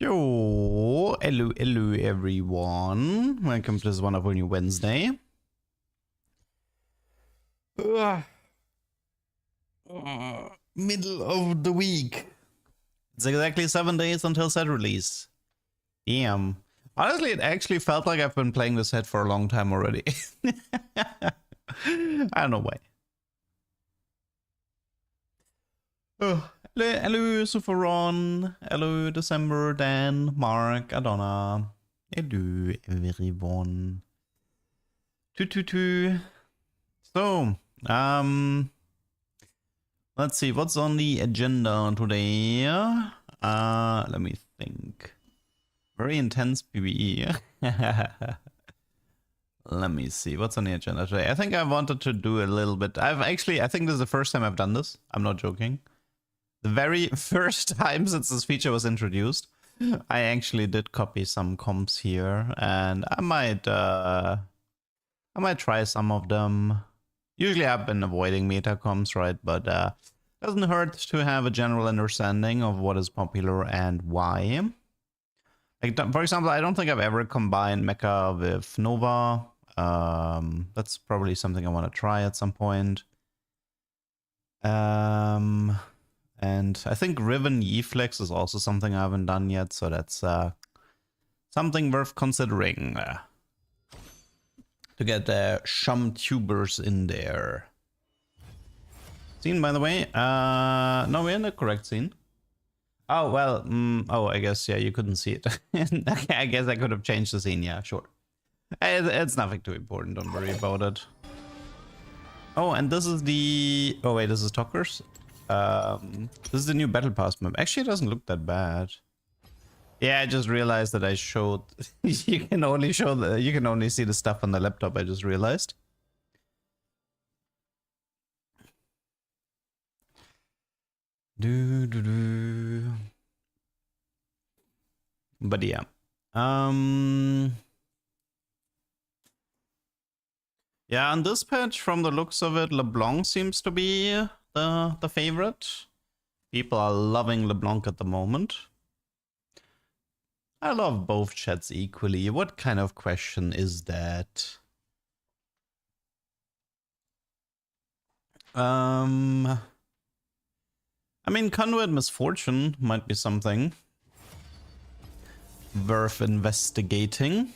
Yo, hello everyone. Welcome to this wonderful new Wednesday. Middle of the week. It's exactly 7 days until set release. Damn. Honestly, it actually felt like I've been playing this set for a long time already. I don't know why. Oh, hello, Suferon. Hello, December, Dan, Mark, Adonna. Hello, everyone. So, let's see what's on the agenda today. Let me think. Very intense PvE. Let me see what's on the agenda today. I think I wanted to do a little bit. I think this is the first time I've done this. I'm not joking. The very first time since this feature was introduced, I actually did copy some comps here, and I might try some of them. Usually I've been avoiding meta comps, right? But doesn't hurt to have a general understanding of what is popular and why. Like, for example, I don't think I've ever combined Mecha with Nova. That's probably something I want to try at some point. And I think Riven E-Flex is also something I haven't done yet, so that's something worth considering. To get some tubers in there. Scene, by the way. No, we're in the correct scene. Oh, well, I guess, yeah, you couldn't see it. Okay, I guess I could have changed the scene, yeah, sure. It's nothing too important, don't worry about it. Oh, and this is the... Oh, wait, this is Talkers? This is the new Battle Pass map. Actually, it doesn't look that bad. Yeah, I just realized that I showed... you can only see the stuff on the laptop, I just realized. But yeah. Yeah, on this patch, from the looks of it, LeBlanc seems to be the favorite. People are loving LeBlanc at the moment. I love both chats equally. What kind of question is that? I mean, Conduit Misfortune might be something worth investigating.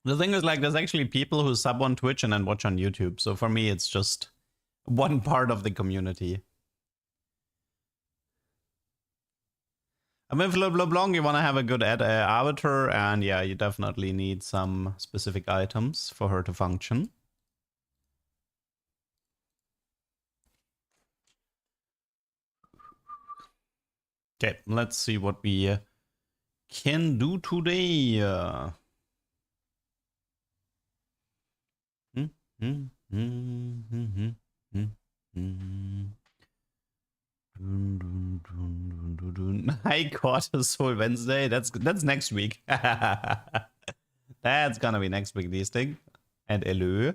The thing is, like, there's actually people who sub on Twitch and then watch on YouTube. So for me, it's just one part of the community. I mean, with LeBlanc, you want to have a good arbiter, and yeah, you definitely need some specific items for her to function. Okay, let's see what we can do today. High Cortisol Wednesday. That's next week. That's gonna be next week, this thing. And hello.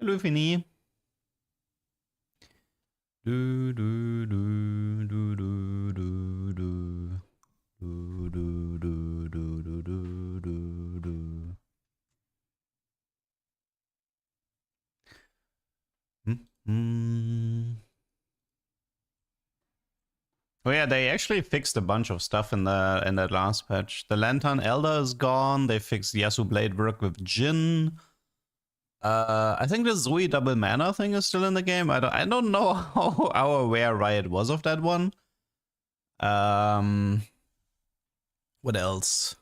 Hello, Finny. Oh yeah, they actually fixed a bunch of stuff in that last patch. The Lantern Elder is gone. They fixed Yasu Blade work with Jin. I think the Zoe double mana thing is still in the game. I don't know how aware Riot was of that one. What else?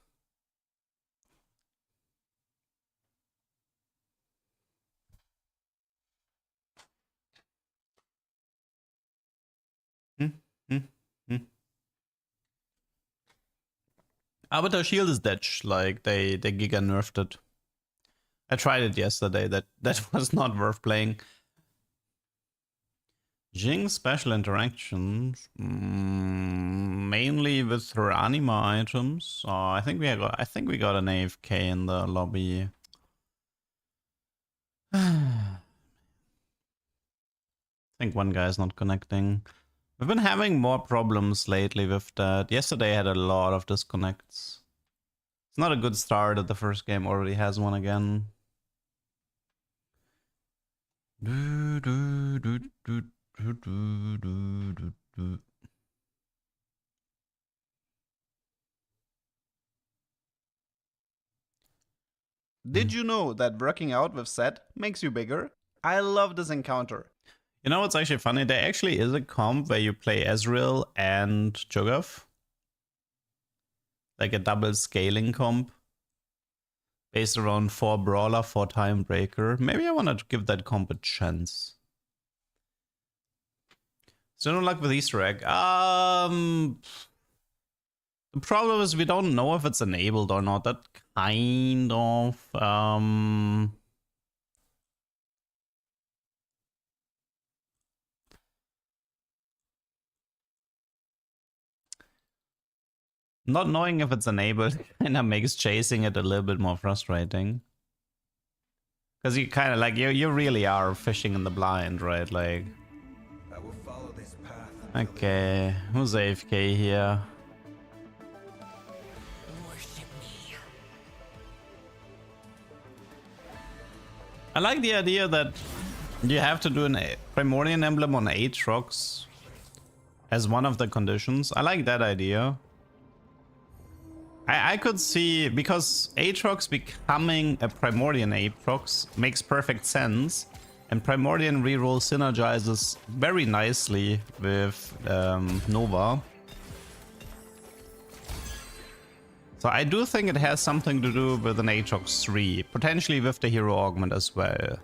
Arbiter Shield is dead. Like, they giga nerfed it. I tried it yesterday. That was not worth playing. Jing special interactions, mainly with her anima items. I think we got an AFK in the lobby. I think one guy's not connecting. We've been having more problems lately with that. Yesterday I had a lot of disconnects. It's not a good start that the first game already has one again. Did you know that working out with Set makes you bigger? I love this encounter. You know what's actually funny? There actually is a comp where you play Ezreal and Cho'Gath. Like a double scaling comp. Based around 4 Brawler, 4 Time Breaker. Maybe I want to give that comp a chance. So no luck with Easter egg. The problem is we don't know if it's enabled or not. That kind of not knowing if it's enabled kind of makes chasing it a little bit more frustrating. Because you kind of like you really are fishing in the blind, right? Like, I will follow this path. okay, who's AFK here? Worship me. I like the idea that you have to do a Primordial Emblem on Atrox as one of the conditions. I like that idea. I could see, because Atrox becoming a Primordial Atrox makes perfect sense, and Primordial reroll synergizes very nicely with Nova. So I do think it has something to do with an Atrox 3, potentially with the hero augment as well.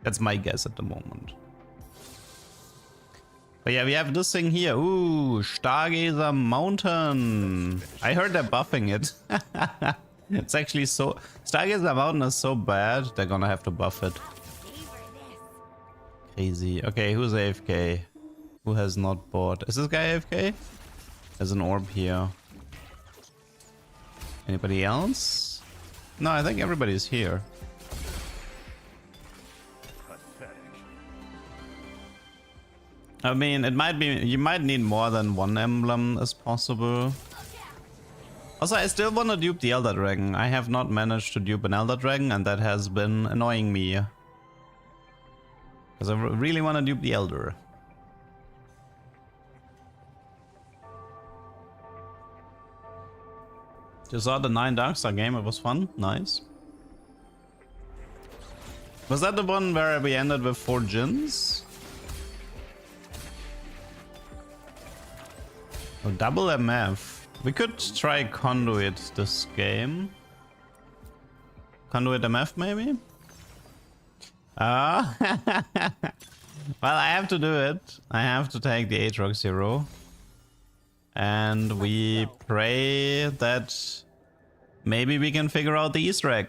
That's my guess at the moment. But yeah, we have this thing here. Ooh, Stargazer Mountain. I heard they're buffing it. It's actually so... Stargazer Mountain is so bad, they're gonna have to buff it. Crazy. Okay, who's AFK? Who has not bought? Is this guy AFK? There's an orb here. Anybody else? No, I think everybody's here. I mean, it might be, you might need more than one emblem as possible. Also, I still want to dupe the Elder Dragon. I have not managed to dupe an Elder Dragon, and that has been annoying me. Because I really want to dupe the Elder. Just saw the 9 Darkstar game, it was fun, nice. Was that the one where we ended with 4 Jins? Oh, double MF. We could try Conduit this game. Conduit MF maybe? Well, I have to do it. I have to take the Atrox hero. And we pray that maybe we can figure out the Easter egg.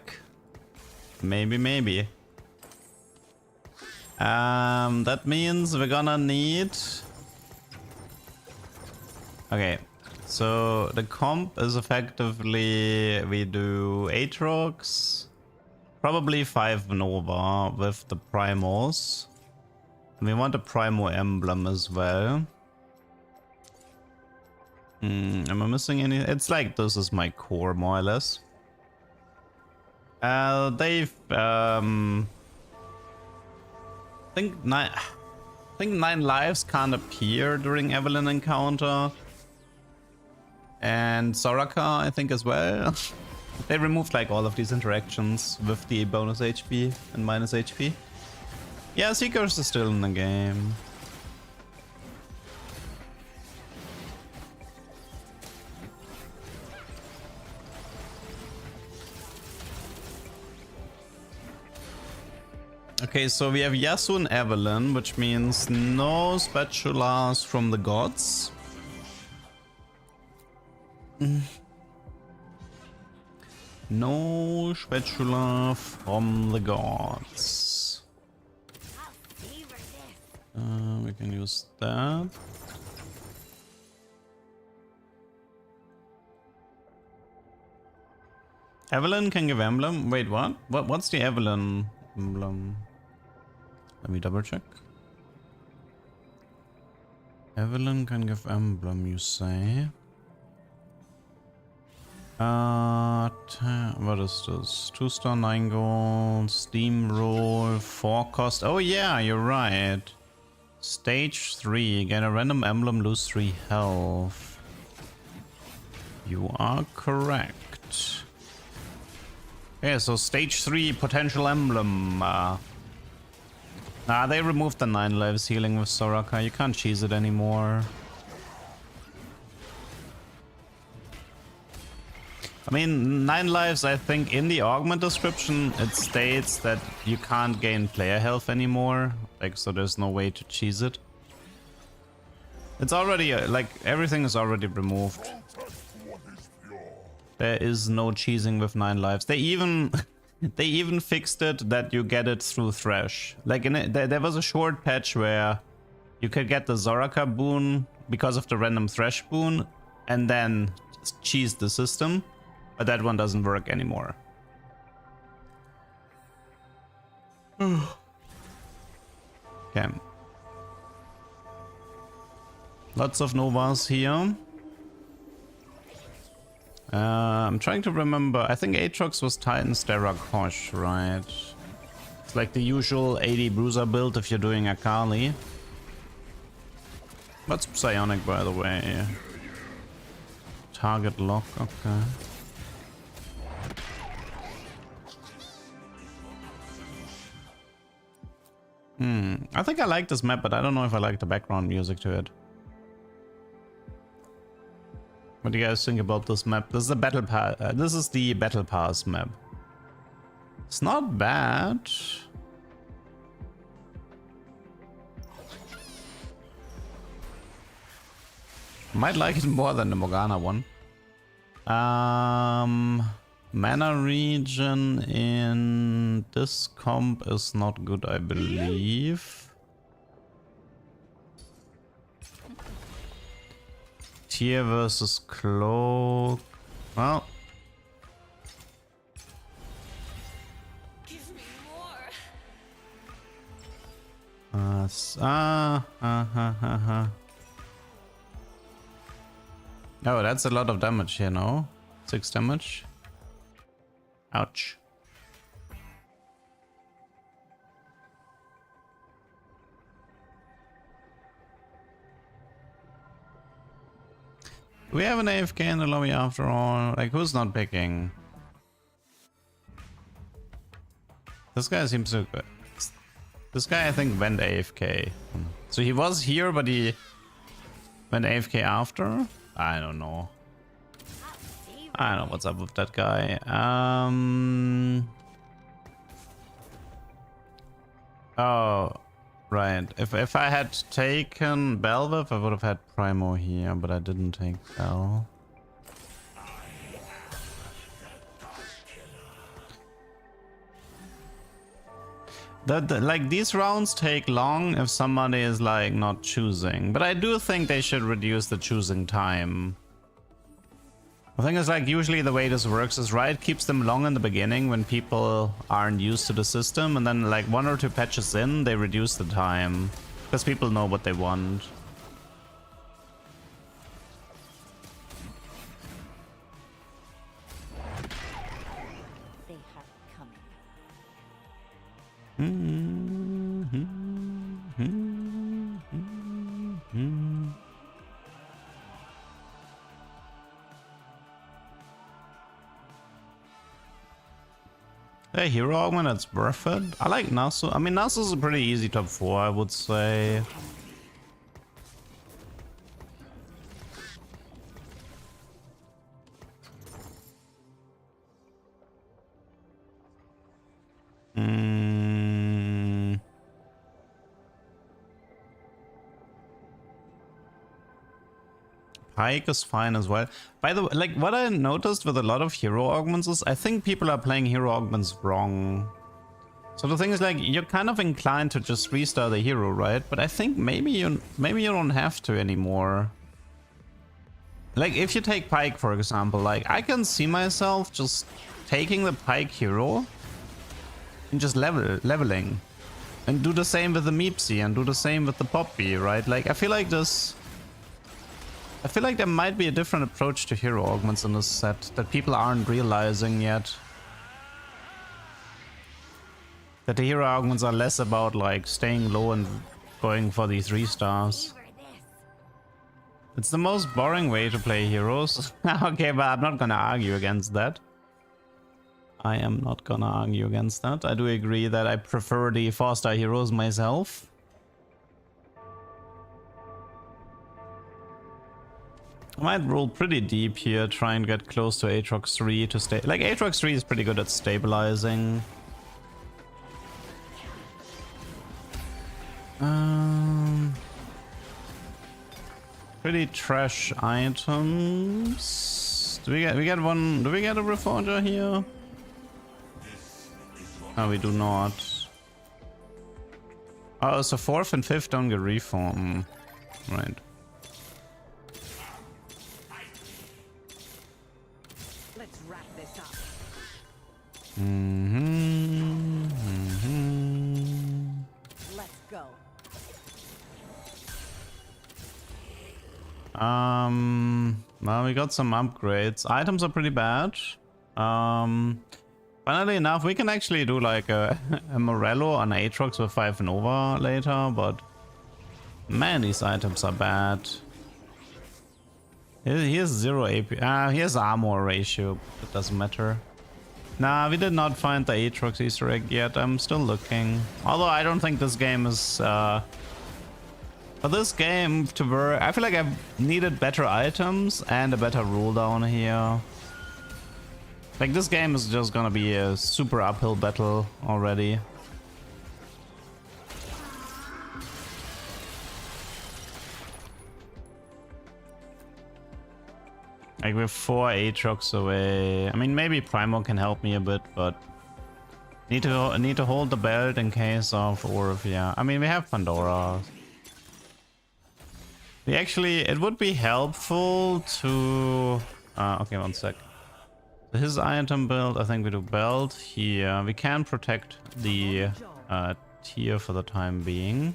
Maybe. That means we're gonna need... Okay, so the comp is effectively we do Atrox, probably 5 Nova with the Primals. And we want a Primo emblem as well. Am I missing any? It's like this is my core more or less. They've I think 9 lives can't appear during Evelyn encounter. And Soraka, I think, as well. They removed like all of these interactions with the bonus HP and minus HP. Yeah, Seekers is still in the game. Okay, so we have Yasuo and Evelyn, which means no spatulas from the gods. No spatula from the gods. We can use that. Evelyn can give emblem. Wait, what? What's the Evelyn emblem? Let me double check. Evelyn can give emblem, you say? What is this? 2-star, 9 gold, steamroll, 4 cost. Oh yeah, you're right. Stage 3, get a random emblem, lose 3 health. You are correct. Yeah, so stage 3 potential emblem. They removed the 9 lives healing with Soraka. You can't cheese it anymore. I mean, 9 lives, I think in the augment description, it states that you can't gain player health anymore. Like, so there's no way to cheese it. It's already, like, everything is already removed. There is no cheesing with 9 lives. They even they even fixed it that you get it through Thresh. Like there was a short patch where you could get the Zoraka boon because of the random Thresh boon and then cheese the system, but that one doesn't work anymore. Okay. Lots of Novas here. I'm trying to remember. I think Atrox was Titan's Kosh, right? It's like the usual 80 bruiser build if you're doing Akali. What's psionic, by the way? Target lock, okay. I think I like this map, but I don't know if I like the background music to it. What do you guys think about this map? This is the battle pass. This is the battle pass map. It's not bad. Might like it more than the Morgana one. Mana region in this comp is not good, I believe. Tier versus cloak. Well, Give me more. Oh, that's a lot of damage here, no? 6 damage. Ouch. We have an AFK in the lobby after all. Like, who's not picking? This guy seems to... This guy, I think, went AFK. So he was here, but he went AFK after? I don't know. I don't know what's up with that guy. Oh, right. If I had taken Belviv, I would have had Primo here, but I didn't take Bell. Like, these rounds take long if somebody is like not choosing, but I do think they should reduce the choosing time. I think it's like usually the way this works is Riot keeps them long in the beginning when people aren't used to the system, and then like 1 or 2 patches in they reduce the time because people know what they want. They have it coming. Hey, hero augment, that's worth it. I like Nasu. I mean, Nasu's a pretty easy top 4, I would say. Pike is fine as well. By the way, like what I noticed with a lot of hero augments is I think people are playing hero augments wrong. So the thing is, like, you're kind of inclined to just restart the hero, right? But I think maybe you don't have to anymore. Like, if you take Pike, for example, like, I can see myself just taking the Pike hero and just leveling. And do the same with the Meepsy and do the same with the Poppy, right? Like, I feel like there might be a different approach to hero augments in this set that people aren't realizing yet. That the hero augments are less about like staying low and going for the 3 stars. It's the most boring way to play heroes. Okay, but I'm not gonna argue against that. I am not gonna argue against that. I do agree that I prefer the 4-star heroes myself. I might roll pretty deep here, try and get close to Atrox 3 to stay. Like, Atrox 3 is pretty good at stabilizing. Pretty trash items. Do we get one? Do we get a Reforger here? No, we do not. Oh, so 4th and 5th don't get reform. Right. Let's wrap this up. Let's go. Well, we got some upgrades. Items are pretty bad. Funnily enough, we can actually do like a Morello on Atrox with 5 Nova later, but man, these items are bad. He has 0 AP. He has armor ratio. It doesn't matter. Nah, we did not find the Atrox Easter egg yet. I'm still looking. Although I don't think this game is for this game to work. I feel like I've needed better items and a better rule down here. Like, this game is just gonna be a super uphill battle already. Like, we're 4 Atrox away. I mean, maybe Primo can help me a bit, but need to hold the belt in case of Orv. Yeah, I mean, we have Pandora. We actually, it would be helpful to. Okay, one sec. So his item build, I think we do belt here. We can protect the tier for the time being.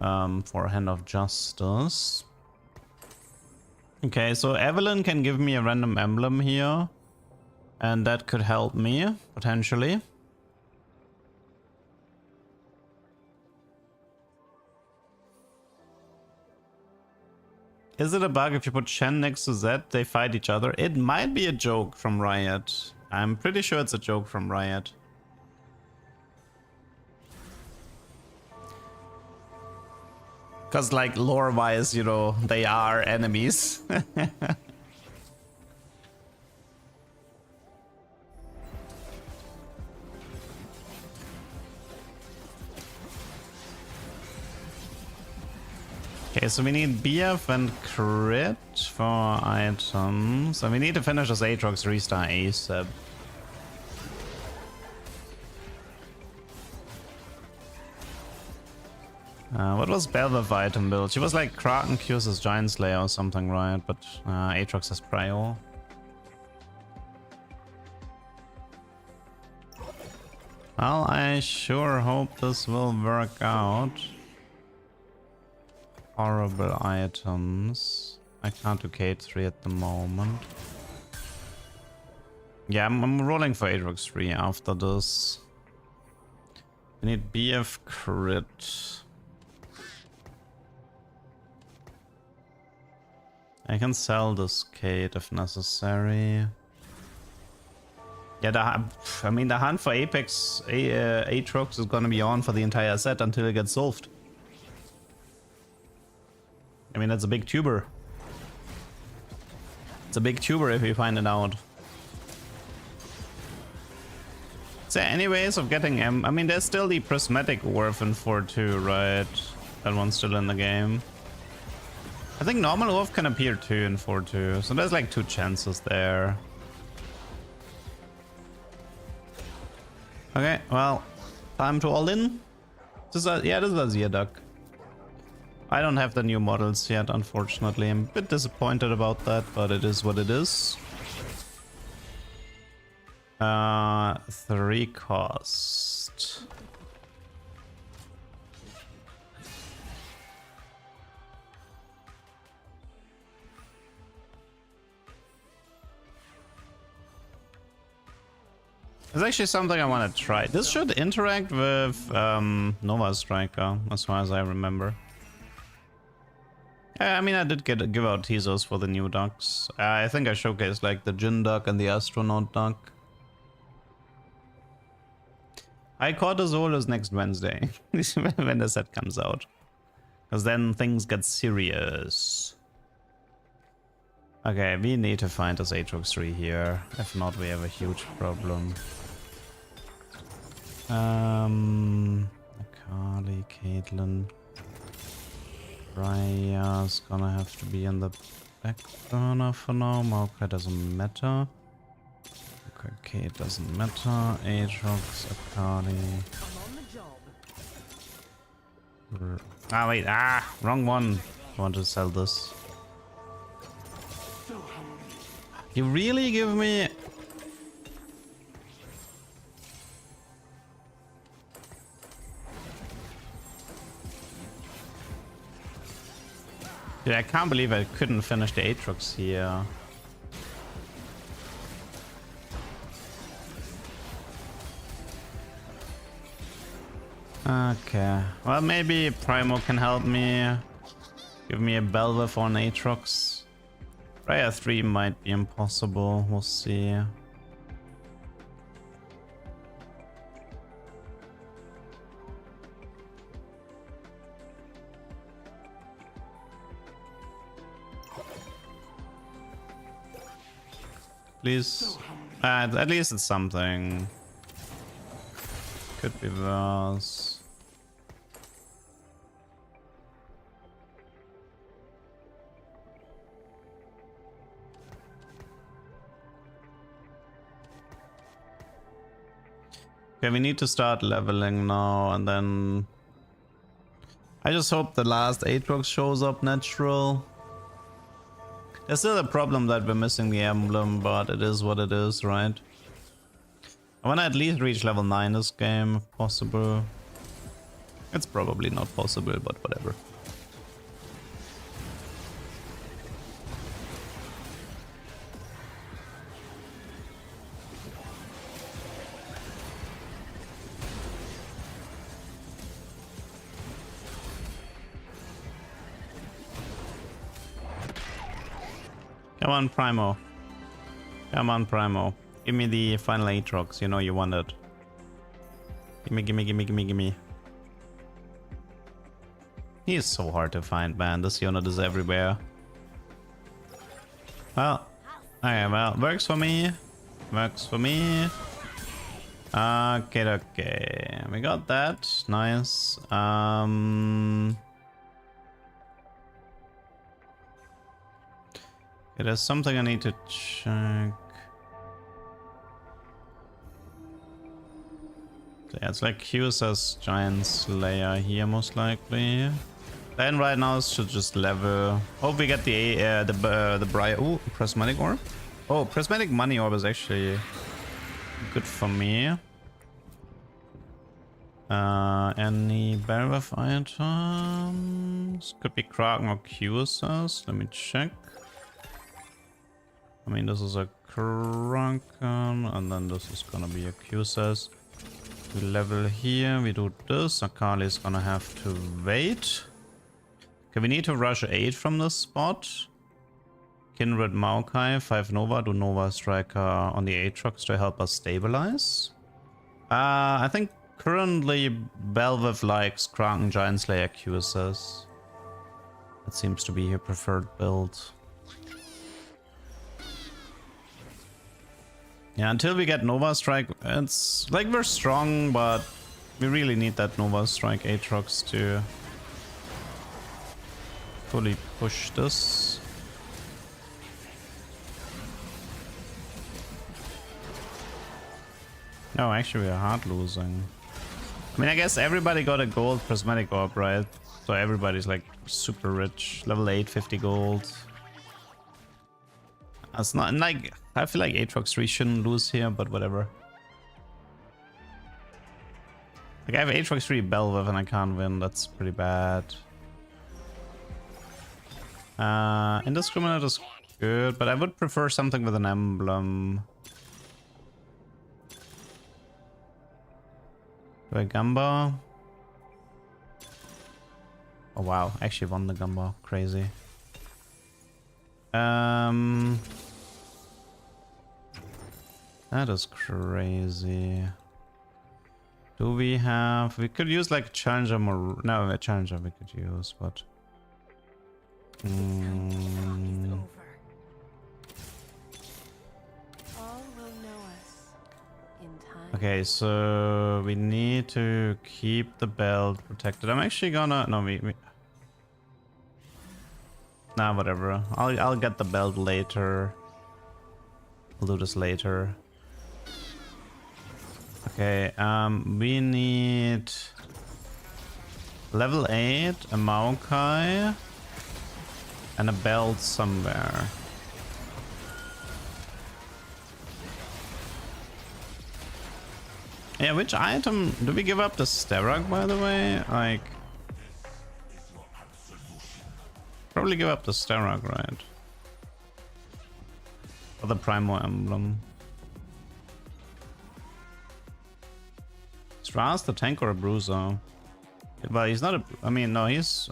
For Hand of Justice. Okay, so Evelyn can give me a random emblem here. And that could help me, potentially. Is it a bug if you put Shen next to Zed, they fight each other? It might be a joke from Riot. I'm pretty sure it's a joke from Riot. Because, like, lore-wise, you know, they are enemies. Okay, so we need BF and crit for items. And we need to finish this Atrox 3-star ASAP. What was Belveth item build? She was like Kraken Q's Giant Slayer or something, right? But Atrox has Prio. Well, I sure hope this will work out. Horrible items. I can't do Kate 3 at the moment. Yeah, I'm rolling for Atrox 3 after this. I need BF crit. I can sell this Kate if necessary. Yeah, I mean, the hunt for Apex Atrox is gonna be on for the entire set until it gets solved. I mean, that's a big tuber. It's a big tuber if you find it out. Is there any ways of getting I mean, there's still the prismatic Orph in 4-2, right? That one's still in the game. I think normal Orph can appear too in 4-2, so there's like 2 chances there. Okay, well, Time to all in. Yeah, this was a duck. I don't have the new models yet, unfortunately. I'm a bit disappointed about that, but it is what it is. 3 cost. It's actually something I want to try. This should interact with Nova Striker, as far as I remember. I mean, I did give out teasers for the new ducks. I think I showcased like the Jin duck and the astronaut duck. I caught Azola's next Wednesday when the set comes out, because then things get serious. Okay, we need to find this Atrox 3 here. If not, we have a huge problem. Akali, Caitlyn, Raya's gonna have to be in the back burner for now. Maokai doesn't matter. Okay, it doesn't matter. Atrox, Akali. I'm on the job. Ah, wait, wrong one. I want to sell this. You really give me... Dude, I can't believe I couldn't finish the Atrox here. Okay, well maybe Primo can help me. Give me a Belveth or an Atrox. Raya 3 might be impossible, we'll see. Please. At least it's something. Could be worse. Okay, we need to start leveling now, and then I just hope the last Atrox shows up natural. There's still a problem that we're missing the emblem, but it is what it is, right? I wanna at least reach level 9 this game, if possible. It's probably not possible, but whatever. Come on, Primo. Come on, Primo. Give me the final Atrox, you know you want it. Gimme, gimme, gimme, gimme, gimme. He is so hard to find, man. This unit is everywhere. Well, okay, well, works for me. Works for me. Okay, okay. We got that. Nice. Okay, there's something I need to check. Yeah, it's like QSS Giant Slayer here, most likely. Then right now it should just level. Hope we get the Briar. Ooh, Prismatic Orb. Oh, Prismatic Money Orb is actually good for me. Any Belveth items? Could be Kraken or QSS. Let me check. I mean, this is a Kraken, and then this is gonna be a QSS. We level here, we do this. Akali is gonna have to wait. Okay, we need to rush 8 from this spot. Kindred Maokai, 5 Nova, do Nova Striker on the Atrox to help us stabilize. I think currently Belveth likes Kraken Giant Slayer QSS. That seems to be her preferred build. Yeah, until we get Nova Strike, it's like we're strong, but we really need that Nova Strike Atrox to fully push this. No, actually we are hard losing. I mean, I guess everybody got a gold prismatic orb, right? So everybody's like super rich. Level 8, 50 gold. That's not like, I feel like Atrox 3 shouldn't lose here, but whatever. Like I have Atrox 3 Belveth and I can't win. That's pretty bad. Indiscriminate is good, but I would prefer something with an emblem. Do I Gamba? Oh wow, actually won the Gamba. Crazy. That is crazy. Do we have... We could use like Challenger more... No, a Challenger we could use, but... All will know us in time. Okay, so we need to keep the belt protected. I'm actually gonna... No, we... Nah, whatever. I'll get the belt later. I'll do this later. Okay, we need level 8, a Maokai, and a belt somewhere. Yeah, which item? Do we give up the Sterag, by the way? Like... Probably give up the Sterag, right? Or the Primo Emblem. Stras, the tank or a bruiser? Well, he's not a... I mean, no, he's...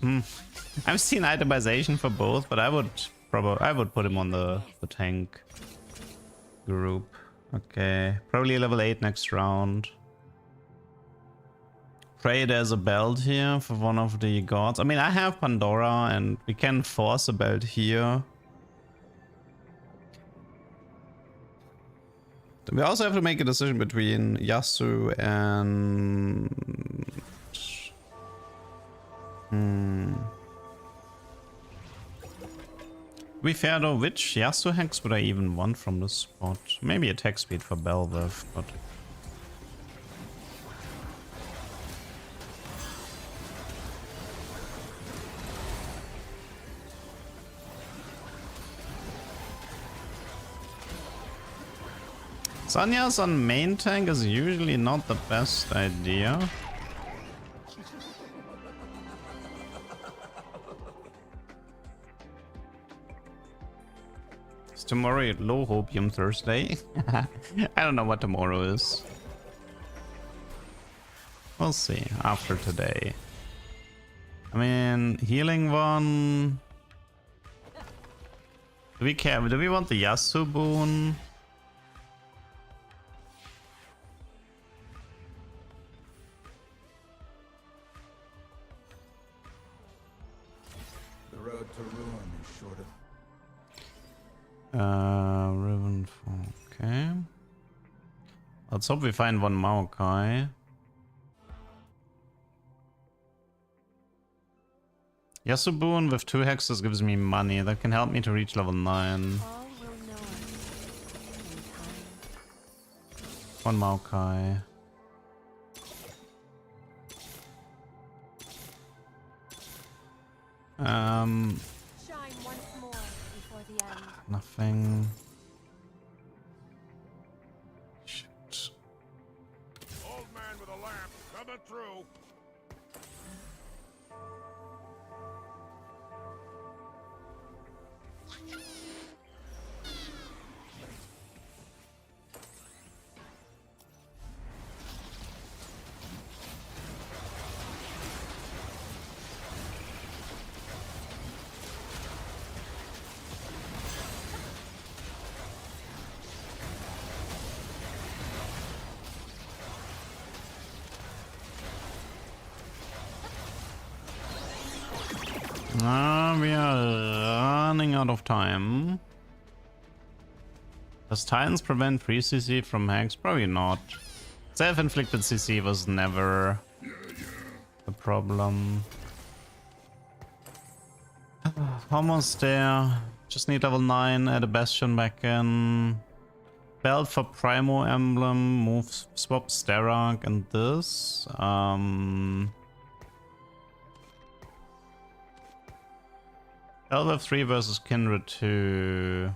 I've seen itemization for both, but I would put him on the tank group. Okay, probably level 8 next round. Pray there's a belt here for one of the gods. I mean, I have Pandora and we can force a belt here. We also have to make a decision between Yasu and... To be fair though, which Yasu hex would I even want from this spot? Maybe attack speed for Belveth, but... Sanya's on main tank is usually not the best idea. Is tomorrow low Copium Thursday? I don't know what tomorrow is. We'll see after today. I mean, healing one. Do we care? Do we want the Yasu boon? The road to ruin is short of... Ribbon for... Okay. Let's hope we find one Maokai. Yasubun with 2 hexes gives me money. That can help me to reach level 9. All will know us in time. One Maokai. Shine once more before the end. Nothing. Shit. Old man with a lamp coming through. We are running out of time. Does Titans prevent free CC from hacks? Probably not. Self-inflicted CC was never the problem. Almost there. Just need level 9, add a Bastion back in. belt for Primo Emblem, move, swap Sterak and this. Elder 3 versus Kindred 2.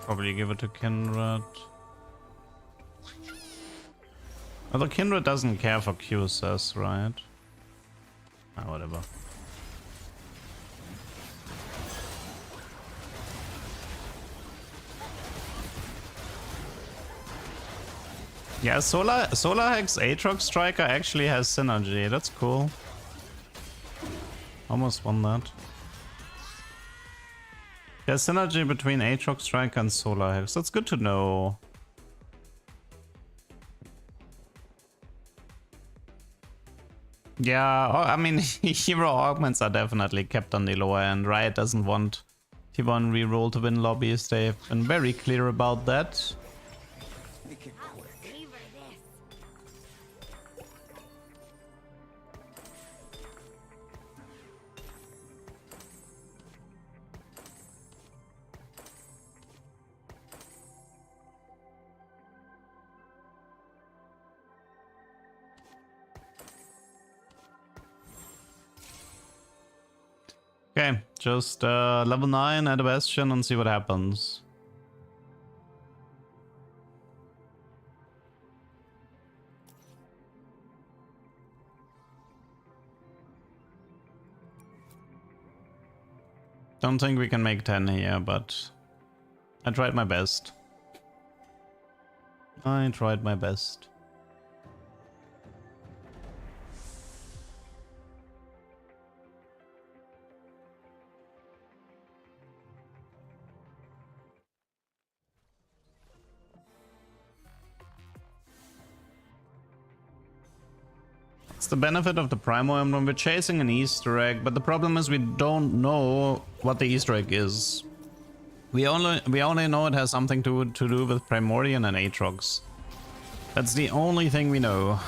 Probably give it to Kindred. Although Kindred doesn't care for QSS, right? Ah, whatever. Yeah, Solar Hex Atrox Striker actually has synergy. That's cool. Almost won that. There's synergy between Atrox Striker and Solar Hex. That's good to know. Yeah, I mean, hero augments are definitely kept on the lower end. Riot doesn't want T1 reroll to win lobbies. They've been very clear about that. Make it quick. Okay, just level 9 at a Bastion and see what happens. Don't think we can make 10 here, but I tried my best. I tried my best. It's the benefit of the Primo Emblem. We're chasing an Easter egg, but the problem is we don't know what the Easter egg is. We only know it has something to do with Primordian and Atrox. That's the only thing we know.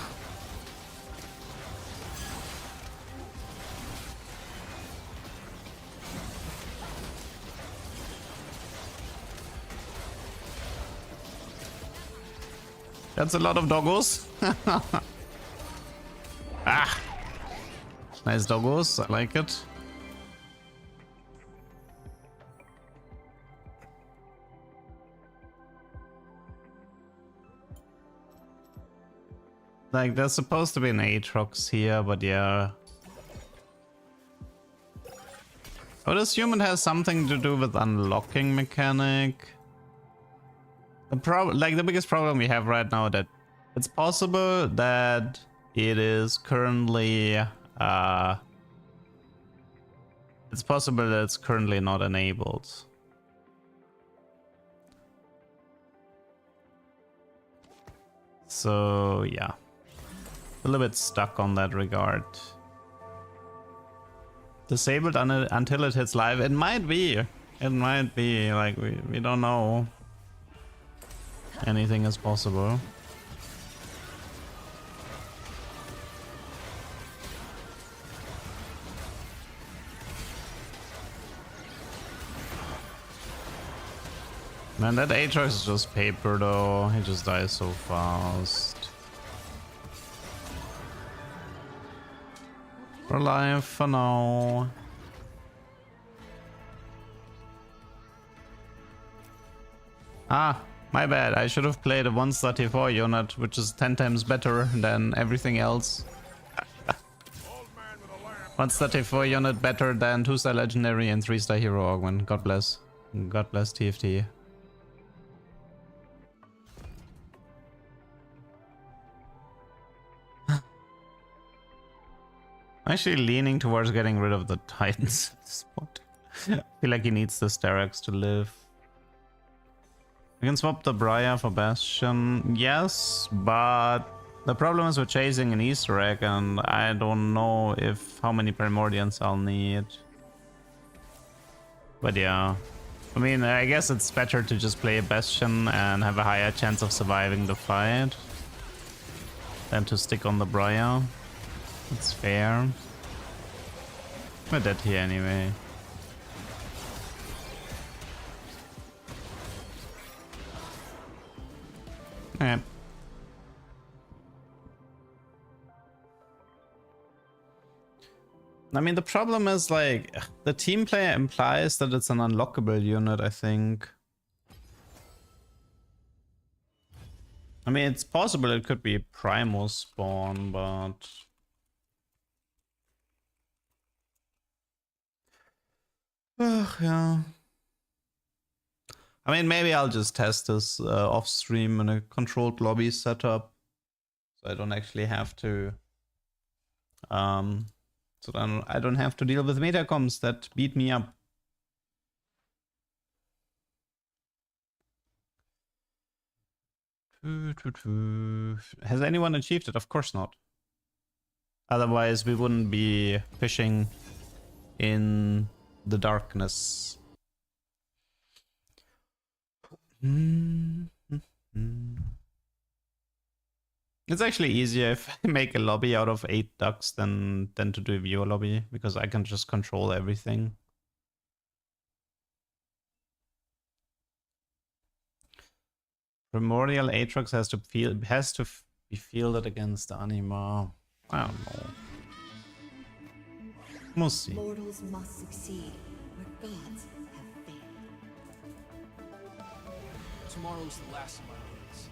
That's a lot of doggos. Ah! Nice doggos, I like it. Like, there's supposed to be an Atrox here, but yeah. I would assume it has something to do with unlocking mechanic. The biggest problem we have right now that it's possible that it is currently it's possible that it's currently not enabled. So yeah, a little bit stuck on that regard. Disabled until it hits live. It might be. It might be. Like we don't know. Anything is possible. Man, that Atrox is just paper though. He just dies so fast. We're alive for now. Ah, my bad. I should have played a 134 unit, which is 10 times better than everything else. 134 unit better than 2-star legendary and 3-star hero augment. God bless. God bless TFT. I'm actually leaning towards getting rid of the Titans at this point. I feel like he needs the Sterak to live. We can swap the Briar for Bastion. Yes, but the problem is we're chasing an Easter egg and I don't know how many Primordians I'll need. But yeah. I mean, I guess it's better to just play a Bastion and have a higher chance of surviving the fight than to stick on the Briar. It's fair. We're dead here anyway. I mean, the problem is, like, the team player implies that it's an unlockable unit, I think. I mean, it's possible it could be Primo spawn, but... yeah. I mean, maybe I'll just test this off stream in a controlled lobby setup, so I don't actually have to. So then I don't have to deal with metacoms that beat me up. Has anyone achieved it? Of course not. Otherwise, we wouldn't be fishing in the darkness. It's actually easier if I make a lobby out of 8 ducks than to do a viewer lobby, because I can just control everything. Primordial Atrox has to be fielded against Anima. I don't know. We'll see. Mortals must succeed where gods have failed. Tomorrow's the last of my days.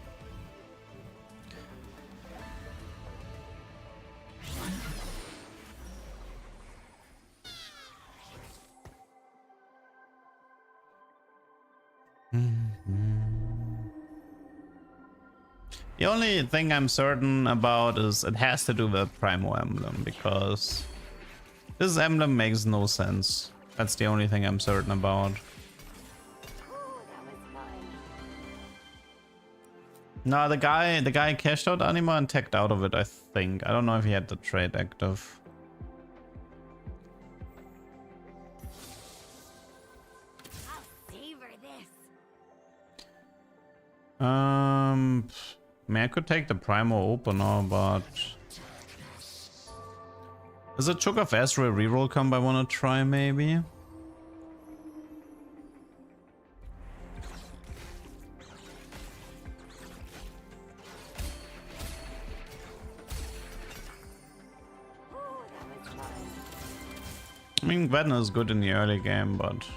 The only thing I'm certain about is it has to do with Primo Emblem, because this emblem makes no sense. That's the only thing I'm certain about. No, the guy cashed out Anima and teched out of it, I think. I don't know if he had the trade active. I'll savor this. I mean, I could take the Primo opener, but is a Choke of Ezreal reroll combo I want to try, maybe? I mean, Gwen is good in the early game, but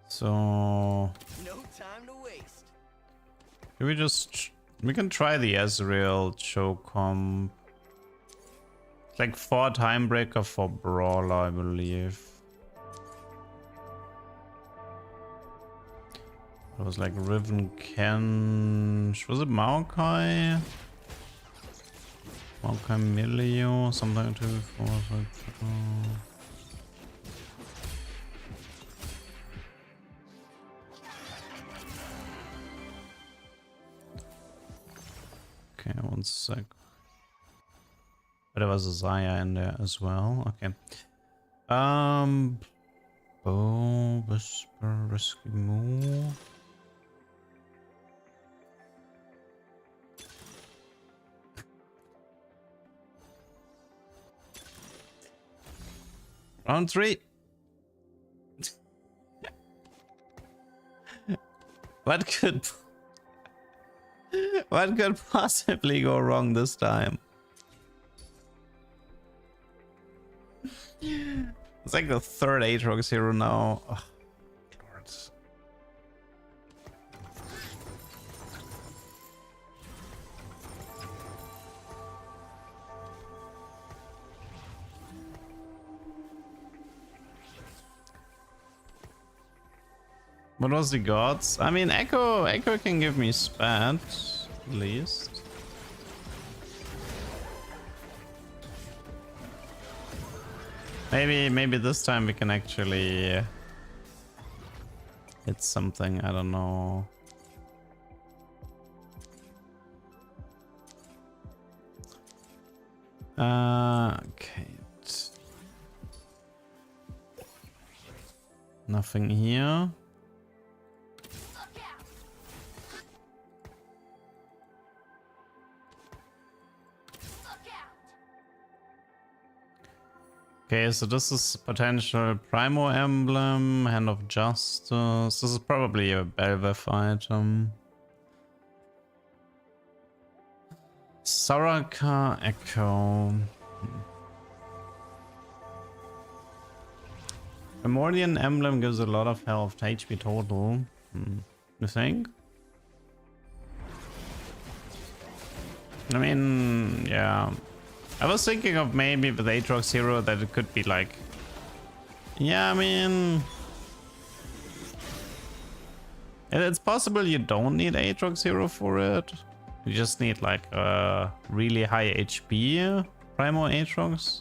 so No time to waste. we can try the Ezreal choke comp. It's like 4 time breaker for Brawler, I believe. It was like Riven Kench. Was it Maokai? Maokai Milio, something 2, 4, 5, 4. Okay, 1 sec. But there was a Zaya in there as well. Okay. Bow, Whisper, Risky Move. Round 3. What could possibly go wrong this time? It's like the 3rd Atrox hero now. Oh, Lord. What was the gods? I mean, Echo can give me spat, at least. Maybe this time we can actually hit something. I don't know. Okay. Nothing here. Okay, so this is potential Primo Emblem, Hand of Justice. This is probably a Belveth item. Soraka Echo. Primordial Emblem gives a lot of health, HP total. You think? I mean, yeah. I was thinking of maybe with Atrox Hero that it could be like... Yeah, I mean... It's possible you don't need Atrox Hero for it. You just need like a really high HP Primo Atrox.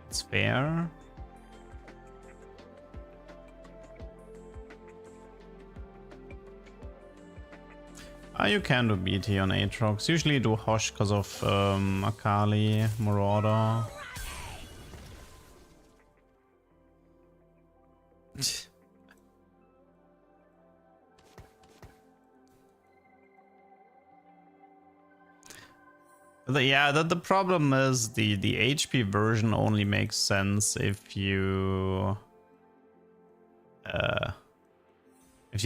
It's fair. You can do BT on Atrox. Usually do Hosh because of Akali, Marauder. The problem is the HP version only makes sense if you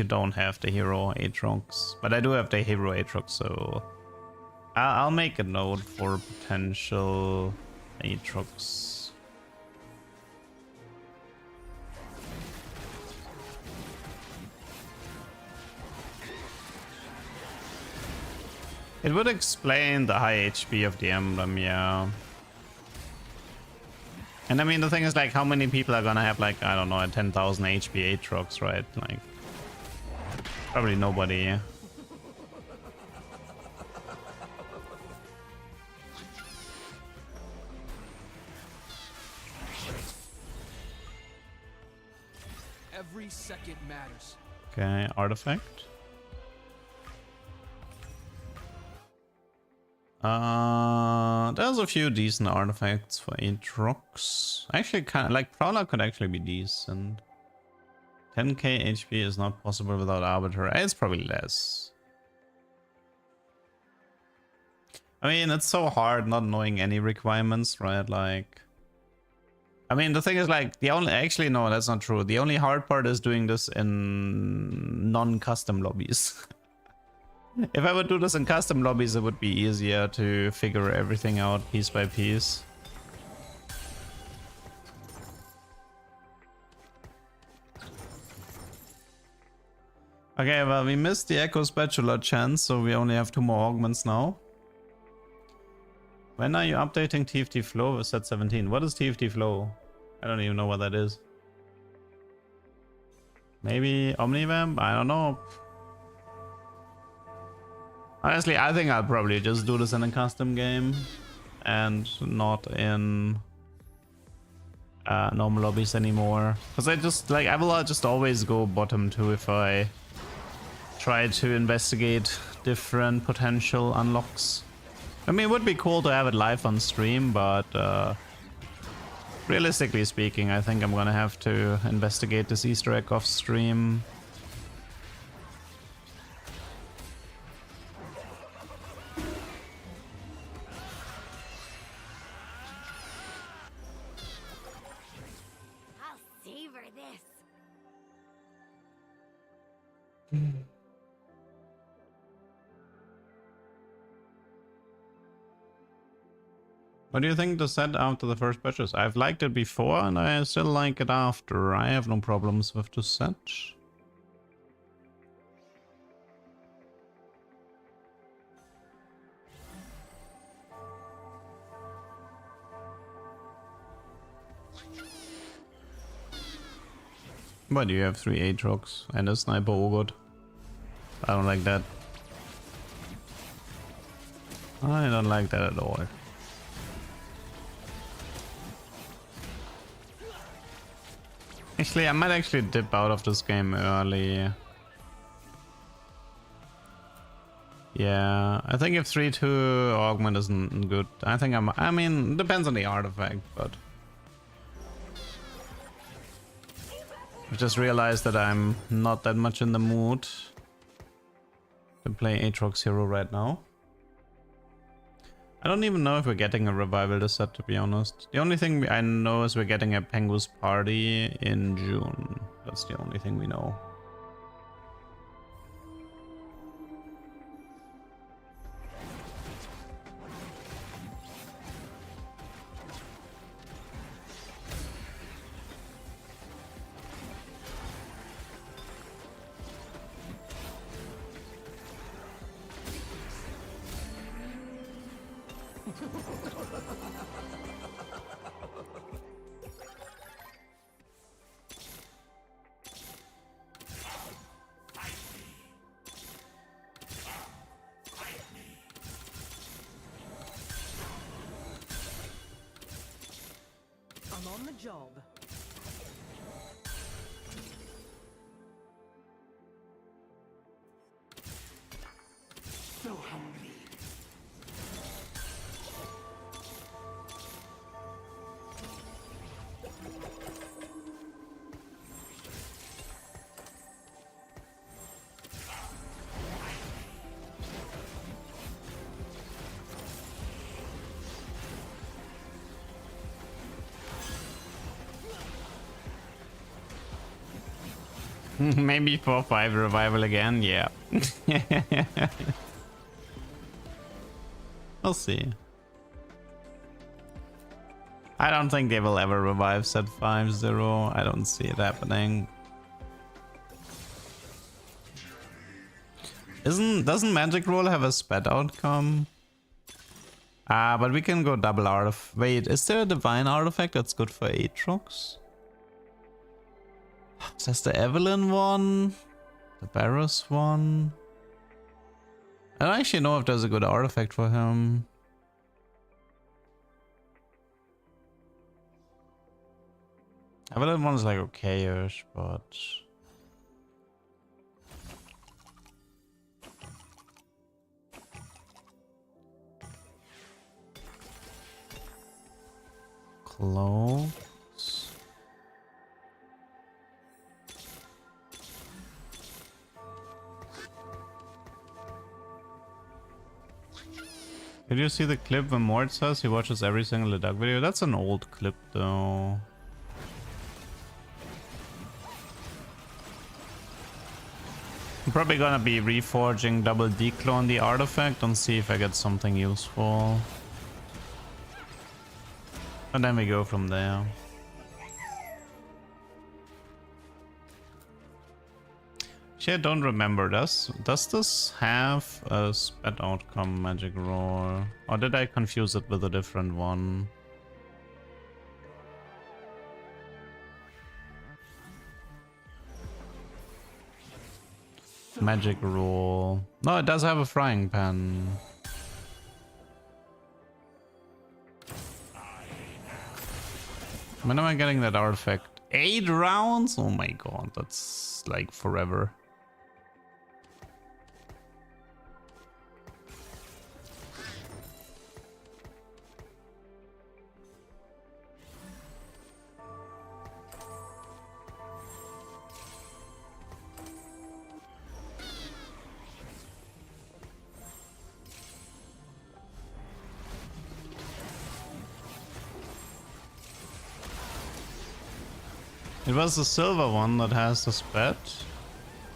don't have the hero Atrox. But I do have the hero Atrox, so I'll make a note for potential Atrox. It would explain the high HP of the emblem, yeah. And I mean, the thing is, like, how many people are gonna have, like, I don't know, a 10,000 HP Atrox, right? Like, probably nobody. Every second matters. Okay, artifact. There's a few decent artifacts for Atrox. Actually, kind of, like, Prowler could actually be decent. 10k HP is not possible without Arbiter. It's probably less. I mean, it's so hard not knowing any requirements, right? Like, I mean, the thing is, like, the only... Actually, no, that's not true. The only hard part is doing this in non-custom lobbies. If I would do this in custom lobbies, it would be easier to figure everything out piece by piece. Okay, well, we missed the Echo Spatula chance, so we only have 2 more augments now. When are you updating TFT Flow with set 17? What is TFT Flow? I don't even know what that is. Maybe Omnivamp? I don't know. Honestly, I think I'll probably just do this in a custom game and not in normal lobbies anymore. Because I just, like, I will just always go bottom 2 if I try to investigate different potential unlocks. I mean, it would be cool to have it live on stream, but realistically speaking, I think I'm gonna have to investigate this Easter egg off stream. What do you think the set after the first patches? I've liked it before and I still like it after. I have no problems with the set. But you have 3 Atrox and a Sniper Ogre. I don't like that. I don't like that at all. Actually, I might actually dip out of this game early. Yeah, I think if 3-2 augment isn't good, I mean, it depends on the artifact, but I just realized that I'm not that much in the mood to play Atrox Hero right now. I don't even know if we're getting a revival this set, to be honest. The only thing I know is we're getting a Pengu's party in June. That's the only thing we know. I'm on the job. So hungry. Maybe 4-5 revival again, yeah. We'll see. I don't think they will ever revive set 5-0. I don't see it happening. Doesn't Magic Roll have a spat outcome? But we can go double artifact. Wait, is there a divine artifact that's good for Atrox? Is that the Evelyn one? The Barros one? I don't actually know if there's a good artifact for him. Evelyn one is like okay-ish, but... Cloaks. Did you see the clip when Mort says he watches every single Duck video? That's an old clip though. I'm probably gonna be reforging double declone the artifact and see if I get something useful. And then we go from there. Actually, I don't remember. Does this have a spat outcome magic roll? Or did I confuse it with a different one? Magic roll. No, it does have a frying pan. When am I getting that artifact? 8 rounds? Oh my god, that's like forever. It was the silver one that has the spat.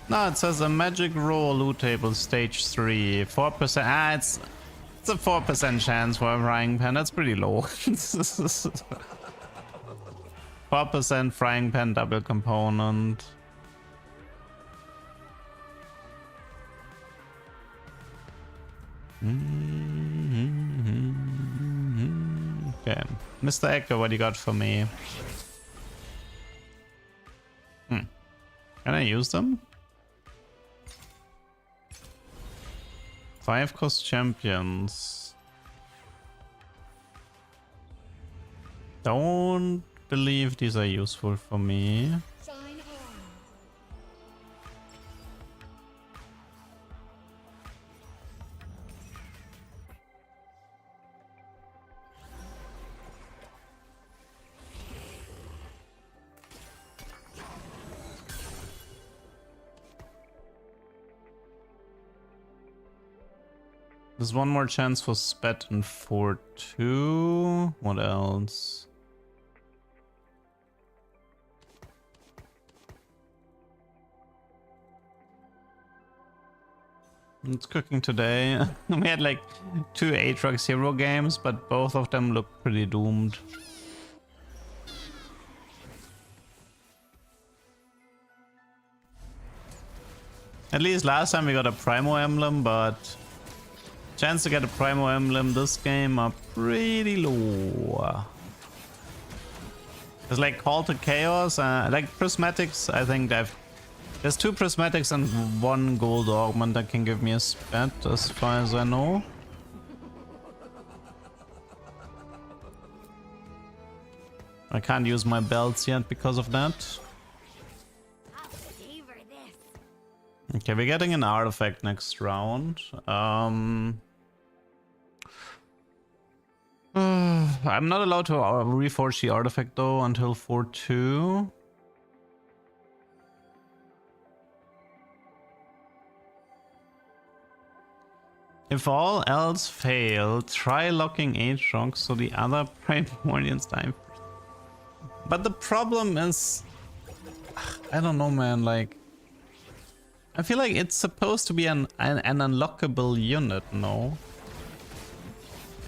No, it says a magic roll loot table stage 3. 4%. Ah, it's a 4% chance for a frying pan. That's pretty low. 4% frying pan double component. Okay. Mr. Echo, what do you got for me? Can I use them? 5 cost champions. Don't believe these are useful for me. Shine on. There's one more chance for spat and 4-2. What else? It's cooking today. We had like 2 Atrox hero games, but both of them look pretty doomed. At least last time we got a Primo emblem, but Chance to get a Primo Emblem this game are pretty low. It's like Call to Chaos, like Prismatics. I think there's 2 Prismatics and 1 gold augment that can give me a spat, as far as I know. I can't use my belts yet because of that. Okay, we're getting an artifact next round. I'm not allowed to reforge the artifact though until 4-2. If all else fail, try locking Atrox so the other Primordials die. But the problem is, I don't know, man. Like, I feel like it's supposed to be an unlockable unit, no?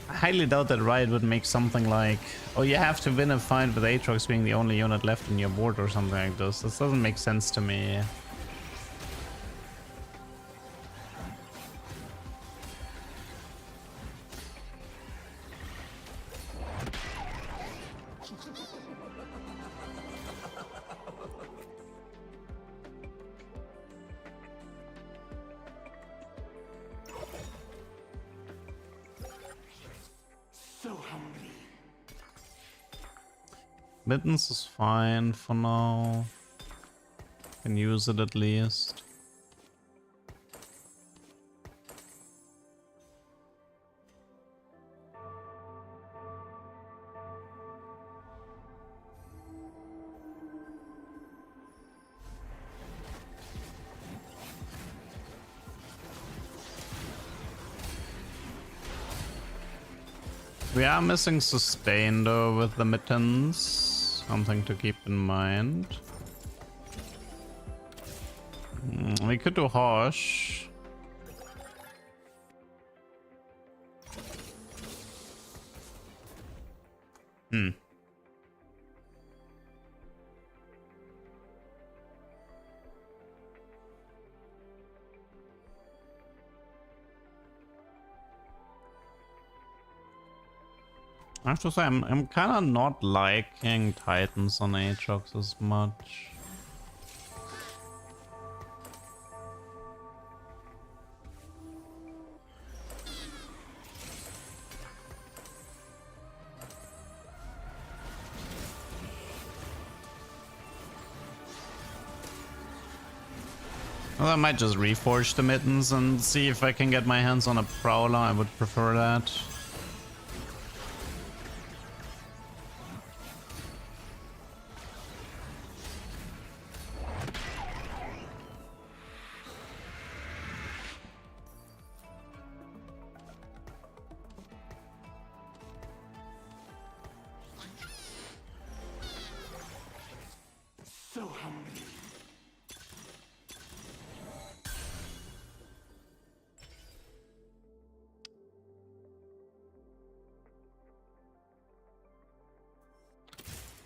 I highly doubt that Riot would make something like, oh, you have to win a fight with Atrox being the only unit left in your board or something like this. This doesn't make sense to me. Mittens is fine for now. Can use it at least. We are missing sustain though with the mittens. Something to keep in mind. We could do Hosh. I have to say, I'm kind of not liking Titans on Atrox as much. Well, I might just reforge the mittens and see if I can get my hands on a Prowler. I would prefer that.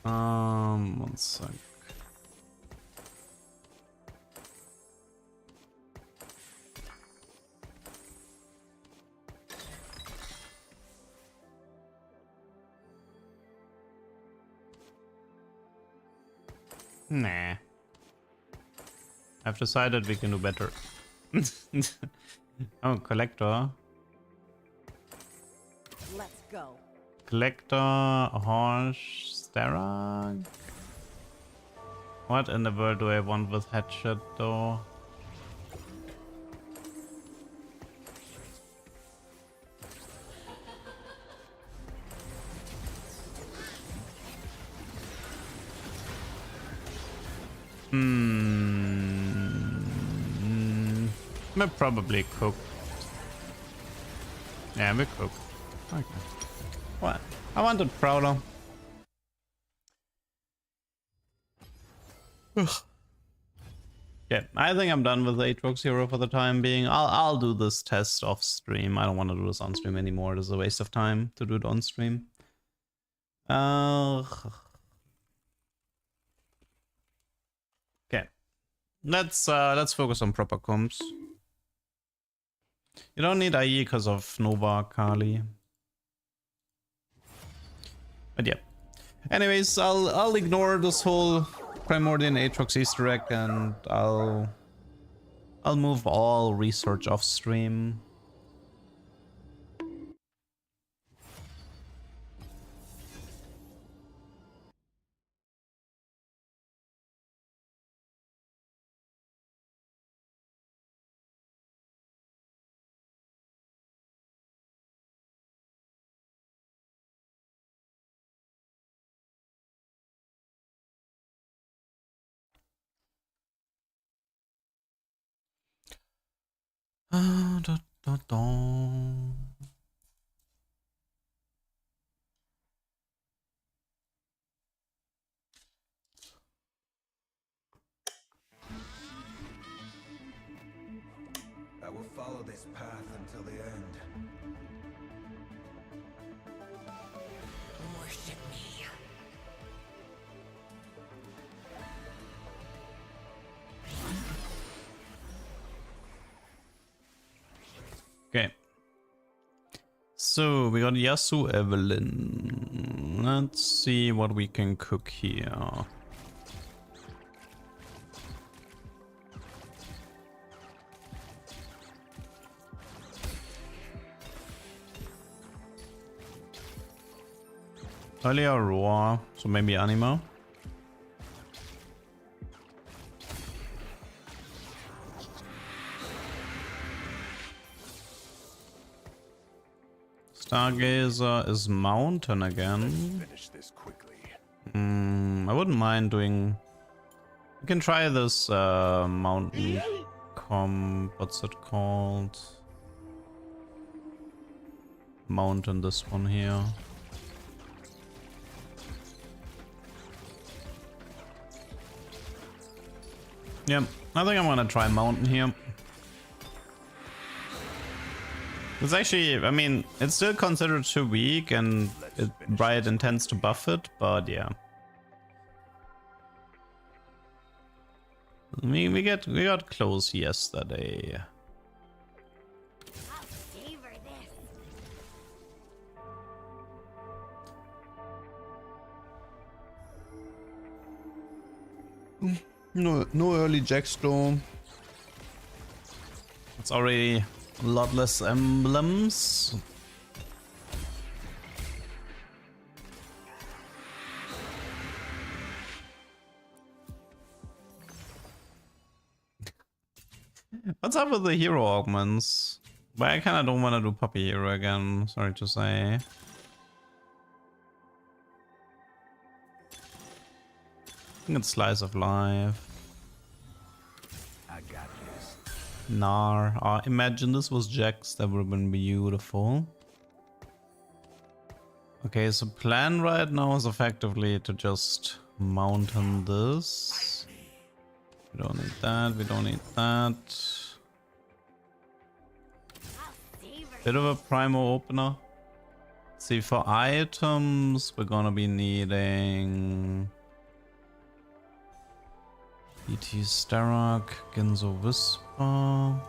One sec. Nah. I've decided we can do better. Oh, collector. Let's go. Collector, Horse, Starag. What in the world do I want with headshot though? We're probably cooked. Yeah, we're cooked. Okay. What? I wanted Prowler. Okay, I think I'm done with Atrox Hero for the time being. I'll do this test off stream. I don't want to do this on stream anymore. It is a waste of time to do it on stream. Okay, let's focus on proper comps. You don't need IE because of Nova, Kali. But yeah. Anyways, I'll ignore this whole Primordial Atrox Easter egg and I'll move all research off stream. Da, da, da. I will follow this path until the end. Worship me. Okay. So we got Yasu Evelyn. Let's see what we can cook here. Earlier raw, so maybe Anima. Stargazer is mountain again. Finish this quickly. I wouldn't mind doing. We can try this mountain what's it called? Mountain, this one here. Yep, I think I'm gonna try mountain here. It's actually, I mean, it's still considered too weak and Riot intends to buff it, but yeah. We got close yesterday. I'll savor this. No early Jax though. It's already a lot less emblems. What's up with the hero augments? But I kinda don't wanna do Puppy Hero again, sorry to say. I think it's Slice of Life. I got this. Nar. Imagine this was Jax, that would have been beautiful. Okay, so plan right now is effectively to just mountain this. We don't need that, we don't need that. Bit of a Primo opener. See, for items, we're gonna be needing E.T. Starak, Genzo Whisper.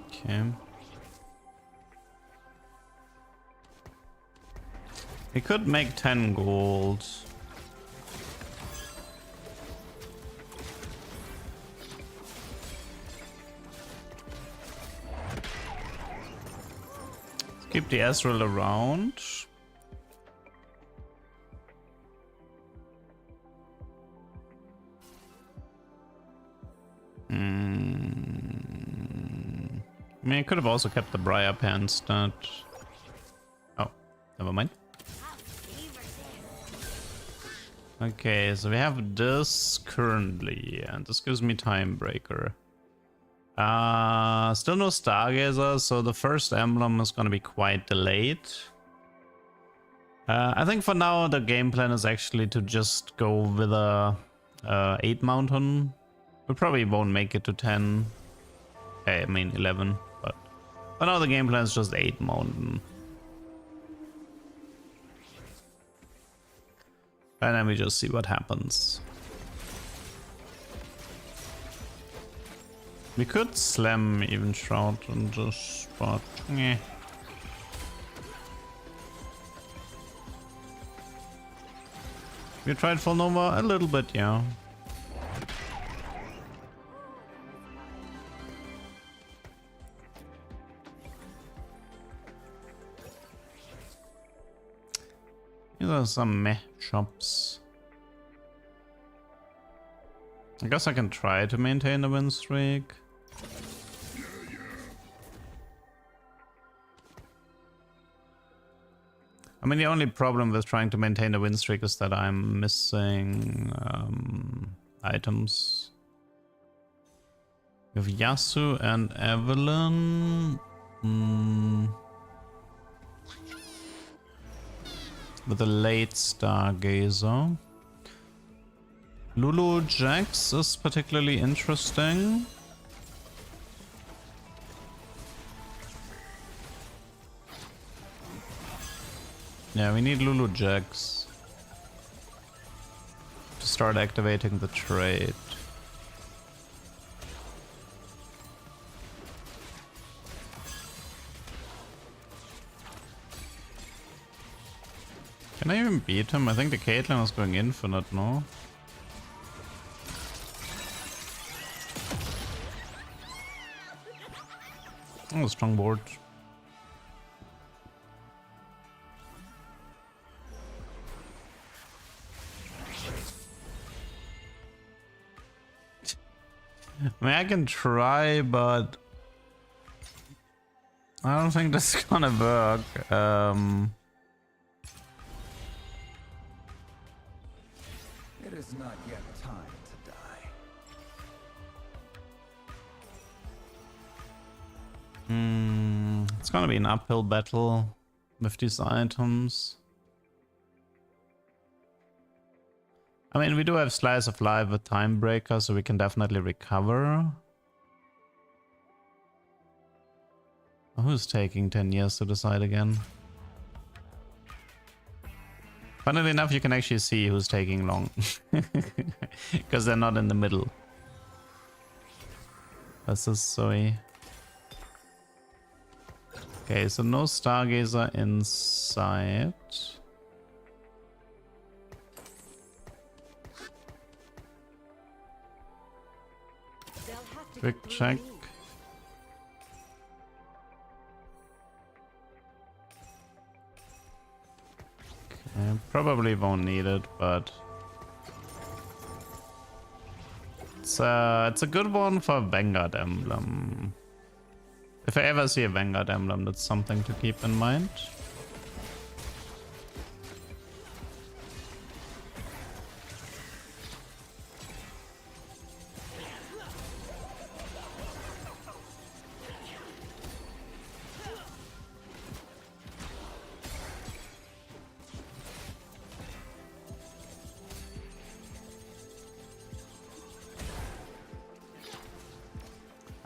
Okay. We could make 10 gold. Let's keep the Ezreal around. I mean, I could have also kept the Briar Pair instead. Oh, never mind. Okay, so we have this currently, and this gives me Time Breaker. Still no Stargazer, so the first emblem is gonna be quite delayed. I think for now the game plan is actually to just go with a 8 mountain. We probably won't make it to 10. I mean 11, but for now the game plan is just 8 mountain. And then we just see what happens. We could slam even Shroud on this, but yeah. We tried Full Nova a little bit, yeah. These are some meh shops. I guess I can try to maintain a win streak. I mean, the only problem with trying to maintain a win streak is that I'm missing items. We have Yasu and Evelyn. With a late Stargazer. Lulu Jax is particularly interesting. Yeah, we need Lulu Jax to start activating the trade. Can I even beat him? I think the Caitlyn is going infinite, no? Oh, strong board. I mean, I can try, but I don't think this is gonna work. It is not yet time to die. It's gonna be an uphill battle with these items. I mean, we do have Slice of Life with Time Breaker, so we can definitely recover. Who's taking 10 years to decide again? Funnily enough, you can actually see who's taking long. Because they're not in the middle. That's this Zoe. Okay, so no Stargazer inside. Quick check. Okay, probably won't need it, but it's a good one for Vanguard Emblem. If I ever see a Vanguard Emblem, that's something to keep in mind.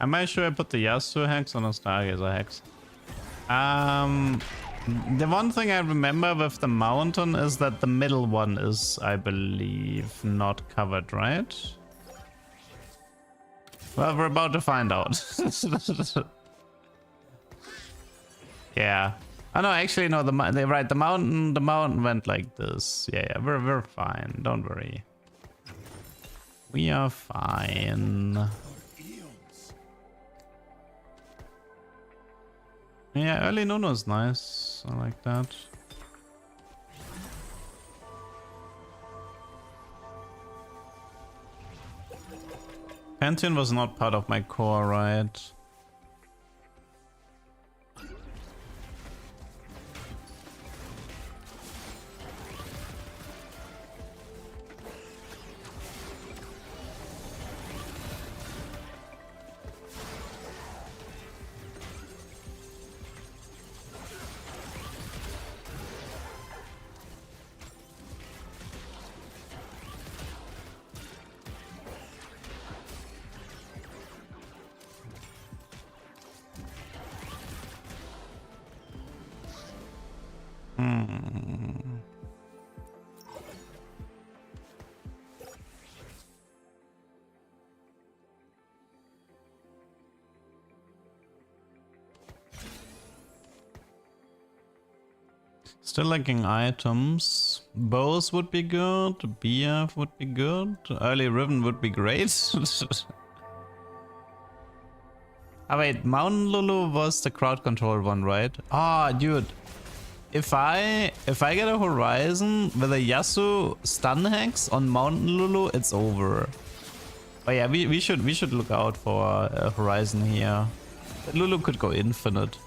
Am I sure I put the Yasuo hex on a Stargazer hex? The one thing I remember with the mountain is that the middle one is, I believe, not covered, right? Well, we're about to find out. Yeah. Oh no, actually no. The mountain went like this. Yeah, we're fine. Don't worry. We are fine. Yeah, early Nuno is nice. I like that. Pantheon was not part of my core, right? Still lacking items. Bows would be good. BF would be good. Early Riven would be great. Ah wait, Mountain Lulu was the crowd control one, right? Ah, dude. If I get a Horizon with a Yasuo stun hex on Mountain Lulu, it's over. But yeah, we should look out for a Horizon here. Lulu could go infinite.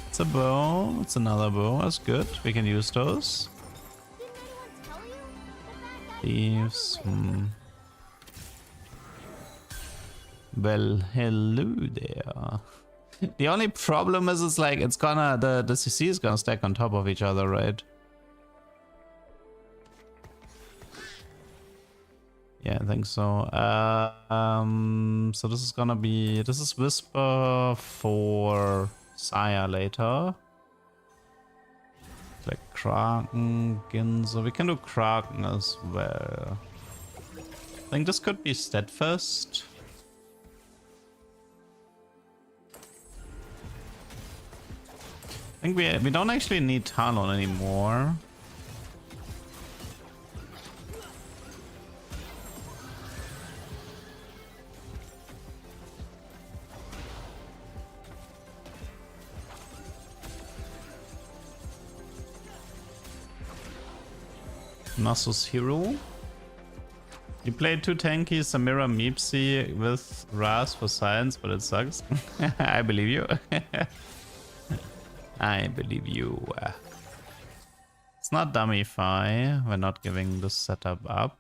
It's a bow. It's another bow. That's good. We can use those. Thieves. Well, hello there. The only problem is it's like it's gonna the CC is gonna stack on top of each other, right? Yeah, I think so. So this is gonna be Whisper for Saya later. Like Kraken, Ginzo. We can do Kraken as well. I think this could be Steadfast. I think we don't actually need Talon anymore. Nasus Hero. You played 2 tanky Samira Meepsy with Ras for science, but it sucks. I believe you. I believe you. It's not Dummyfy. We're not giving this setup up.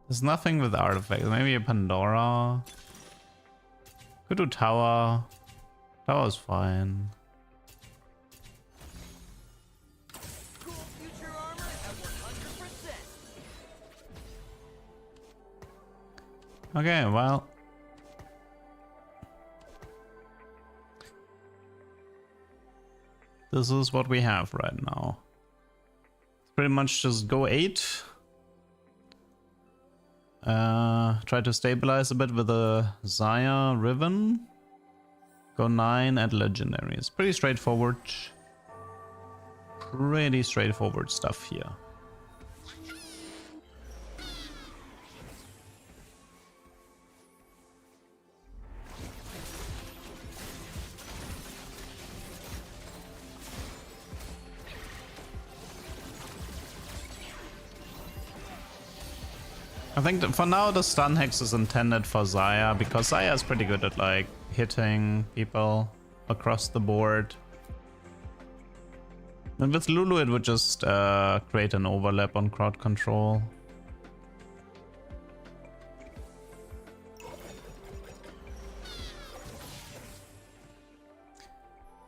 There's nothing with artifacts. Maybe a Pandora. Could do Tower. Tower's fine. Cool future armor at 100%. Okay, well. This is what we have right now. Pretty much just go 8. Try to stabilize a bit with a Xayah Riven. Go 9 at legendaries. Pretty straightforward. Pretty straightforward stuff here. I think for now the stun hex is intended for Xayah because Xayah is pretty good at like hitting people across the board. And with Lulu it would just create an overlap on crowd control.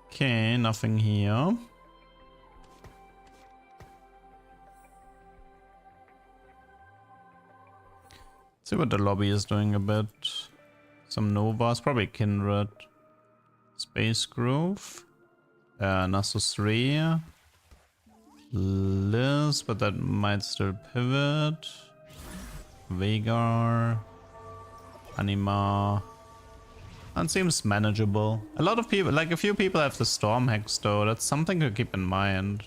Okay, nothing here. See what the lobby is doing a bit. Some Novas, probably Kindred. Space Grove. Nasus 3. Liz, but that might still pivot. Veigar. Anima. And seems manageable. A lot of people, like a few people have the Storm Hex though. That's something to keep in mind.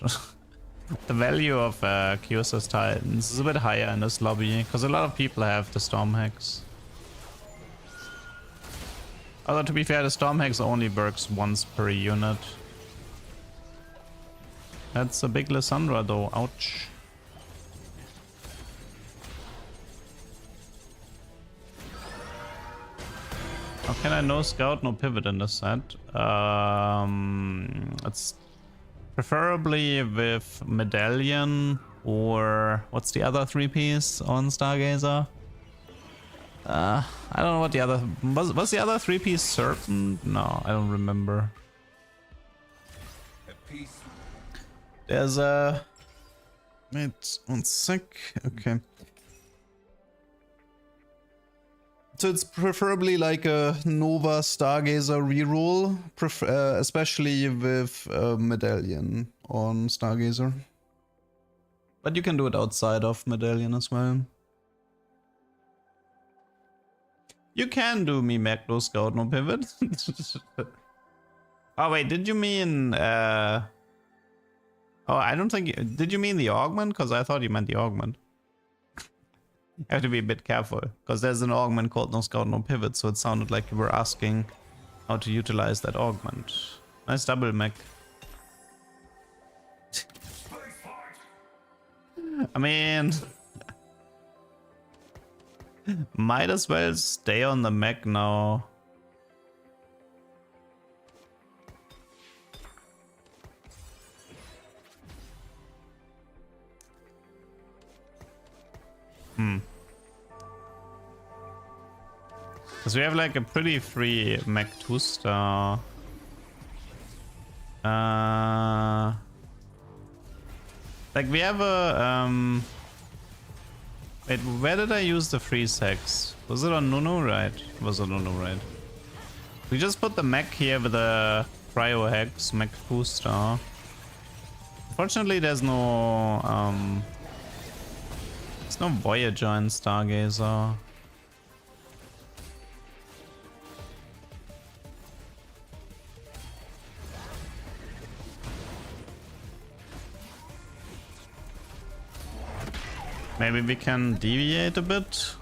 The value of QSS Titans is a bit higher in this lobby, because a lot of people have the Storm Hex. Although to be fair, the Storm Hex only works once per unit. That's a big Lissandra though, ouch. How can I no scout, no pivot in this set? It's preferably with Medallion or what's the other 3-piece on Stargazer? I don't know what the other was the other 3-piece Serpent? No, I don't remember. There's a wait 1 sec. Okay. So it's preferably like a Nova Stargazer reroll, especially with Medallion on Stargazer. But you can do it outside of Medallion as well. You can do me Magno Scout no pivot. Oh wait, did you mean oh, I don't think did you mean the augment? Because I thought you meant the augment. You have to be a bit careful because there's an augment called no scout no pivot, so it sounded like you were asking how to utilize that augment. Nice double mech. I mean, might as well stay on the mech now. Because we have like a pretty free mech 2-star. Like we have a wait, where did I use the freeze hex? Was it on Nunu? Right. It was on Nunu, right? We just put the mech here with a cryo hex, mech 2-star. Unfortunately there's no Voyager in Stargazer. Maybe we can deviate a bit.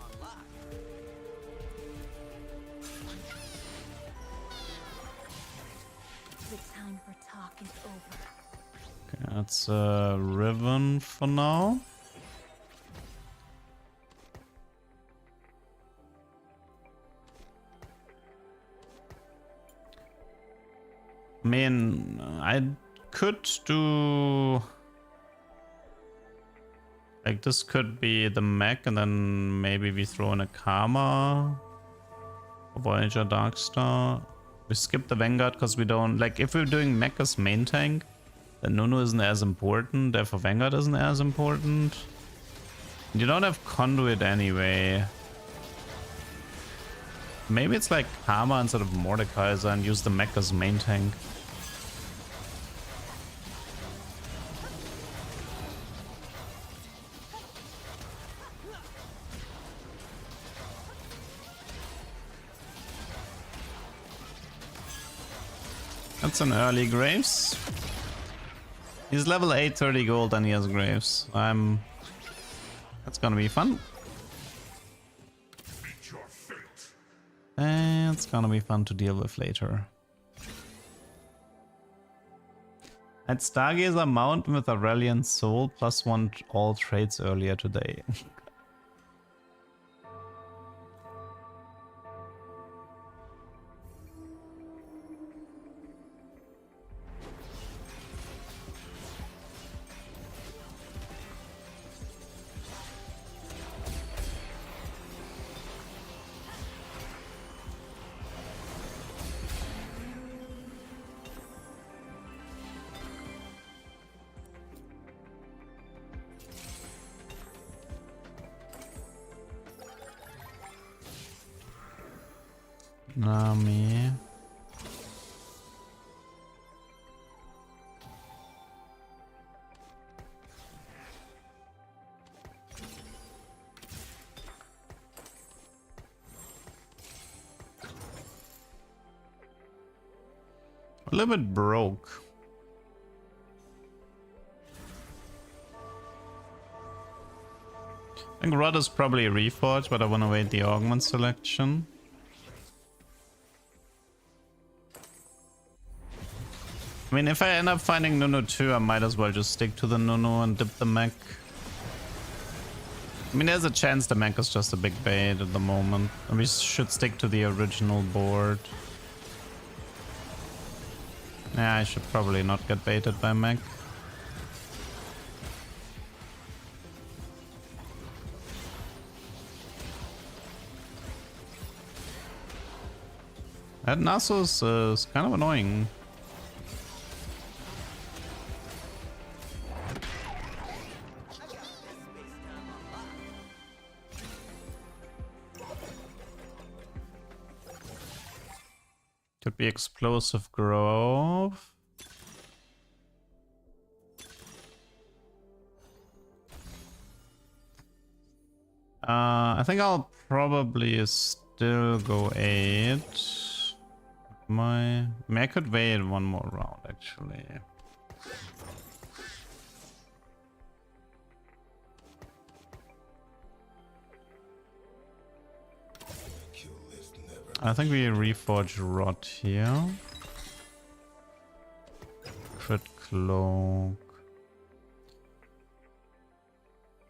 The time for talk is over. Okay, that's a Riven for now. I mean, I could do... Like, this could be the mech, and then maybe we throw in a Karma. Voyager Darkstar. We skip the Vanguard because we don't... Like, if we're doing mech as main tank, then Nunu isn't as important, therefore Vanguard isn't as important. And you don't have Conduit anyway. Maybe it's like Karma instead of Mordekaiser and use the mech as main tank. That's an early Graves. He's level 8, 30 gold, and he has Graves. That's gonna be fun. And it's gonna be fun to deal with later. At Stargazer mount with Aurelian Soul +1 all traits earlier today. Nami. A little bit broke. I think Rod is probably a Reforge, but I want to wait the augment selection. I mean, if I end up finding Nunu 2, I might as well just stick to the Nunu and dip the mech. I mean, there's a chance the mech is just a big bait at the moment. And we should stick to the original board. Yeah, I should probably not get baited by mech. That Nasus is kind of annoying. Could be Explosive Grove. I think I'll probably still go 8. I mean, I could wait one more round actually. I think we reforge Rot here. Crit Cloak.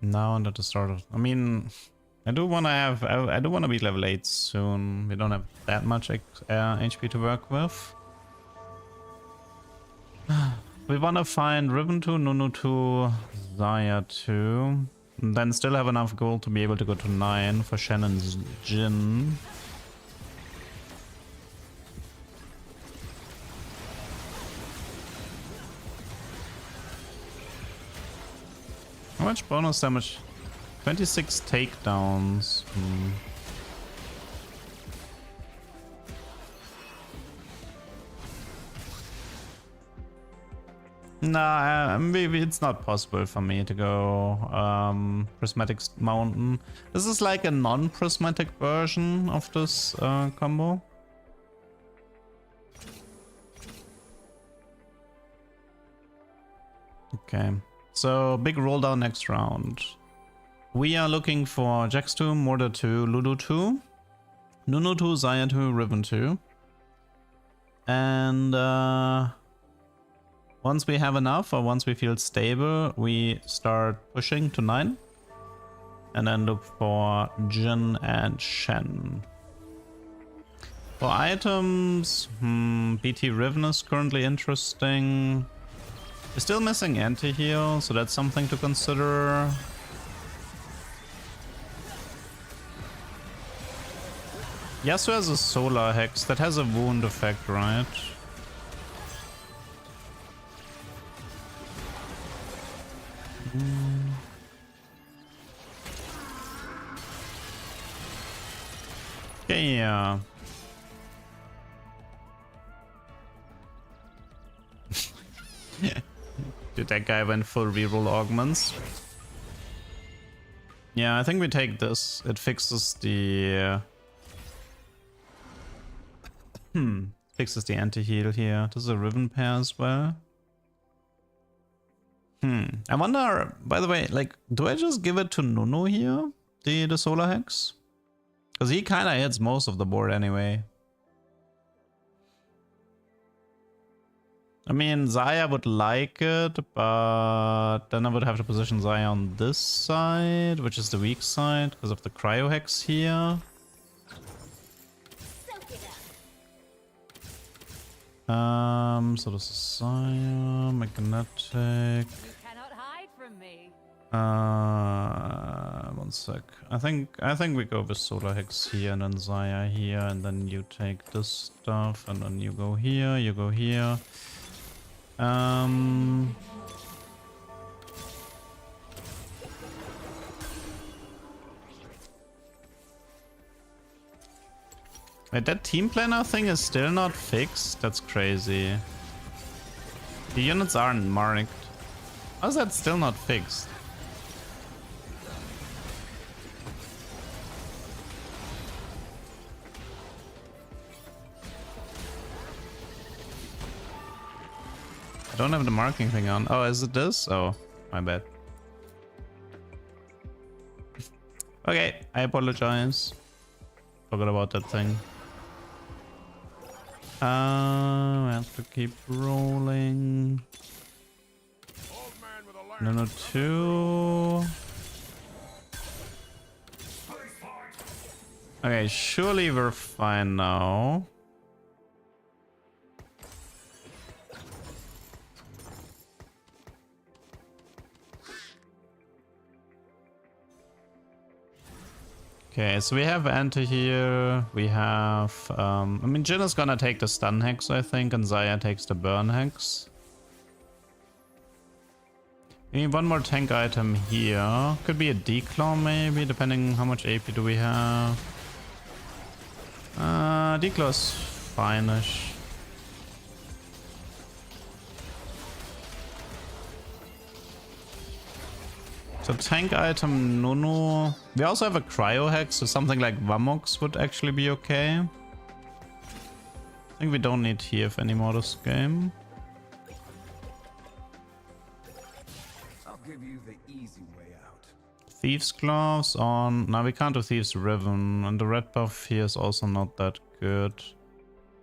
Now and at the start of... I mean, I do want to have... I do want to be level 8 soon. We don't have that much HP to work with. We want to find Ribbon 2, Nunu 2, Zaya 2. And then still have enough gold to be able to go to 9 for Shannon's Jin. How much bonus damage? 26 takedowns. Nah, maybe it's not possible for me to go Prismatic Mountain. This is like a non-prismatic version of this combo. Okay. So, big roll down next round. We are looking for Jax 2, Mortar 2, Ludo 2, Nunu 2, Zaya 2, Ribbon 2. And once we have enough, or once we feel stable, we start pushing to 9. And then look for Jin and Shen. For items, BT Riven is currently interesting. We're still missing anti-heal, so that's something to consider. Yasuo has a solar hex that has a wound effect, right? Okay, yeah. Dude, that guy went full reroll augments. Yeah, I think we take this. It fixes the... fixes the anti-heal here. This is a Riven pair as well. I wonder, by the way, like, do I just give it to Nunu here? The solar hex? Because he kind of hits most of the board anyway. I mean, Zaya would like it, but then I would have to position Zaya on this side, which is the weak side, because of the cryo hex here. So this is Zaya, magnetic. You cannot hide from me. One sec. I think we go with solar hex here and then Zaya here, and then you take this stuff, and then you go here, you go here. Wait, that team planner thing is still not fixed? That's crazy. The units aren't marked. How is that still not fixed? I don't have the marking thing on. Oh, is it this? Oh, my bad. Okay, I apologize. Forgot about that thing. We have to keep rolling. No, 2. Okay, surely we're fine now. Okay, so we have anti here, we have, I mean, Jin is gonna take the stun hex, I think, and Zaya takes the burn hex. We need one more tank item here. Could be a declaw maybe, depending how much AP do we have. Declaw's fine-ish. So tank item Nunu. We also have a cryo hex, so something like Vamox would actually be okay. I think we don't need TF anymore this game. I'll give you the easy way out. Thieves Gloves on... No, we can't do Thieves Ribbon. And the red buff here is also not that good.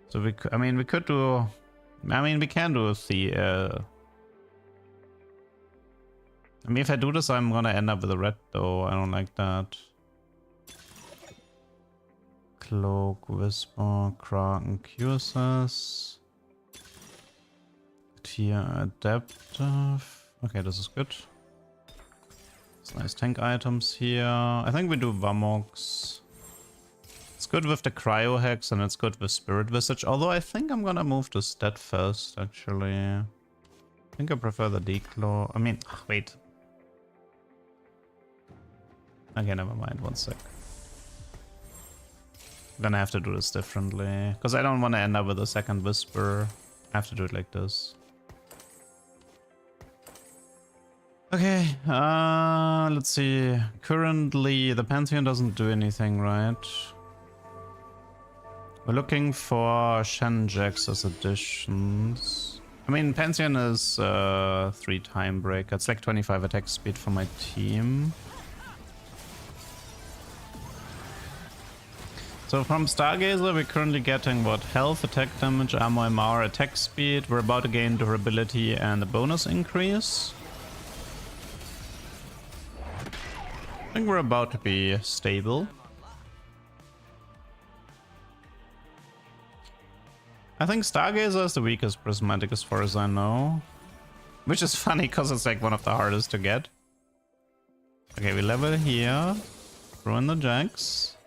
So we could... I mean, we could do... I mean, we can do the... I mean, if I do this, I'm gonna end up with a red, though. I don't like that. Cloak, Whisper, Kraken, QSS. Tier Adaptive. Okay, this is good. It's nice tank items here. I think we do Vamox. It's good with the Cryo Hex and it's good with Spirit Visage. Although I think I'm gonna move to Stat first, actually. I think I prefer the Declaw. I mean, wait. Okay, never mind. One sec. I'm gonna have to do this differently. Because I don't want to end up with a second Whisper. I have to do it like this. Okay, let's see. Currently, the Pantheon doesn't do anything, right? We're looking for Shen Jax as additions. I mean, Pantheon is 3 time break. It's like 25 attack speed for my team. So from Stargazer, we're currently getting what? Health, attack damage, armor, MR, attack speed. We're about to gain durability and a bonus increase. I think we're about to be stable. I think Stargazer is the weakest prismatic as far as I know. Which is funny because it's like one of the hardest to get. Okay, we level here. Throw in the Jax.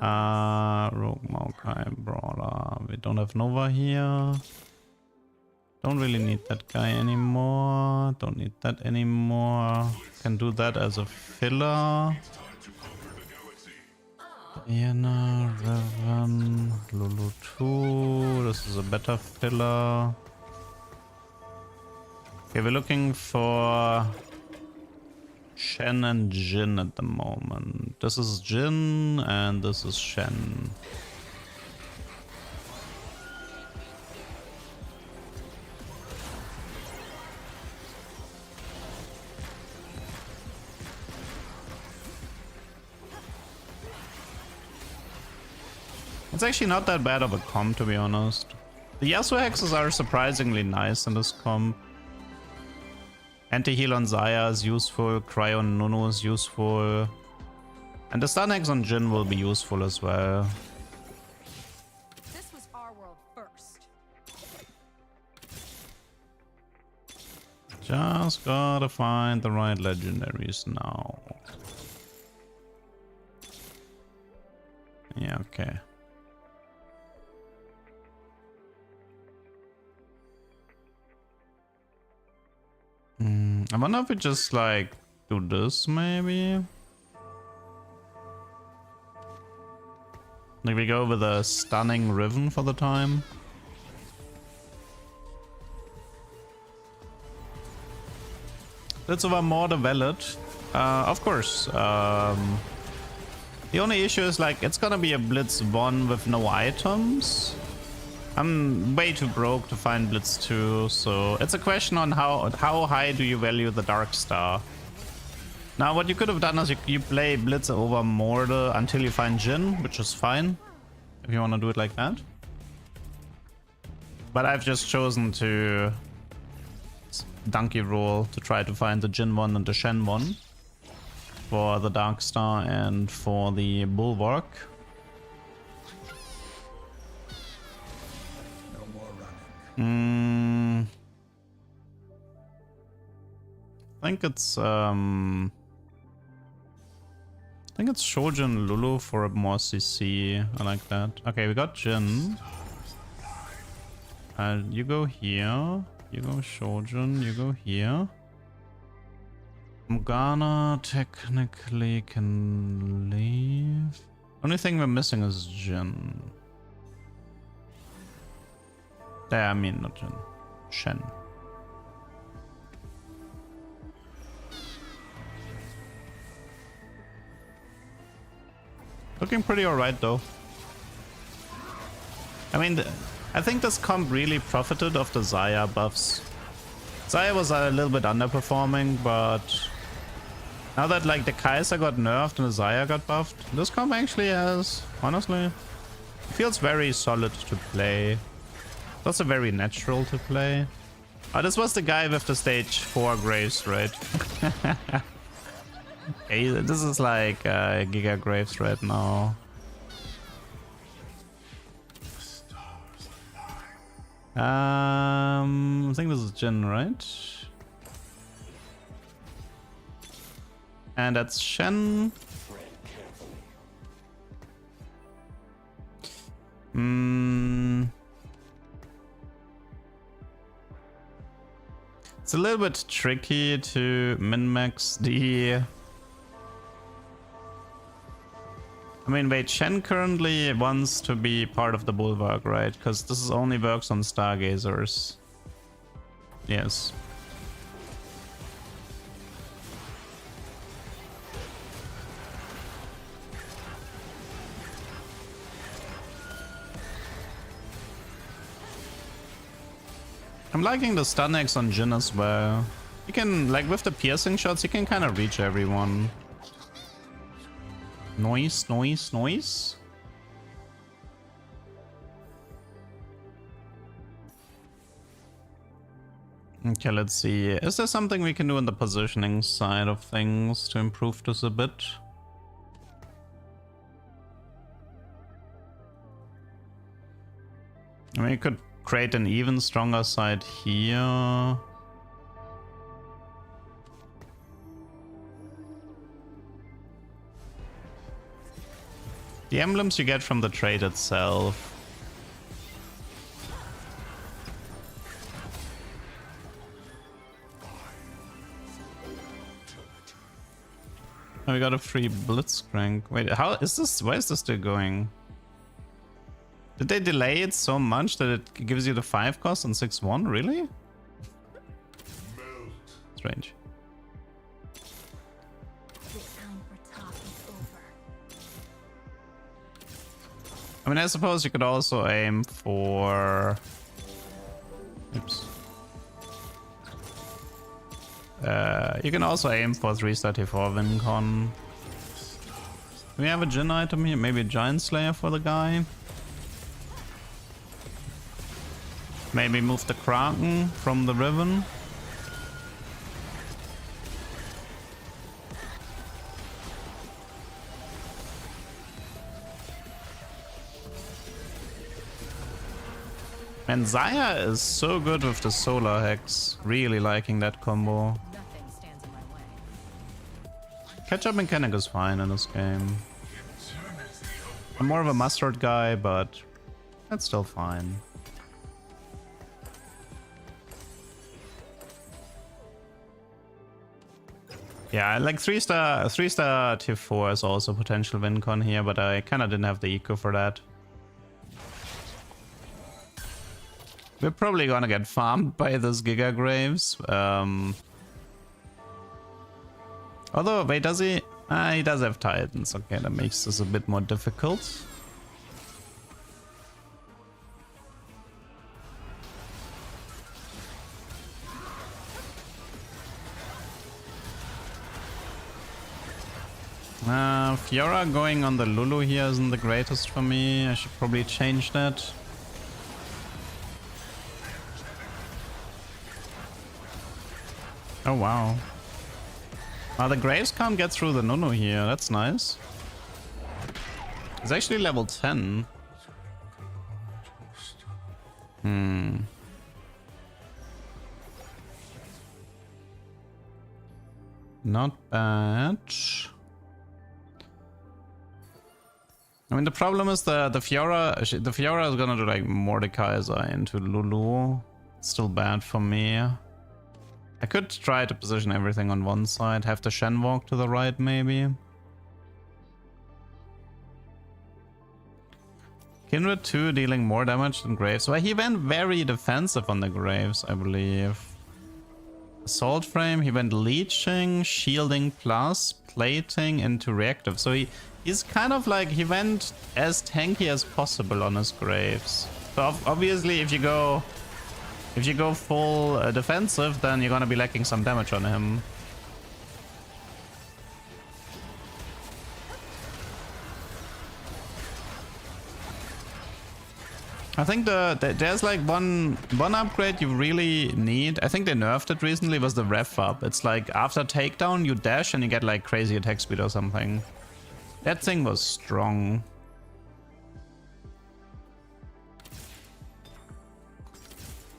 Rogue Maokai Brawler. We don't have Nova here. Don't really need that guy anymore. Don't need that anymore. Can do that as a filler. Diana, Revan, Lulu 2. This is a better filler. Okay, we're looking for Shen and Jin at the moment. This is Jin and this is Shen. It's actually not that bad of a comp, to be honest. The Yasuo hexes are surprisingly nice in this comp. Anti-heal on Zaya is useful, Cryo on Nunu is useful. And the stun hex on Jin will be useful as well. This was our world first. Just gotta find the right legendaries now. Yeah, okay. I wonder if we just like do this maybe. Like we go with a stunning Riven for the time. Let's over more the Valid. Of course. The only issue is like it's gonna be a Blitz 1 with no items. I'm way too broke to find Blitz 2, so it's a question on how high do you value the Dark Star. Now what you could have done is you play Blitz over Morde until you find Jin, which is fine, if you want to do it like that. But I've just chosen to donkey roll to try to find the Jin one and the Shen one for the Dark Star and for the Bulwark. I think it's Shojin Lulu for a more CC. I like that. Okay, we got Jin. You go here. You go Shojin. You go here. Morgana technically can leave. Only thing we're missing is Jin. I mean, not Jin. Shen. Looking pretty alright though. I mean, I think this comp really profited of the Xayah buffs. Xayah was a little bit underperforming, but now that like the Kai'Sa got nerfed and the Xayah got buffed, this comp actually has, honestly, feels very solid to play. It's also very natural to play. Oh, this was the guy with the stage 4 Graves, right? Okay, this is like Giga Graves right now. I think this is Jin, right? And that's Shen. It's a little bit tricky to min-max the... I mean, wait, Shen currently wants to be part of the Bulwark, right? Because this only works on Stargazers. Yes. I'm liking the stun X on Jin as well. You can, like, with the piercing shots, you can kind of reach everyone. Noise, noise, noise. Okay, let's see. Is there something we can do on the positioning side of things to improve this a bit? I mean, you could create an even stronger side here. The emblems you get from the trade itself. Oh, we got a free Blitzcrank. Wait, how is this? Where is this still going? Did they delay it so much that it gives you the 5 cost and 6-1? Really? Strange. I mean, I suppose you could also aim for... Oops. You can also aim for 334 WinCon. Do we have a Jin item here? Maybe a Giant Slayer for the guy? Maybe move the Kraken from the Riven? And Xayah is so good with the Solar Hex. Really liking that combo. Nothing stands in my way. Catch-up mechanic is fine in this game. I'm more of a mustard guy, but that's still fine. Yeah, like 3-star tier 4 is also potential WinCon here, but I kind of didn't have the eco for that. We're probably gonna get farmed by this Giga Graves. Although, wait, does he? He does have Titans. Okay, that makes this a bit more difficult. Fiora going on the Lulu here isn't the greatest for me. I should probably change that. Oh wow. The Graves can't get through the Nunu here. That's nice. It's actually level 10. Not bad. I mean, the problem is the Fiora is gonna do like Mordekaiser into Lulu. It's still bad for me. I could try to position everything on one side, have the Shen walk to the right maybe. Kindred 2 dealing more damage than Graves. Well, he went very defensive on the Graves, I believe. Assault Frame, he went Leeching, Shielding Plus, Plating into Reactive. So he's kind of like, he went as tanky as possible on his Graves. So obviously, if you go full defensive, then you're gonna be lacking some damage on him. I think there's like one upgrade you really need. I think they nerfed it recently. Was the ref up? It's like after takedown you dash and you get like crazy attack speed or something. That thing was strong.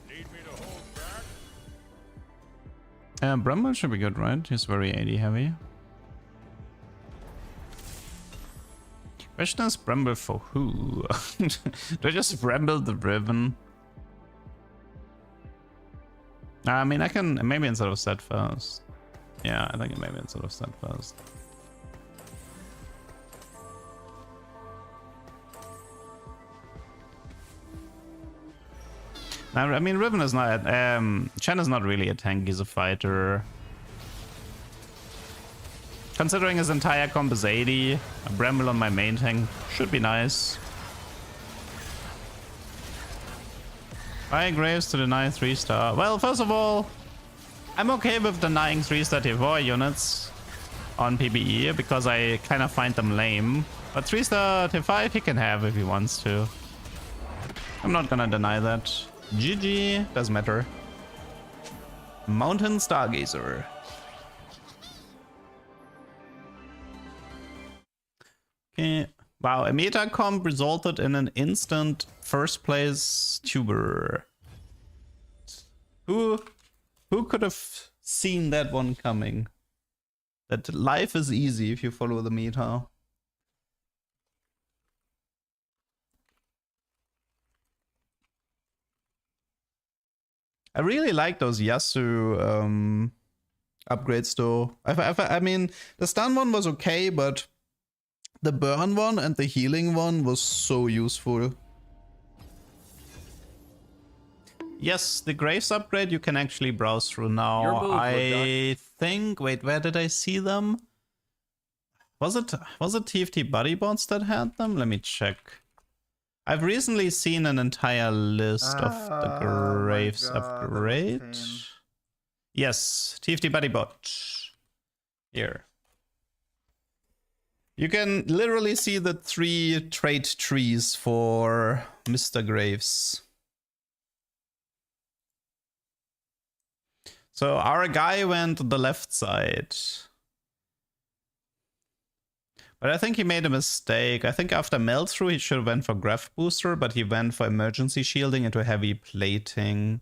Need me to hold back? Bramble should be good, right? He's very AD heavy. Question is Bramble for who? Do I just Bramble the Riven? I mean, I can maybe instead of set first. Yeah, I think maybe instead of set first. I mean, Riven is not. Chen is not really a tank. He's a fighter. Considering his entire comp is 80, a Bramble on my main tank should be nice. Why Graves to deny 3-star? Well, first of all, I'm okay with denying 3-star T4 units on PBE because I kind of find them lame. But 3-star T5 he can have if he wants to. I'm not gonna deny that. GG, doesn't matter. Mountain Stargazer. Okay. Wow, a meta comp resulted in an instant first place tuber. Who could have seen that one coming? That life is easy if you follow the meta. I really like those Yasu upgrades though. I mean, the stun one was okay, but the burn one and the healing one was so useful. Yes, the Graves upgrade you can actually browse through now. Your move, I think. Wait, where did I see them? Was it TFT Buddy Bots that had them? Let me check. I've recently seen an entire list of the Graves upgrade. Yes, TFT Buddy Bot. Here. You can literally see the 3 trait trees for Mr. Graves. So our guy went to the left side. But I think he made a mistake. I think after melt through he should have went for Graph Booster, but he went for emergency shielding into heavy plating,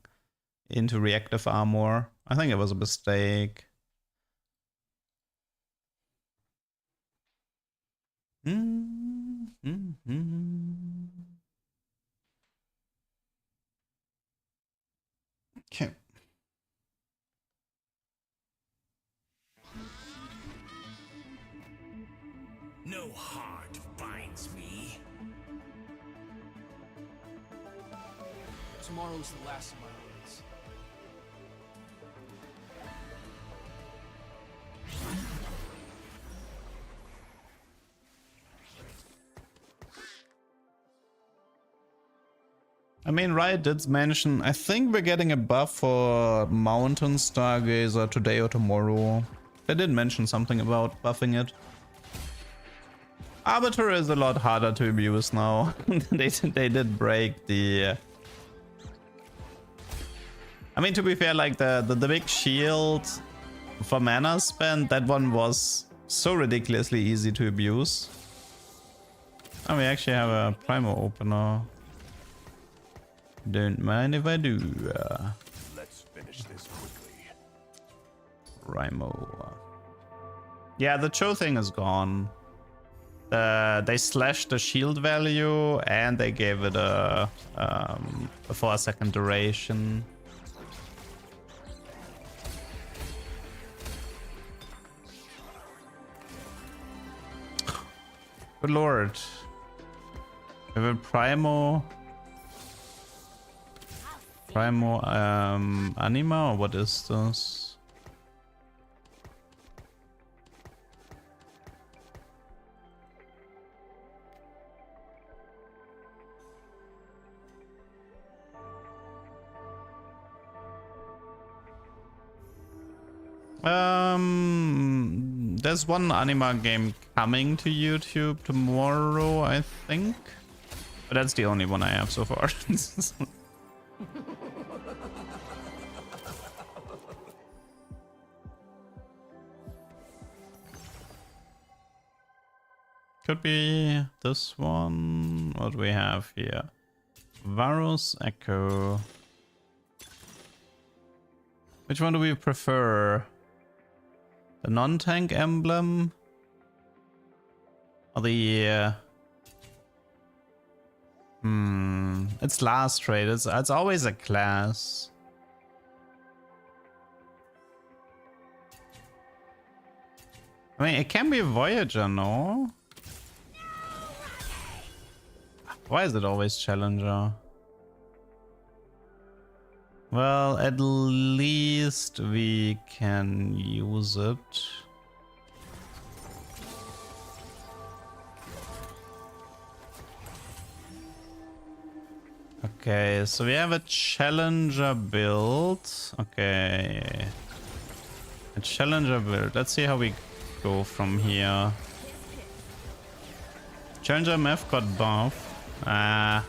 into reactive armor. I think it was a mistake. Okay. No heart finds me. Tomorrow's the last of my worries. I mean, Riot did mention, I think we're getting a buff for Mountain Stargazer today or tomorrow. They did mention something about buffing it. Arbiter is a lot harder to abuse now. they did break the... I mean, to be fair, like the big shield for mana spend, that one was so ridiculously easy to abuse. Oh, we actually have a Primo opener. Don't mind if I do. Let's finish this quickly. Primo. Yeah, the Cho thing is gone. They slashed the shield value and they gave it a 4-second duration. Good lord. We have a Primo. Primo Anima, or what is this? There's one anime game coming to YouTube tomorrow, I think. But that's the only one I have so far. Could be this one. What do we have here? Varus Echo. Which one do we prefer? The non-tank emblem? Or the... It's last trade. It's always a class. I mean, it can be Voyager, no? Why is it always Challenger? Well, at least we can use it. Okay, so we have a Challenger build. Okay. A Challenger build. Let's see how we go from here. Challenger map got buffed. Yeah,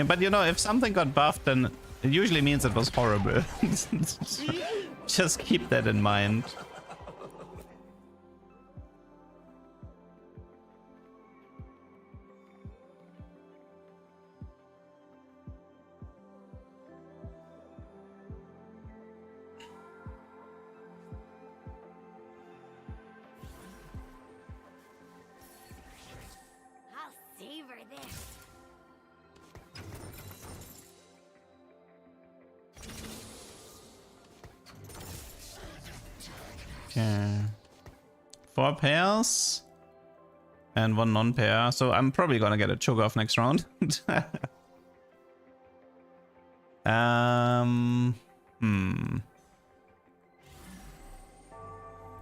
but you know, if something got buffed, then it usually means it was horrible. Just keep that in mind. I'll savor this. Okay. 4 pairs and 1 non-pair. So I'm probably gonna get a choke off next round.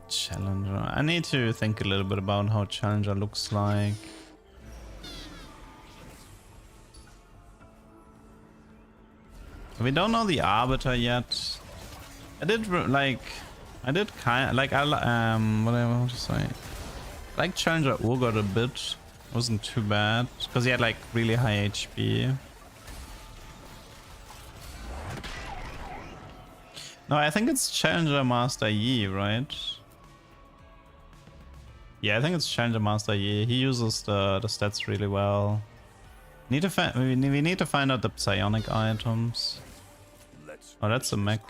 Challenger. I need to think a little bit about how Challenger looks like. We don't know the Arbiter yet. I did kind of like what I want to say. Like Challenger Urgot a bit. Wasn't too bad because he had like really high HP. No, I think it's Challenger Master Yi, right? Yeah, I think it's Challenger Master Yi. He uses the stats really well. We need to find out the psionic items. Oh, that's a mech.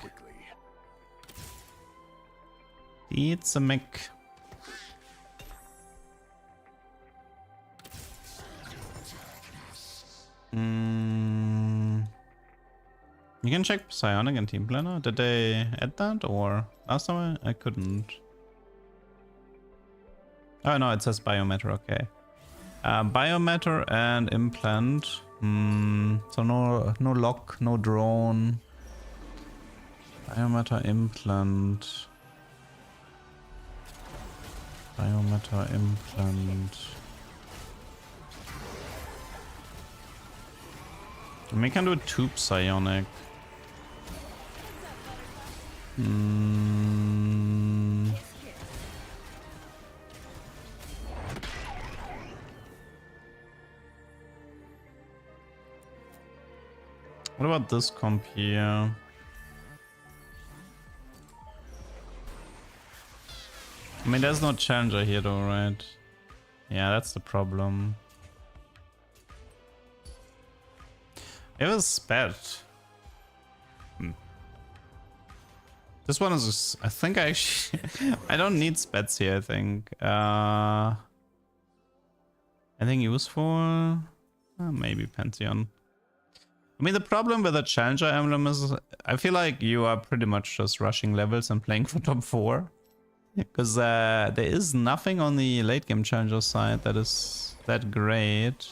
It's a mech. You can check psionic and team planner. Did they add that, or last time I couldn't? Oh no, it says biometer. Okay, biometer and implant. So no lock, no drone. Biometer, implant. Biometer, implant. And we can do 2 psionic. What about this comp here? I mean, there's no challenger here though, right? Yeah, that's the problem. It was spat. This one is, I think I actually, I don't need spats here, I think. Anything useful? Maybe Pantheon. I mean, the problem with the challenger emblem is I feel like you are pretty much just rushing levels and playing for top 4. Because there is nothing on the late game challenger side that is that great.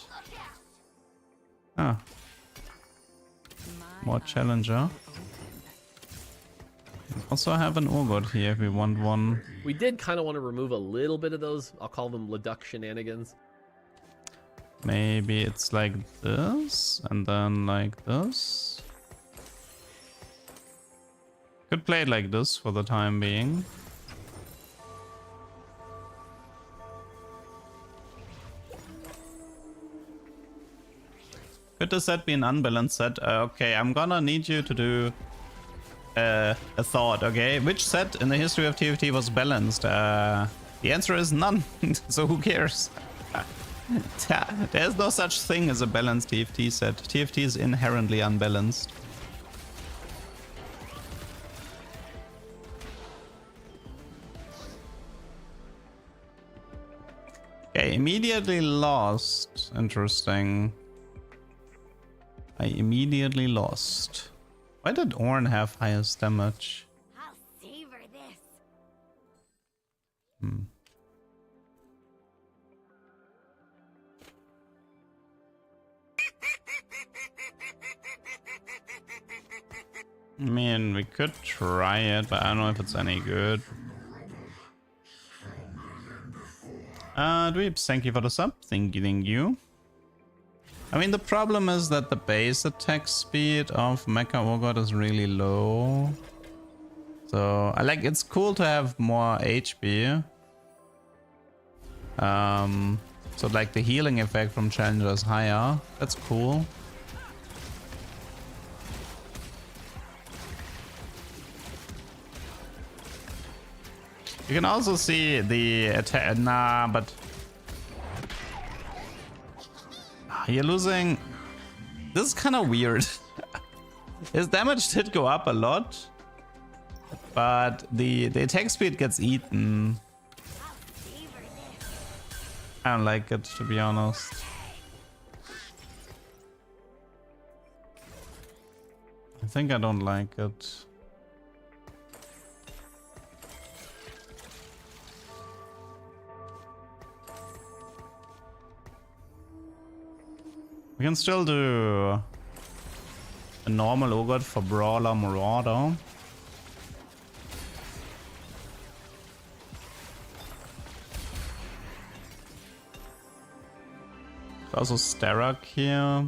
Ah. More challenger. Also have an Urgot here if we want one. We did kind of want to remove a little bit of those, I'll call them Leduc shenanigans. Maybe it's like this, and then like this. Could play it like this for the time being. Could the set be an unbalanced set? Okay, I'm gonna need you to do a thought, okay? Which set in the history of TFT was balanced? The answer is none, so who cares? There's no such thing as a balanced TFT set. TFT is inherently unbalanced. Okay, immediately lost. Interesting. I immediately lost. Why did Ornn have highest damage? I'll savor this. I mean, we could try it, but I don't know if it's any good. Dweebs, thank you for the sub. Thank you. I mean, the problem is that the base attack speed of Mecha Urgot is really low. So, it's cool to have more HP. So like the healing effect from Challenger is higher. That's cool. You can also see the attack. Nah, but you're losing. This is kind of weird. His damage did go up a lot, but the attack speed gets eaten. I don't like it, to be honest. I think I don't like it. We can still do a normal Urgot for Brawler Marauder. There's also Starak here.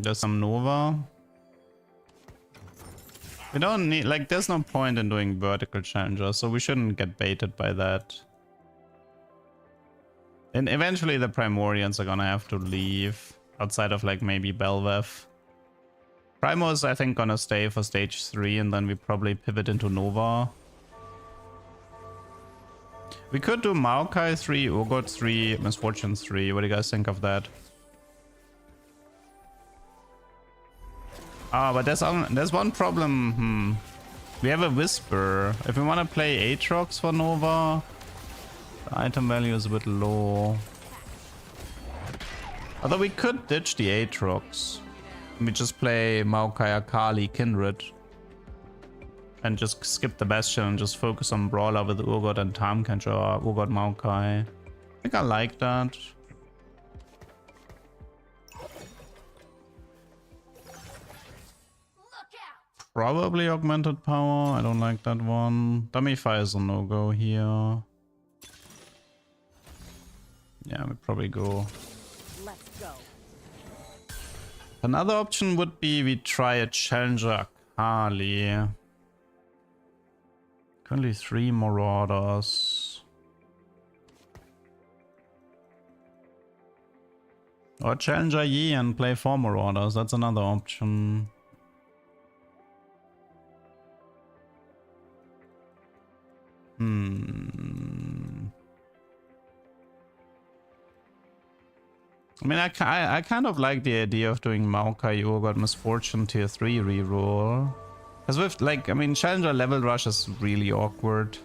There's some Nova. We don't need, there's no point in doing vertical challenger, so we shouldn't get baited by that. And eventually the Primorians are gonna have to leave, outside of maybe Belvev. Primo is, I think, gonna stay for stage 3, and then we probably pivot into Nova. We could do Maokai 3, Urgot 3, Misfortune 3. What do you guys think of that? Ah, but there's one problem. We have a Whisper. If we want to play Atrox for Nova, the item value is a bit low. Although we could ditch the Atrox. We just play Maokai Akali Kindred. And just skip the Bastion and just focus on Brawler with Urgot and Tarmkancher or Urgot Maokai. I think I like that. Probably augmented power. I don't like that one. Dummy fire is a no-go here. Yeah, we probably go. Let's go. Another option would be we try a Challenger Akali. Currently 3 Marauders. Or Challenger Yi and play 4 Marauders. That's another option. I mean, I kind of like the idea of doing Maokai Urgot Misfortune tier 3 reroll. Because with, I mean, Challenger level rush is really awkward.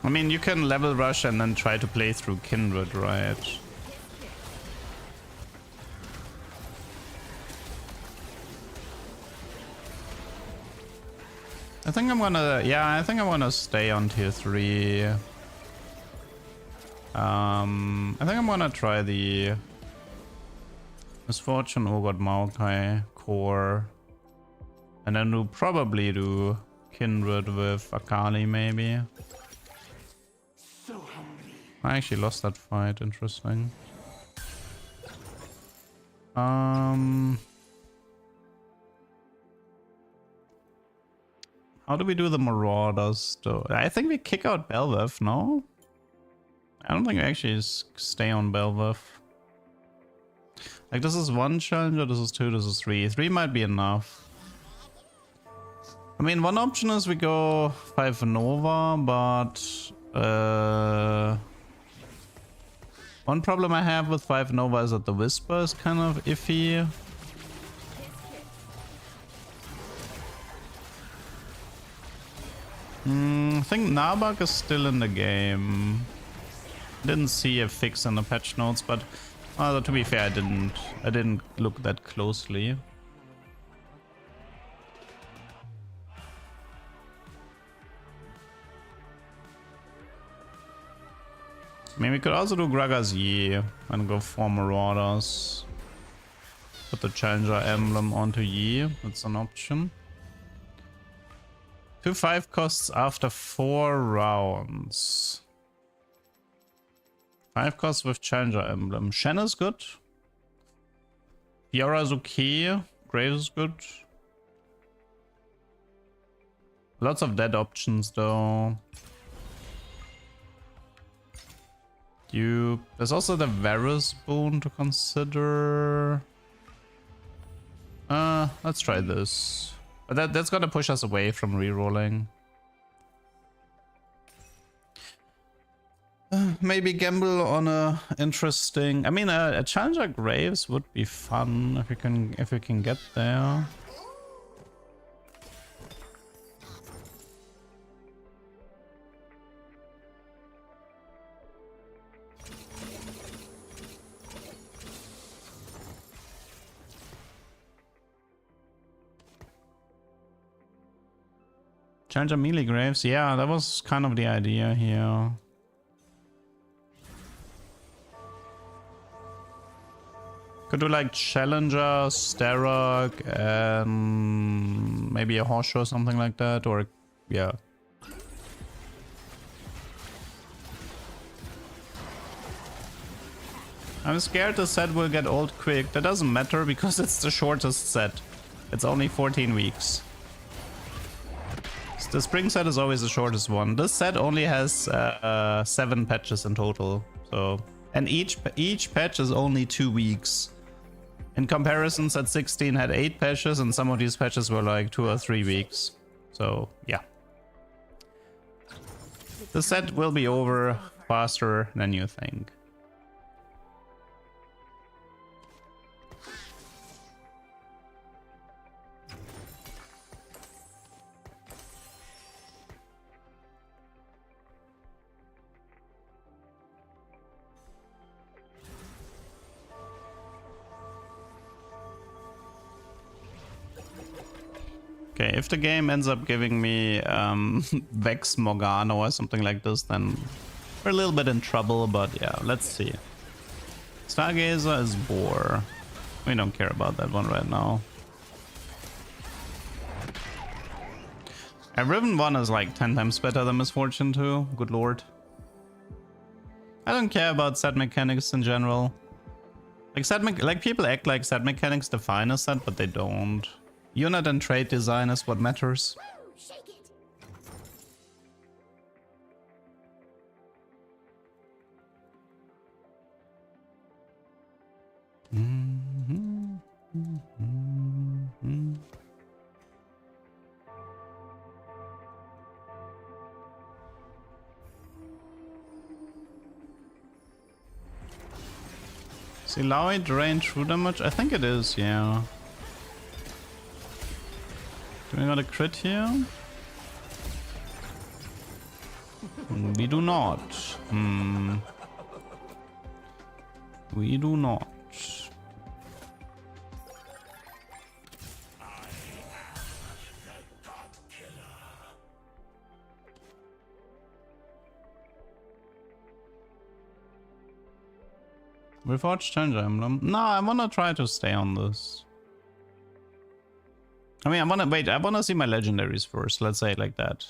I mean, you can level rush and then try to play through Kindred, right? I think I'm gonna stay on tier 3. I think I'm gonna try the Misfortune Urgot Maokai core. And then we'll probably do Kindred with Akali maybe. I actually lost that fight, interesting. How do we do the Marauders though? I think we kick out Belveth, no? I don't think we actually stay on Belveth. Like this is 1 challenger, this is 2, this is 3. 3 might be enough. I mean, one option is we go 5 Nova, but one problem I have with 5 Nova is that the Whisper is kind of iffy. I think Nabak is still in the game. Didn't see a fix in the patch notes, but to be fair, I didn't look that closely. I mean, we could also do Gragas Yi and go for Marauders. Put the Challenger emblem onto Yi. That's an option. 2/5 costs after 4 rounds. 5 costs with Challenger emblem. Shen is good. Fiora is okay. Graves is good. Lots of dead options though. There's also the Varus boon to consider. Let's try this. But that's gonna push us away from rerolling. Maybe gamble on a interesting. I mean, a Challenger Graves would be fun if we can get there. Challenger melee Graves, yeah, that was kind of the idea here. Could do like Challenger, Starrock, and maybe a Horseshoe or something like that, or yeah. I'm scared the set will get old quick. That doesn't matter because it's the shortest set. It's only 14 weeks. The spring set is always the shortest one. This set only has 7 patches in total. So, and each patch is only 2 weeks. In comparison, set 16 had 8 patches, and some of these patches were like 2 or 3 weeks. So yeah, the set will be over faster than you think. Okay, if the game ends up giving me Vex Morgana or something like this, then we're a little bit in trouble, but yeah, let's see. Stargazer is Boar. We don't care about that one right now. And Riven 1 is like 10 times better than Misfortune 2, good lord. I don't care about set mechanics in general. Like people act like set mechanics define a set, but they don't. Unit and trade design is what matters. Is Illaoi drain true damage? I think it is, yeah. Do we got a crit here? We do not. We do not. Reforged Challenger Emblem. No, I wanna try to stay on this. I mean, I wanna see my legendaries first. Let's say it like that.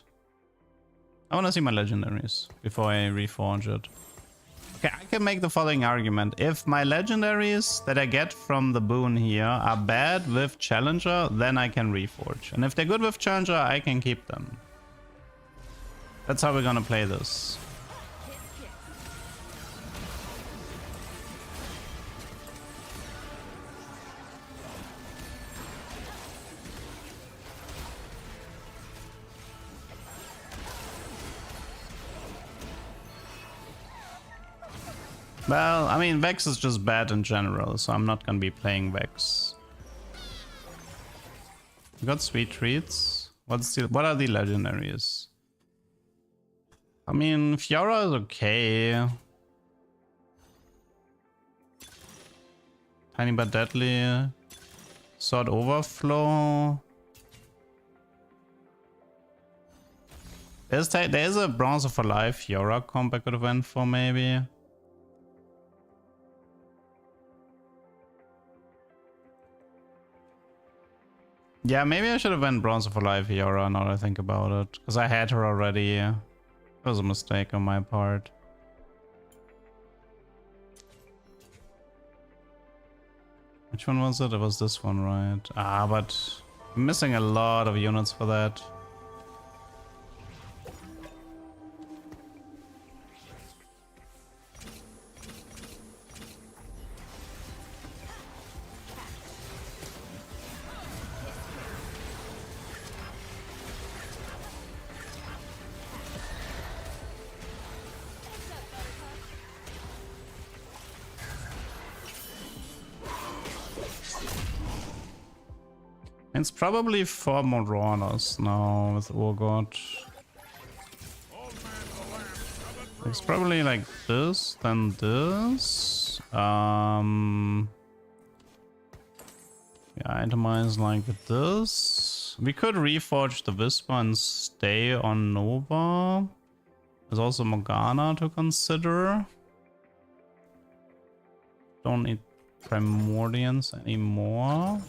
I wanna see my legendaries before I reforge it. Okay, I can make the following argument. If my legendaries that I get from the boon here are bad with Challenger, then I can reforge. And if they're good with Challenger, I can keep them. That's how we're gonna play this. Well, I mean, Vex is just bad in general, so I'm not gonna be playing Vex. We got sweet treats. What are the legendaries? I mean, Fiora is okay. Tiny but deadly. Sword overflow. There's a Bronze of Alive Fiora comp I could have went for maybe. Yeah, maybe I should have went Bronze of Alive Fiora now that I think about it. Because I had her already. It was a mistake on my part. Which one was it? It was this one, right? Ah, but I'm missing a lot of units for that. It's probably 4 Moronas now with Urgot. It's probably like this, then this. Yeah, itemize like this. We could reforge the Whisper and stay on Nova. There's also Morgana to consider. Don't need Primordians anymore.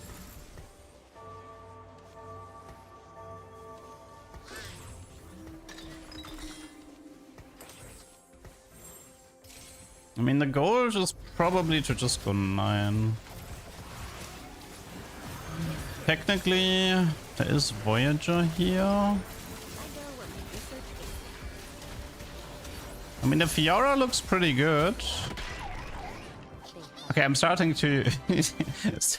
I mean, the goal is probably to just go 9. Technically, there is Voyager here. I mean, the Fiora looks pretty good. Okay, I'm starting to...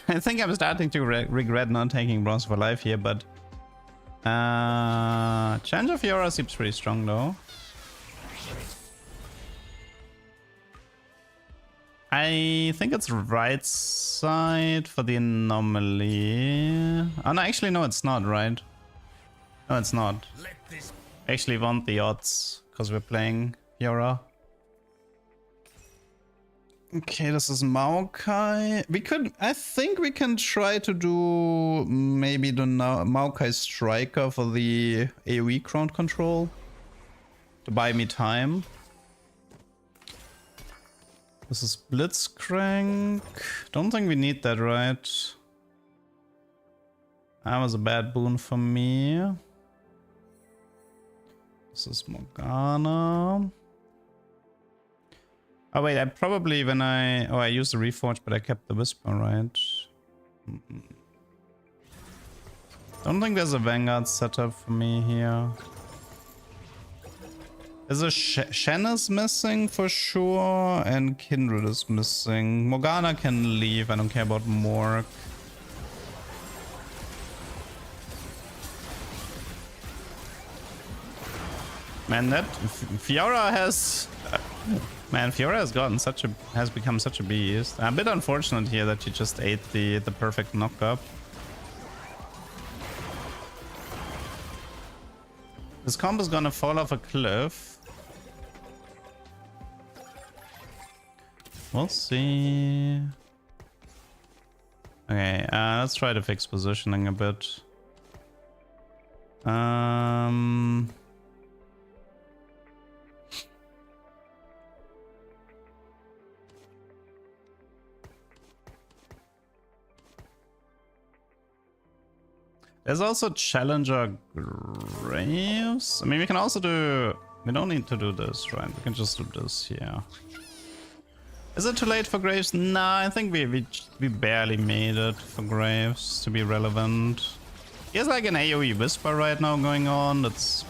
I think I'm starting to regret not taking Bronze for Life here, but... Challenger Fiora seems pretty strong, though. I think it's right side for the anomaly. Oh no, actually no, it's not, right? No, it's not. I actually want the odds because we're playing Fiora. Okay, this is Maokai. We could, I think we can try to do maybe the Maokai Striker for the AoE crowd control to buy me time. This is Blitzcrank. Don't think we need that, right? That was a bad boon for me. This is Morgana. Oh wait, I probably when I... Oh, I used the Reforge, but I kept the Whisper, right? Don't think there's a Vanguard setup for me here. There's a Shen is missing for sure, and Kindred is missing. Morgana can leave, I don't care about Morg. Man, that Fiora has... Man, Fiora has become such a beast. A bit unfortunate here that she just ate the perfect knockup. This comp is gonna fall off a cliff. We'll see. Okay, let's try to fix positioning a bit. There's also Challenger Graves. I mean, we can also do... We don't need to do this, right? We can just do this here. Is it too late for Graves? Nah, I think we barely made it for Graves to be relevant. He has like an AoE Whisper right now going on. That's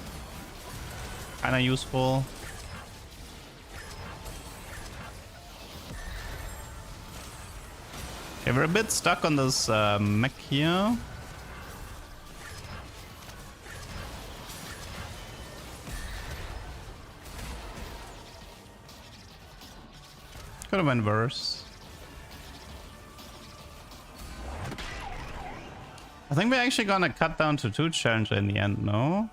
kind of useful. Okay, we're a bit stuck on this mech here. Could have been worse. I think we're actually gonna cut down to 2 challenger in the end, no?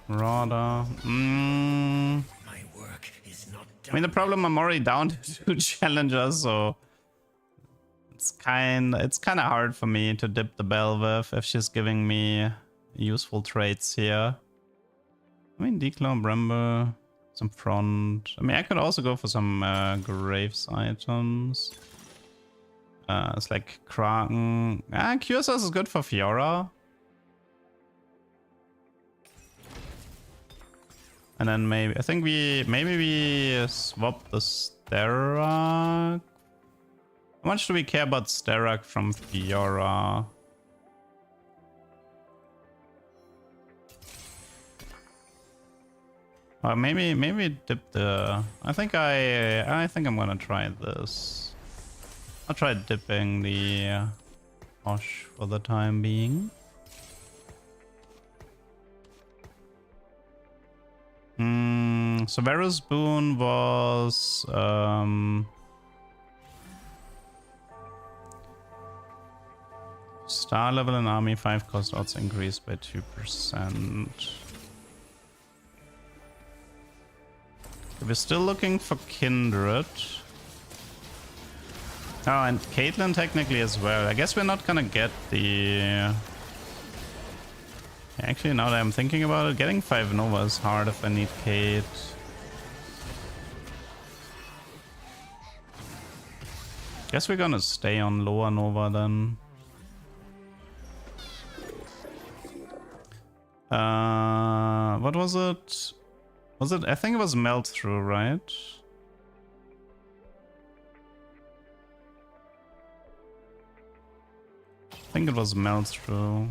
Rather. My work is not I mean, the problem, I'm already down to 2 challengers, so it's kind of hard for me to dip the Belviv if she's giving me useful traits here. I mean, Declaw, Bramble, some front. I mean, I could also go for some Graves items. It's like Kraken. QSS is good for Fiora. And then maybe, I think maybe we swap the Sterak. How much do we care about Sterak from Fiora? Maybe dip the. I think I'm gonna try this. I'll try dipping the Osh for the time being. So Varus Boon was star level and army 5 cost odds increased by 2%. We're still looking for Kindred. Oh, and Caitlyn technically as well. I guess we're not gonna get the... Actually, now that I'm thinking about it, getting 5 Nova is hard if I need Kate. Guess we're gonna stay on lower Nova then. What was it? Was it? I think it was Melt Through, right? I think it was Melt Through.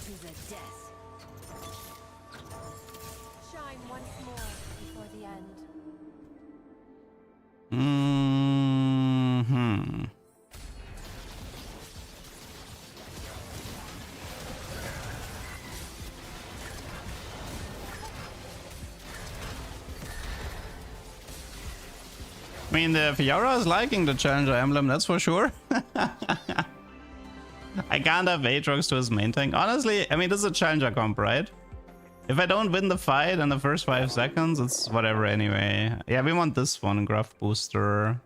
To the death. Shine once more before the end. I mean, the Fiora is liking the Challenger emblem, that's for sure. I can't have Atrox to his main tank. Honestly, I mean, this is a Challenger comp, right? If I don't win the fight in the first 5 seconds, it's whatever anyway. Yeah, we want this one, Gruff Booster.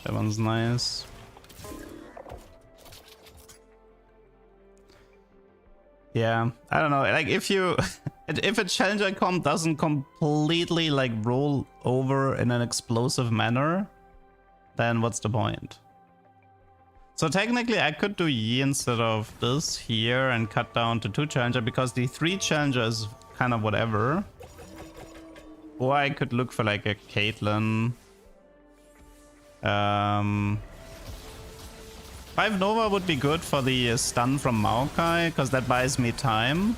That one's nice. Yeah, I don't know, like if you... if a Challenger comp doesn't completely like roll over in an explosive manner, then what's the point? So technically I could do Yi instead of this here and cut down to 2 Challenger because the 3 Challenger is kind of whatever. Or I could look for like a Caitlyn. 5 Nova would be good for the stun from Maokai because that buys me time.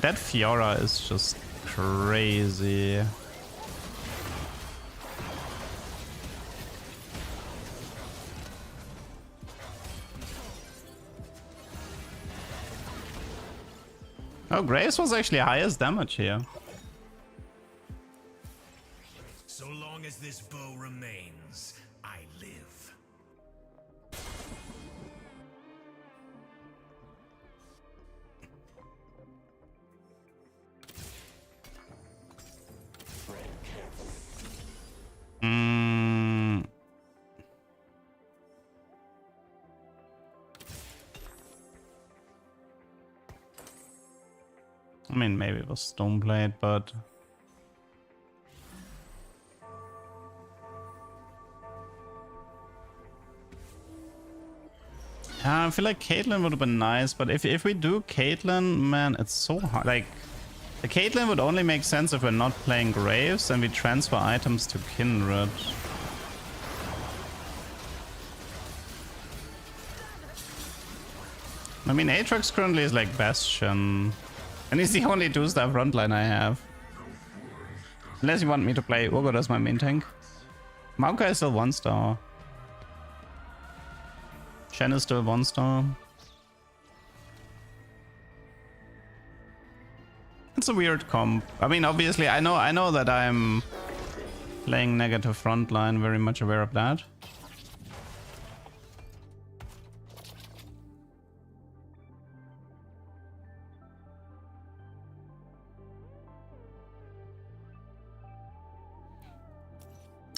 That Fiora is just crazy. Oh, Grace was actually highest damage here. So long as this bow remains, I live. I mean, maybe it was Stoneblade, but... I feel like Caitlyn would have been nice, but if we do Caitlyn, man, it's so hard. Like, the Caitlyn would only make sense if we're not playing Graves and we transfer items to Kindred. I mean, Atrox currently is like Bastion. And he's the only 2-star frontline I have. Unless you want me to play Urgot as my main tank. Maokai is still 1-star. Shen is still 1-star. It's a weird comp. I mean, obviously, I know that I'm playing negative frontline, very much aware of that.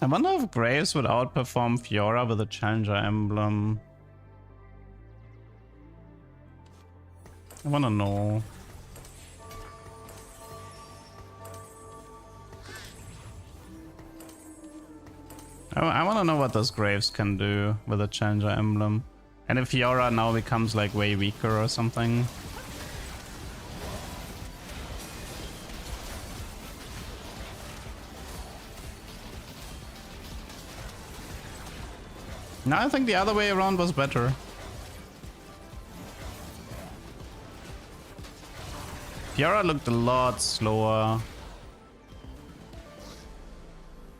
I wonder if Graves would outperform Fiora with a Challenger emblem. I wanna know. I wanna know what those Graves can do with a Challenger emblem. And if Fiora now becomes like way weaker or something. No, I think the other way around was better. Fiora looked a lot slower.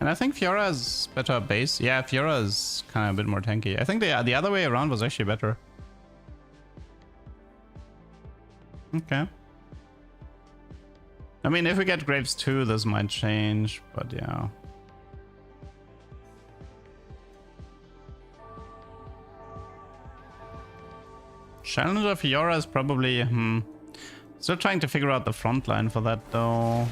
And I think Fiora is better base. Yeah, Fiora is kind of a bit more tanky. I think the other way around was actually better. Okay. I mean, if we get Graves 2, this might change, but yeah. Challenger Fiora is probably... Still trying to figure out the front line for that, though.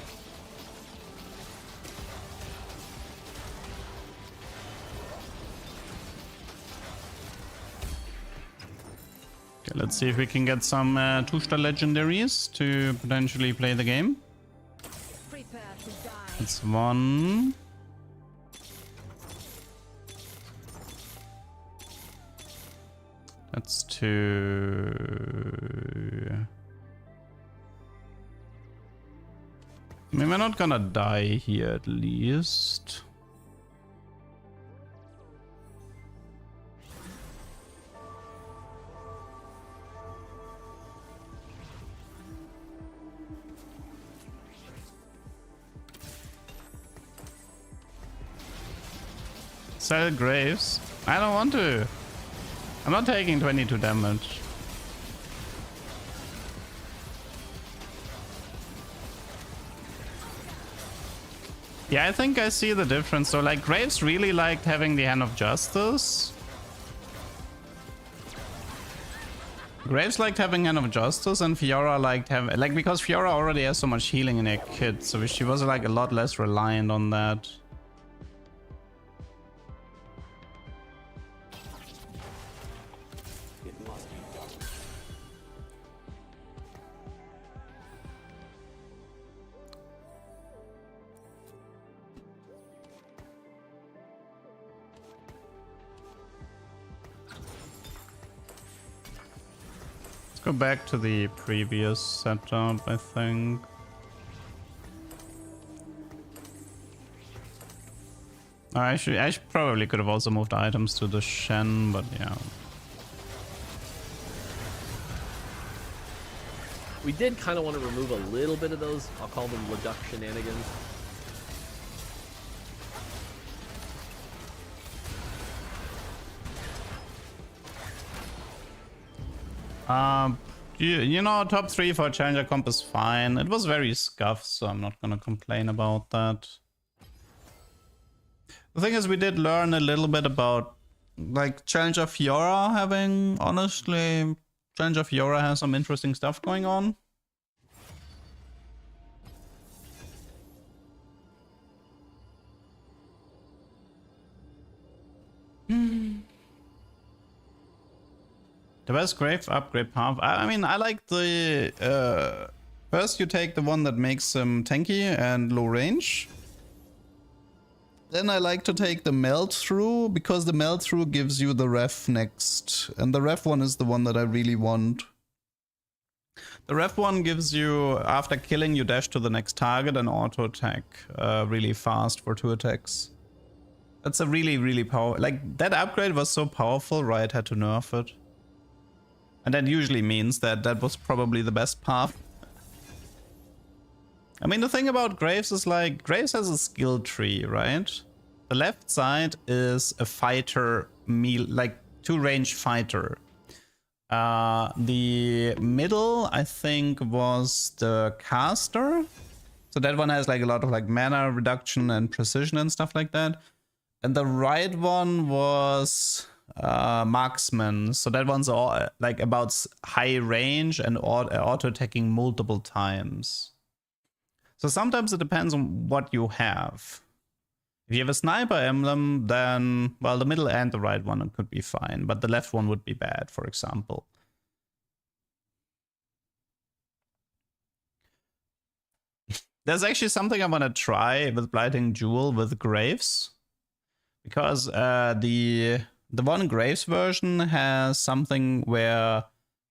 Okay, let's see if we can get some 2-star legendaries to potentially play the game. Prepare to die. It's 1. That's 2. I mean, we're not gonna die here at least. Sell Graves. I don't want to. I'm not taking 22 damage. Yeah, I think I see the difference. So, like, Graves really liked having the Hand of Justice. Graves liked having Hand of Justice, and Fiora liked having... Like, because Fiora already has so much healing in her kit, so she was, like, a lot less reliant on that. Go back to the previous setup, I think. I probably could have also moved items to the Shen, but yeah. We did kind of want to remove a little bit of those, I'll call them Leduc shenanigans. You know, top 3 for Challenger comp is fine. It was very scuffed, so I'm not gonna complain about that. The thing is, we did learn a little bit about, like, Challenger Fiora having, honestly, Challenger Fiora has some interesting stuff going on. The best Grave upgrade path. I mean, I like the... first you take the one that makes him tanky and low range. Then I like to take the melt through, because the melt through gives you the ref next. And the ref one is the one that I really want. The ref one gives you, after killing, you dash to the next target and auto attack really fast for 2 attacks. That's a really, really powerful... Like, that upgrade was so powerful, Riot had to nerf it. And that usually means that that was probably the best path. I mean, the thing about Graves is like, Graves has a skill tree, right? The left side is a fighter, like 2-range fighter. The middle, I think, was the caster. So that one has like a lot of like mana reduction and precision and stuff like that. And the right one was marksman. So that one's all like about high range and auto attacking multiple times. So sometimes it depends on what you have. If you have a sniper emblem, then, well, the middle and the right one could be fine, but the left one would be bad, for example. There's actually something I want to try with Blighting Jewel with Graves. Because the one Graves version has something where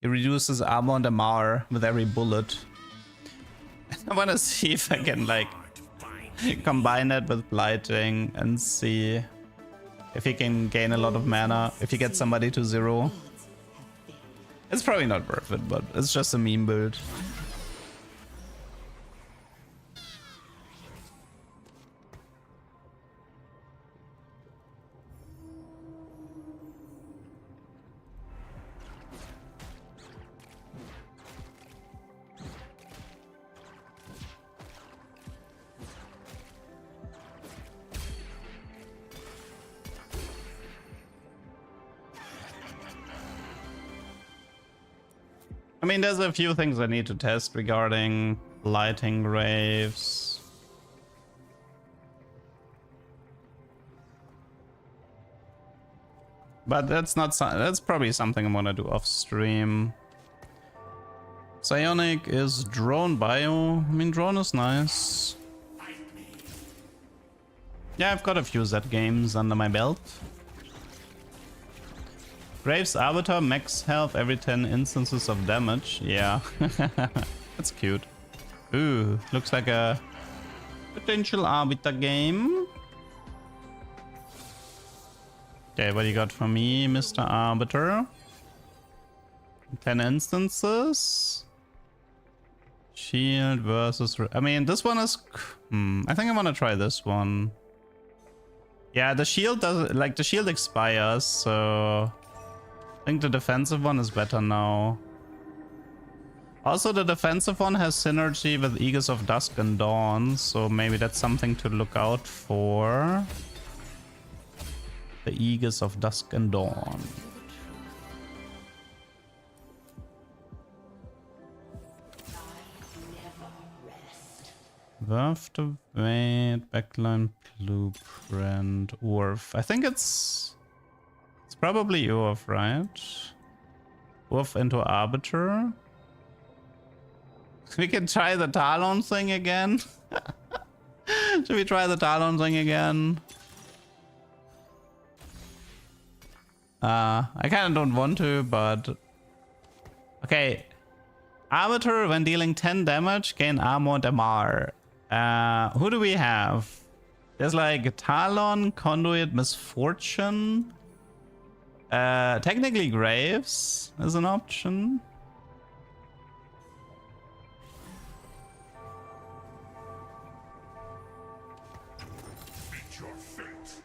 it reduces armor and MR with every bullet. I want to see if I can like combine that with Blighting and see if he can gain a lot of mana, if he gets somebody to 0. It's probably not worth it, but it's just a meme build. I mean, there's a few things I need to test regarding lighting Graves. But that's probably something I'm gonna do off stream. Psionic is drone bio. I mean, drone is nice. Yeah, I've got a few Z games under my belt. Graves Arbiter, max health every 10 instances of damage. Yeah, that's cute. Ooh, looks like a potential Arbiter game. Okay, what do you got for me, Mr. Arbiter? 10 instances. Shield versus... I mean, this one is... I think I want to try this one. Yeah, the shield does... Like, the shield expires, so... I think the defensive one is better now. Also, the defensive one has synergy with Aegis of Dusk and Dawn, so maybe that's something to look out for. The Aegis of Dusk and Dawn. Worth to wait, backline blueprint, Orf. I think it's probably Orf, right? Orf into Arbiter. We can try the Talon thing again. Should we try the Talon thing again? I kind of don't want to, but... Okay. Arbiter, when dealing 10 damage, gain armor and MR. Who do we have? There's like Talon, Conduit, Misfortune. Technically Graves is an option. Meet your fate.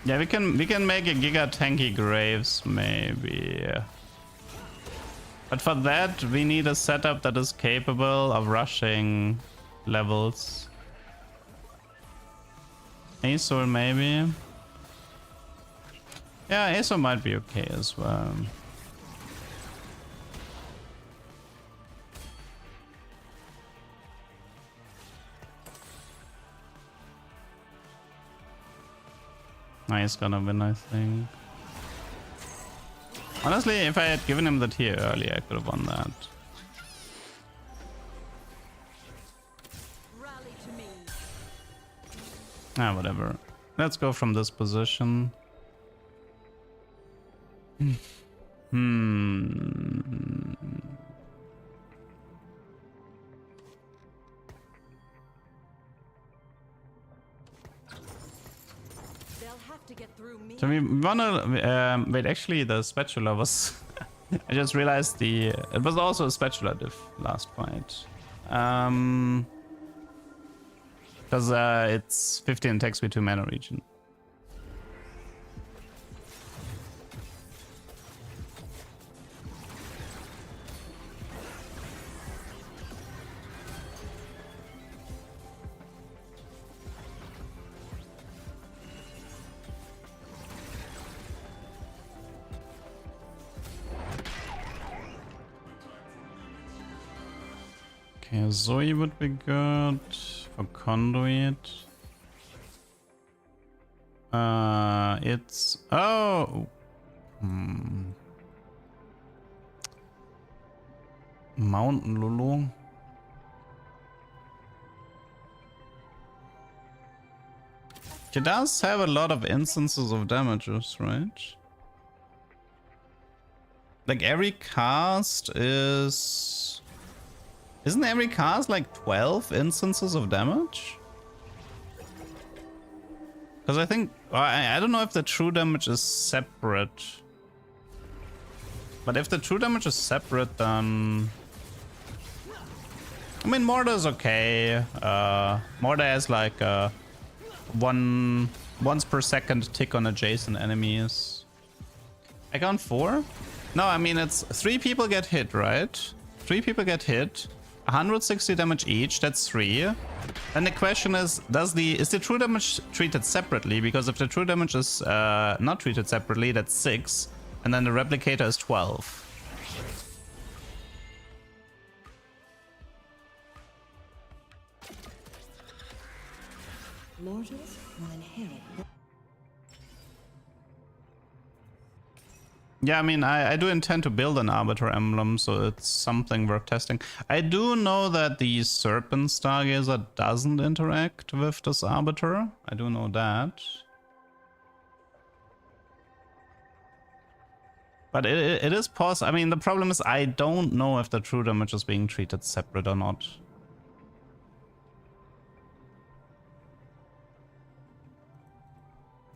Yeah, we can make a Giga Tanky Graves maybe. But for that we need a setup that is capable of rushing levels. Aesor maybe. Yeah, Aesor might be okay as well. He's gonna win, I think. Honestly, if I had given him the tier earlier, I could have won that. Ah, whatever. Let's go from this position. They'll have to get through me. So we wanna wait. Actually, the spatula was. I just realized it was also a spatula diff last fight. Because it's 15 attacks with 2 mana region. Okay, Zoe would be good for conduit. It's Mountain Lulu. She does have a lot of instances of damages, right? Like every cast is... Isn't every cast like 12 instances of damage? Because I think... I don't know if the true damage is separate. But if the true damage is separate, then... I mean, Mortar's okay. Mortar has like once per second tick on adjacent enemies. I count 4? No, I mean, it's 3 people get hit, right? 3 people get hit. 160 damage each, that's 3. And the question is the true damage treated separately? Because if the true damage is not treated separately, that's 6. And then the replicator is 12. Mortals will inherit. Yeah, I mean, I do intend to build an Arbiter emblem, so it's something worth testing. I do know that the Serpent Stargazer doesn't interact with this Arbiter. I do know that. But it is possible. I mean, the problem is I don't know if the true damage is being treated separate or not.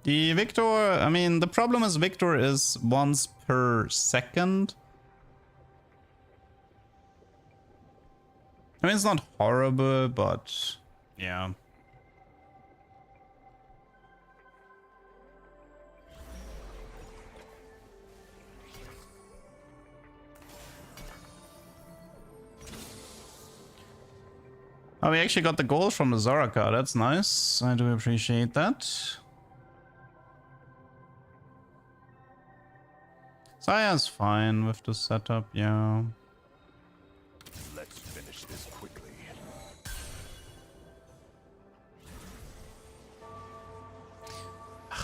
The Victor, I mean, the problem is Victor is once per second. I mean, it's not horrible, but yeah. Oh, we actually got the gold from the Zoraka. That's nice. I do appreciate that. Saya's fine with the setup, yeah. Let's finish this quickly.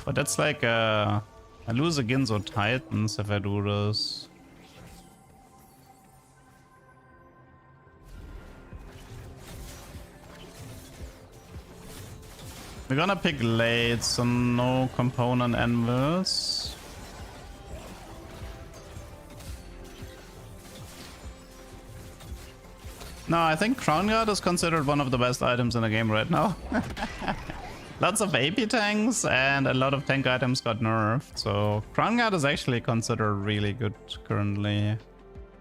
But that's like I lose against Ginzo Titans if I do this. We're gonna pick late, so no component anvils. No, I think Crown Guard is considered one of the best items in the game right now. Lots of AP tanks and a lot of tank items got nerfed, so Crown Guard is actually considered really good currently.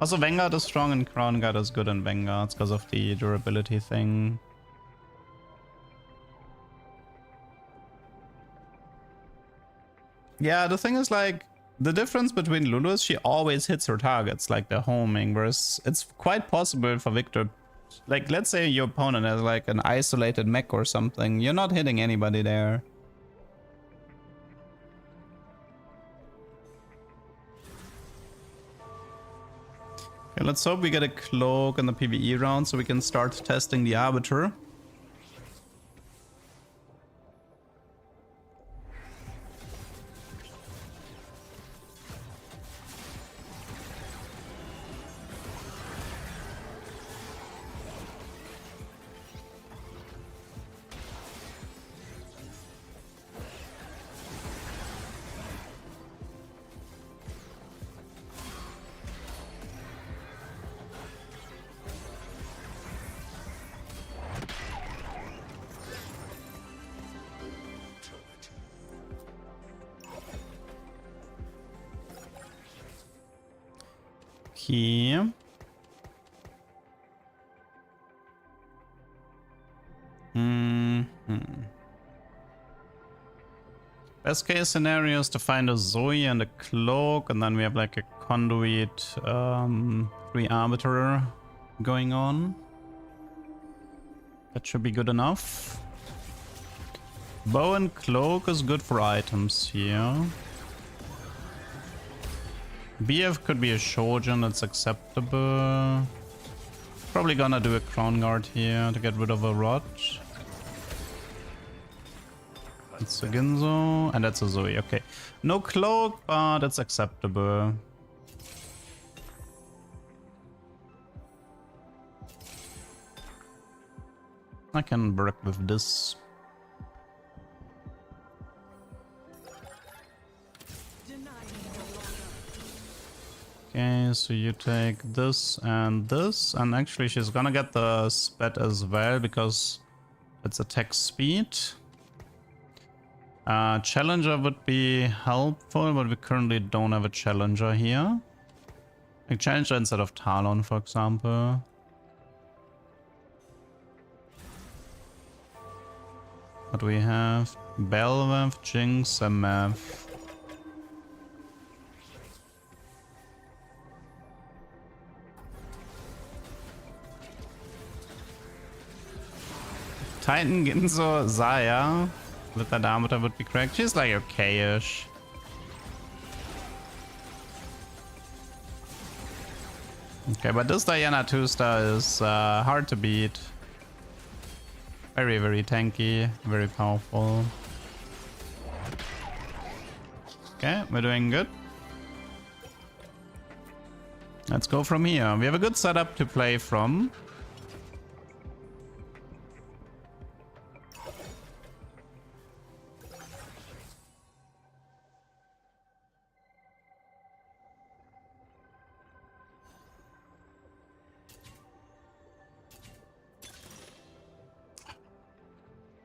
Also, Vanguard is strong and Crown Guard is good in Vanguards because of the durability thing. Yeah, the thing is, like, the difference between Lulu is she always hits her targets, like the homing, whereas it's quite possible for Victor. Like, let's say your opponent has like an isolated mech or something, you're not hitting anybody there. Okay, let's hope we get a cloak in the PvE round so we can start testing the Arbiter. Okay. Best case scenario is to find a Zoe and a Cloak, and then we have like a Conduit 3 Arbiter going on. That should be good enough. Bow and Cloak is good for items here. BF could be a Shojin, that's acceptable. Probably gonna do a Crown Guard here to get rid of a Rod. That's a Ginzo, and that's a Zoe, okay. No Cloak, but it's acceptable. I can work with this. Okay, so you take this, and actually she's gonna get the Sped as well, because it's attack speed. Challenger would be helpful, but we currently don't have a Challenger here. Like Challenger instead of Talon, for example. What do we have? Belveth, Jinx, and Mav. Titan, Ginzo, Zaya. With that Arbiter would be correct. She's like okay-ish. Okay, but this Diana 2-star is hard to beat. Very, very tanky, very powerful. Okay, we're doing good. Let's go from here. We have a good setup to play from.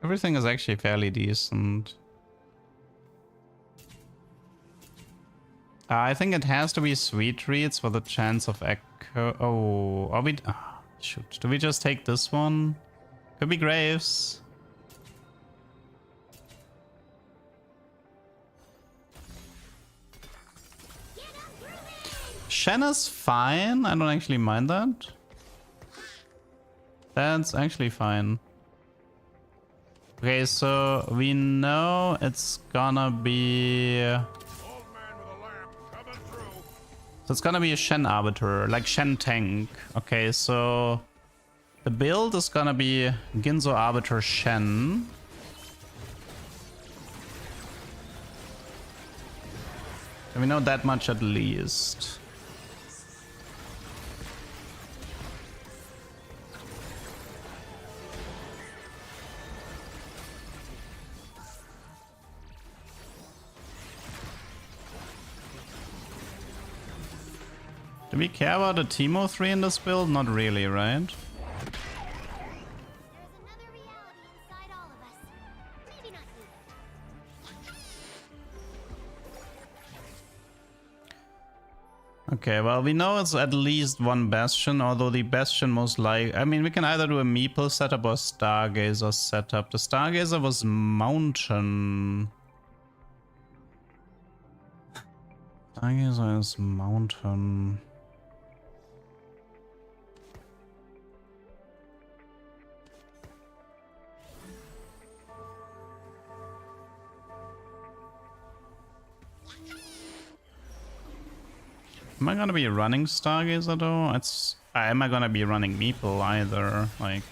Everything is actually fairly decent. I think it has to be Sweet Treats for the chance of Echo. Oh, are we... Oh, shoot. Do we just take this one? Could be Graves. Shen is fine. I don't actually mind that. That's actually fine. Okay, so we know it's gonna be... So it's gonna be a Shen Arbiter, like Shen Tank. Okay, so the build is gonna be Ginzo Arbiter Shen. And we know that much at least. Do we care about a Teemo 3 in this build? Not really, right? There's another reality inside all of us. Maybe not you. Okay, well, we know it's at least one Bastion, although the Bastion most like... I mean, we can either do a Meeple setup or Stargazer setup. The Stargazer was Mountain. Stargazer is Mountain. Am I gonna be running Stargazer though? Am I gonna be running Meeple either? Like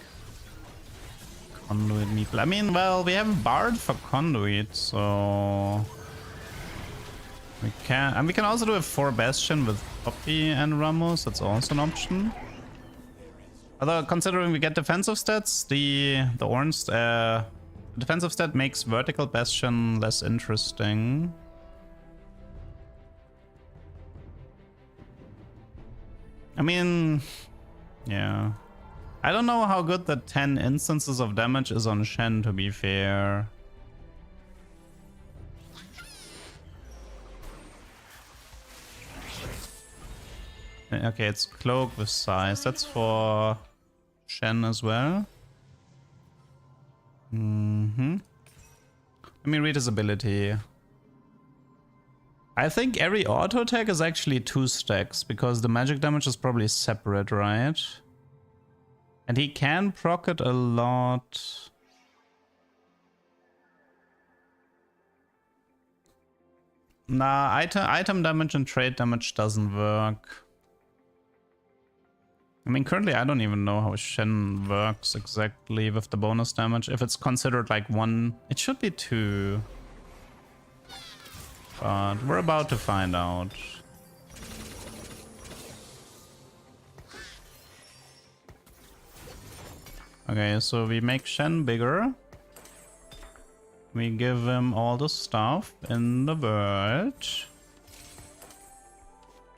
Conduit Meeple. I mean, well, we have Bard for Conduit, so we can, and we can also do a 4 Bastion with Poppy and Ramos. That's also an option. Although considering we get defensive stats, the orange defensive stat makes vertical Bastion less interesting. I mean, yeah. I don't know how good the 10 instances of damage is on Shen, to be fair. Okay, it's cloak with size. That's for Shen as well. Let me read his ability. I think every auto attack is actually 2 stacks because the magic damage is probably separate, right? And he can proc it a lot. Nah, item damage and trade damage doesn't work. I mean, currently I don't even know how Shen works exactly with the bonus damage. If it's considered like 1, it should be 2. But we're about to find out. Okay, so we make Shen bigger. We give him all the stuff in the world.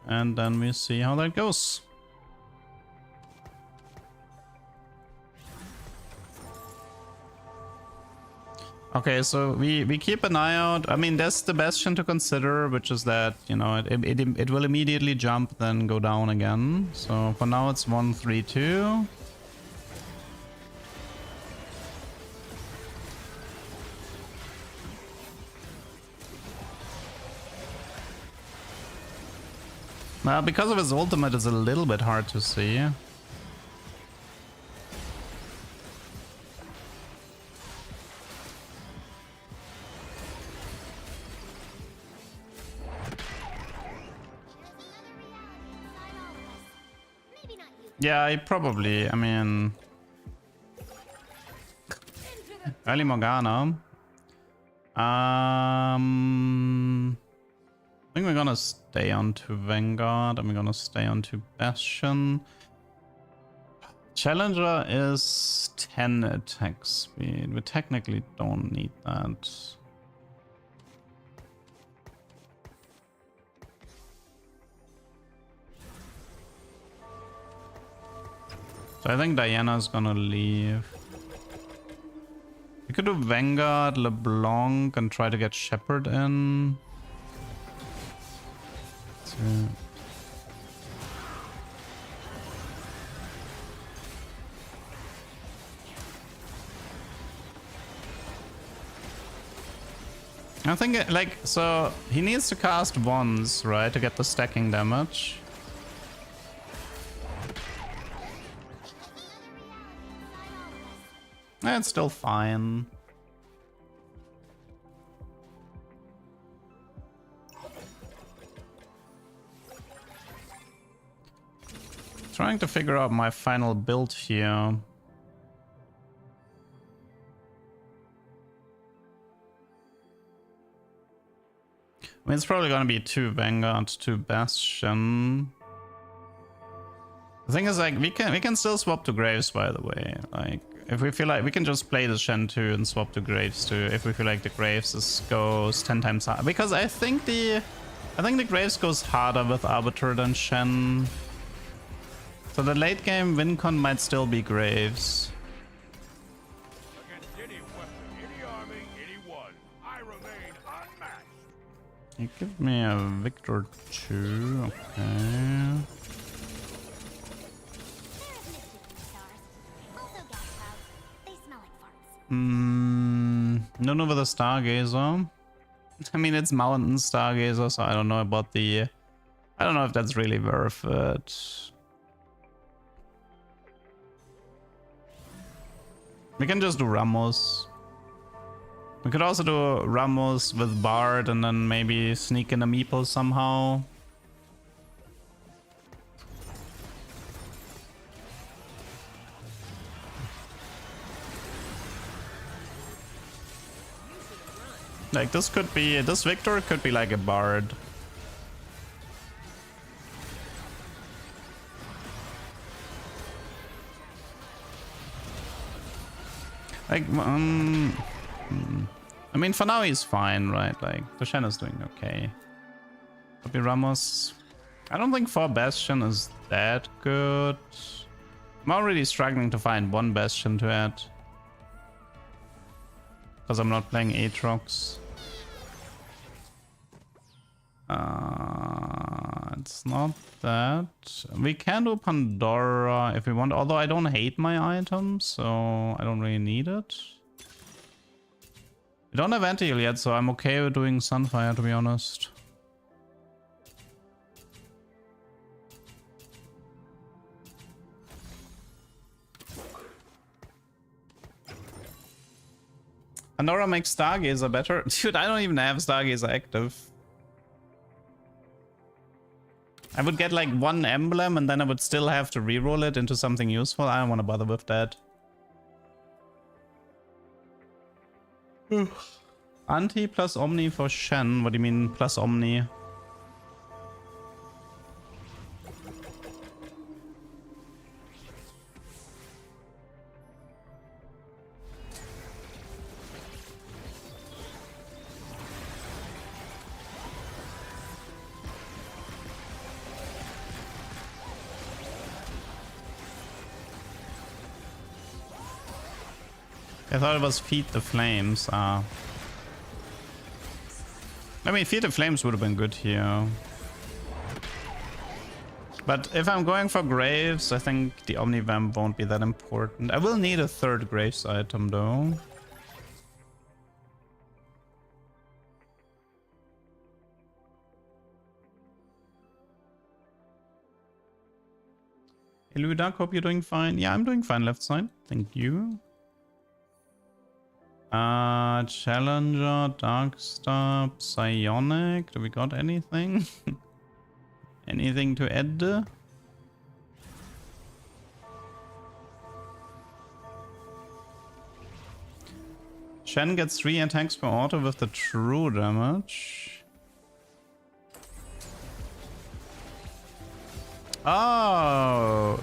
And then we see how that goes. Okay, so we keep an eye out. I mean, that's the Bastion to consider, which is that, you know, it will immediately jump, then go down again. So for now it's 1, 3, 2. Well, because of his ultimate, it's a little bit hard to see. Yeah, I probably, I mean... Early Morgana. I think we're gonna stay on to Vanguard and we're gonna stay on to Bastion. Challenger is 10 attack speed. We technically don't need that. So I think Diana's gonna leave. We could do Vanguard, LeBlanc, and try to get Shepard in. So... I think, like, so he needs to cast once, right, to get the stacking damage. It's still fine. Trying to figure out my final build here. I mean, it's probably gonna be 2 Vanguard, 2 Bastion. The thing is, like, we can still swap to Graves, by the way. Like, if we feel like we can just play the Shen 2 and swap to Graves 2 if we feel like the Graves goes 10 times harder. Because I think the Graves goes harder with Arbiter than Shen. So the late game win con might still be Graves. Against any weapon, any army, anyone, I remain unmatched. You give me a Victor 2, okay. None over the Stargazer. I mean, it's Mountain Stargazer, so I don't know about the... I don't know if that's really worth it. We can just do Ramos. We could also do Ramos with Bard and then maybe sneak in a Meeple somehow. Like, this could be... This Victor could be like a Bard. Like, I mean, for now he's fine, right? Like, the Shen is doing okay. Copy Ramos. I don't think 4 Bastion is that good. I'm already struggling to find 1 Bastion to add. Because I'm not playing Atrox. It's not that. We can do Pandora if we want, although I don't hate my items, so I don't really need it. We don't have anti-heal yet, so I'm okay with doing Sunfire, to be honest. Pandora makes Stargazer better. Dude, I don't even have Stargazer active. I would get like one emblem and then I would still have to reroll it into something useful. I don't want to bother with that. Anti plus Omni for Shen. What do you mean plus Omni? I thought it was Feed the Flames. I mean, Feed the Flames would have been good here. But if I'm going for Graves, I think the Omnivamp won't be that important. I will need a third Graves item though. Hey Ludak, hope you're doing fine. Yeah, I'm doing fine left side. Thank you. Challenger, Darkstar, Psionic. Do we got anything? Anything to add? Shen gets 3 attacks per auto with the true damage. Oh!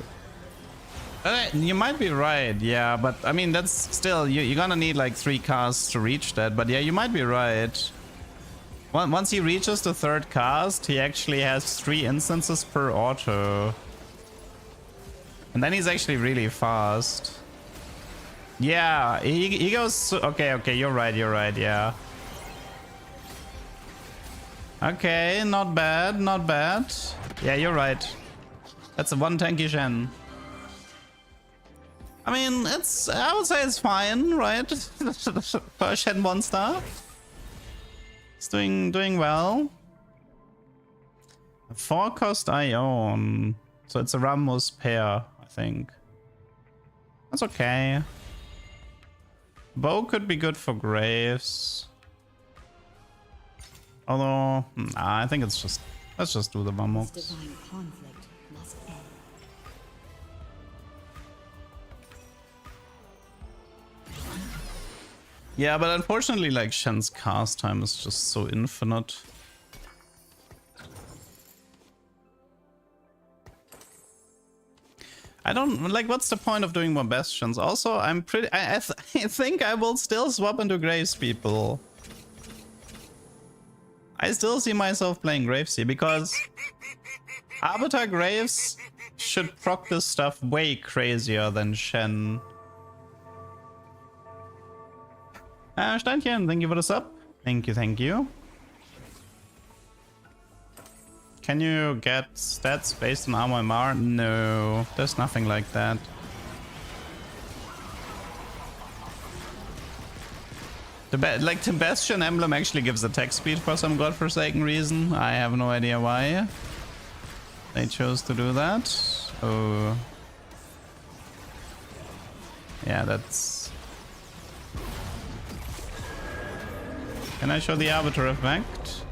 You might be right, yeah, but I mean, that's still, you're gonna need like 3 casts to reach that, but yeah, you might be right. Once he reaches the 3rd cast, he actually has 3 instances per auto. And then he's actually really fast. Yeah, he goes, okay, you're right, yeah. Okay, not bad, not bad. Yeah, you're right. That's a 1 tanky Shen. I mean, I would say it's fine, right? For Shen 1 star. It's doing well. 4 cost Ion. So it's a Ramos pair, I think. That's okay. Bow could be good for Graves. Although, nah, I think it's just, let's just do the Vamux. Divine conflict must end. Yeah, but unfortunately, like, Shen's cast time is just so infinite. I don't, like, what's the point of doing more Bastions? Also, I'm pretty, I think I will still swap into Graves, people. I still see myself playing Graves here, because Arbiter Graves should proc this stuff way crazier than Shen. Steinchen, thank you for the sub. Thank you. Can you get stats based on armor MR? No, there's nothing like that. The Bastion emblem actually gives attack speed for some godforsaken reason. I have no idea why they chose to do that. Oh. Yeah, that's... Can I show the Arbiter effect?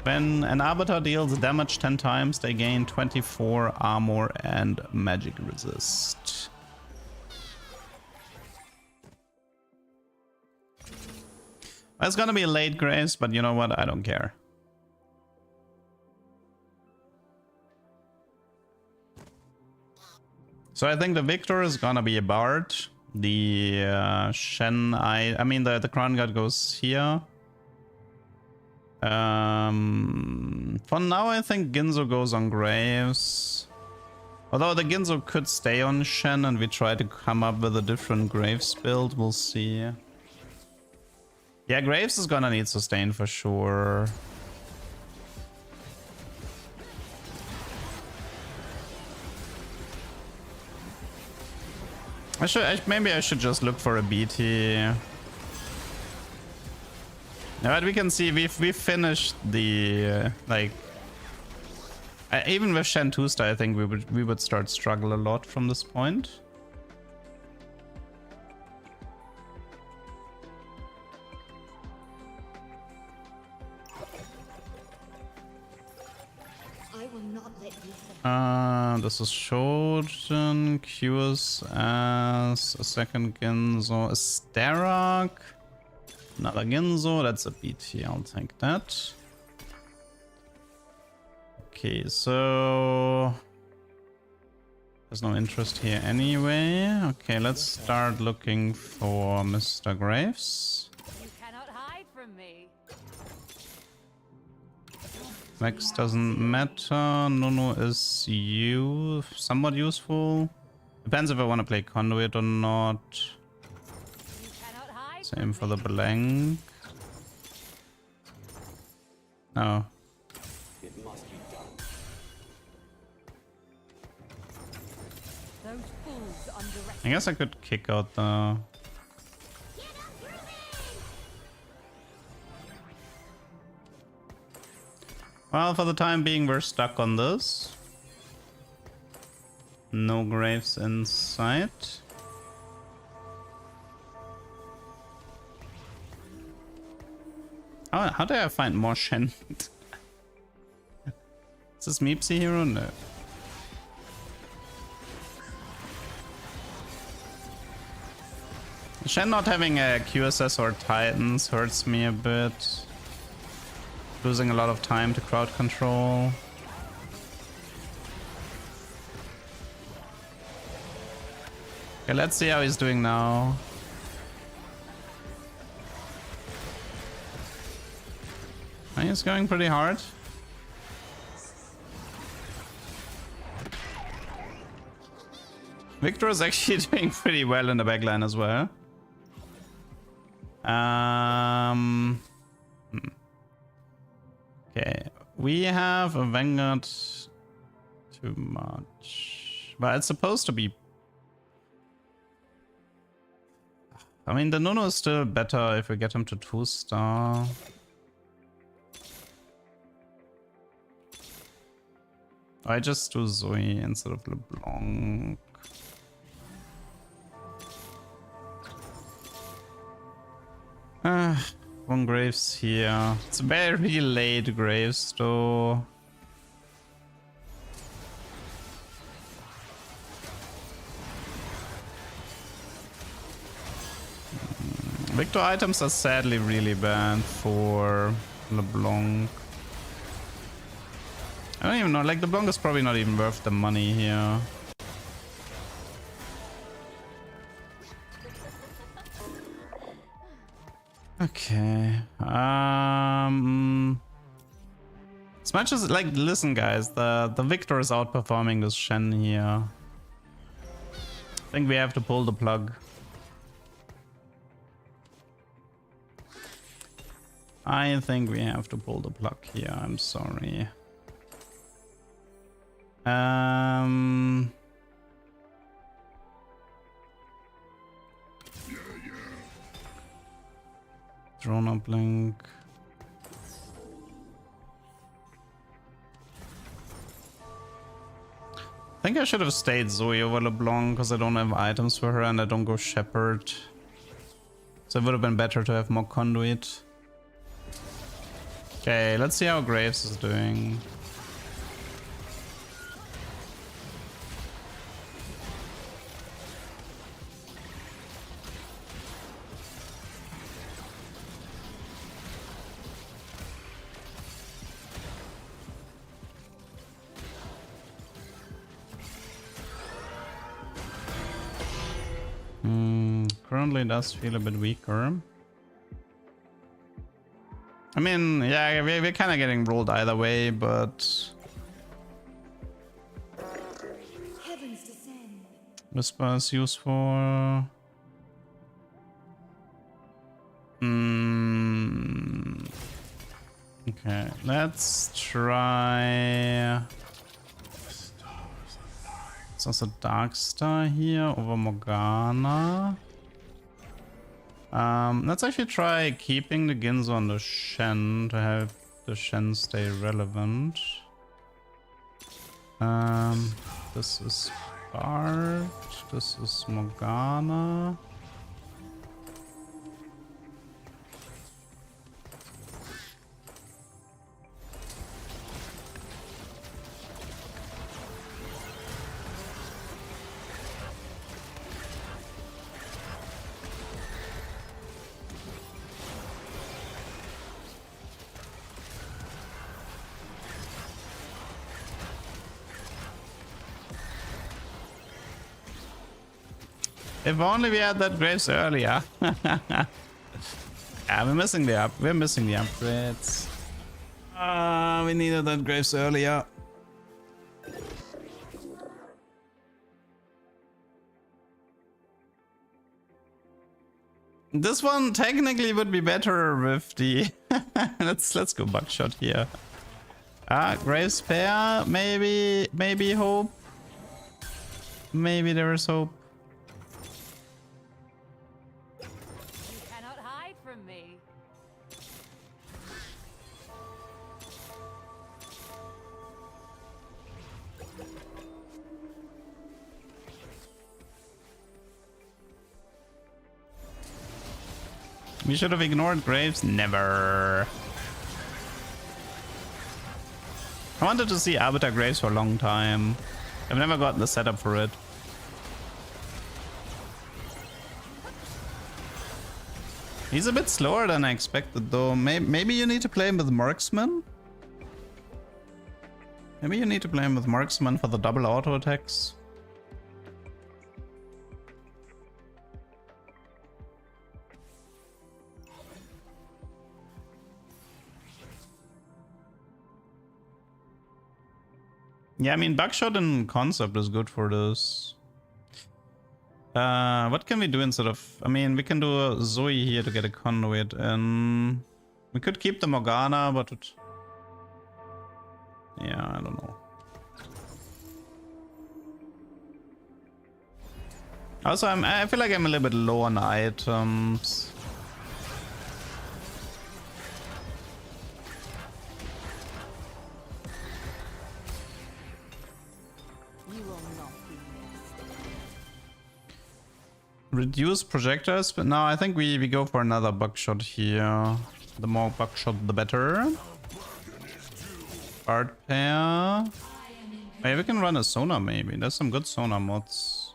When an Arbiter deals damage 10 times, they gain 24 armor and magic resist. It's gonna be a late Grace, but you know what? I don't care. So I think the Victor is gonna be a Bard. The Shen, I mean the Crown Guard goes here. For now, I think Ginzo goes on Graves. Although the Ginzo could stay on Shen and we try to come up with a different Graves build, we'll see. Yeah, Graves is gonna need sustain for sure. Maybe I should just look for a BT. Yeah, but we can see we've finished the like. Even with Shen 2 star, I think we would start struggle a lot from this point. I will not let you. This is Shoujin, Q's as a second Ginzo, a Starak, another Ginzo, that's a BT, I'll take that. Okay, so there's no interest here anyway. Okay, let's start looking for Mr. Graves. You cannot hide from me. Max doesn't matter. Nono is somewhat useful. Depends if I want to play Conduit or not. You cannot hide Same for from the me. blank. No. Those fools underestimate. I guess I could kick out the... Well, for the time being, we're stuck on this. No graves in sight. How do I find more Shen? Is this Meepsy hero? No. Shen not having a QSS or Titans hurts me a bit. Losing a lot of time to crowd control. Okay, let's see how he's doing now. He's going pretty hard. Victor is actually doing pretty well in the backline as well. Okay, we have a Vanguard too much. But it's supposed to be... I mean, the Nuno is still better if we get him to 2-star. I just do Zoe instead of LeBlanc. One Graves here. It's very late Graves though. Victor items are sadly really bad for LeBlanc. I don't even know, like LeBlanc is probably not even worth the money here. Okay. As much as like, listen guys, the Victor is outperforming this Shen here. I think we have to pull the plug. I think we have to pull the plug here, I'm sorry. Drone uplink. I think I should have stayed Zoe over LeBlanc because I don't have items for her and I don't go Shepherd. So it would have been better to have more Conduit. Okay, let's see how Graves is doing. Currently does feel a bit weaker. I mean, yeah, we're kind of getting rolled either way, but... Heavens descend. Whisper is useful. Okay, let's try... It's also Darkstar here over Morgana. Let's actually try keeping the Ginzo on the Shen to have the Shen stay relevant. This is Bard. This is Morgana. If only we had that Graves earlier. Yeah, we're missing the upgrades. We needed that Graves earlier. This one technically would be better with the let's go buckshot here. Graves pair, maybe hope. Maybe there is hope. From me. We should have ignored Graves. Never. I wanted to see Arbiter Graves for a long time. I've never gotten the setup for it. He's a bit slower than I expected though. Maybe you need to play him with Marksman? Maybe you need to play him with Marksman for the double auto attacks. Yeah, I mean, Buckshot in concept is good for this. What can we do instead of... I mean, we can do a Zoe here to get a conduit, and we could keep the Morgana, but it... Yeah, I don't know. Also, I feel like I'm a little bit low on items. Reduce projectors, but no, I think we go for another buckshot here. The more buckshot, the better. Bard pair. Maybe we can run a sonar, maybe. There's some good sonar mods.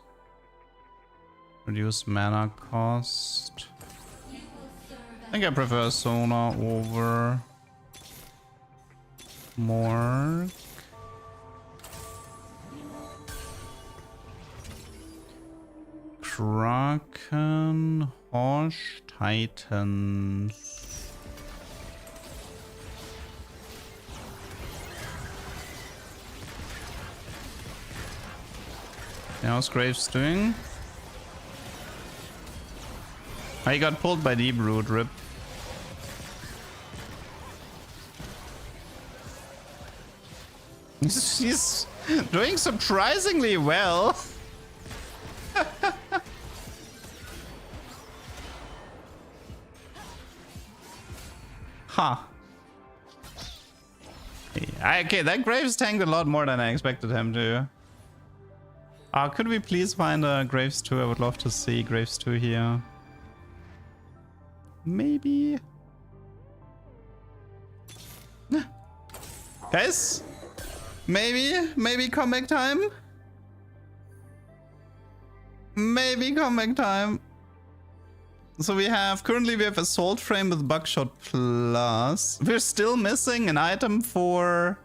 Reduce mana cost. I think I prefer sonar over Morg. Kraken, Horse, Titans. How's Graves doing? I got pulled by Deep Root, rip. She's doing surprisingly well. Huh. Okay, that Graves tanked a lot more than I expected him to. Could we please find a Graves 2? I would love to see Graves 2 here. Maybe. Guys? Maybe comeback time? Maybe comeback time. So currently we have Assault Frame with Buckshot Plus. We're still missing an item for...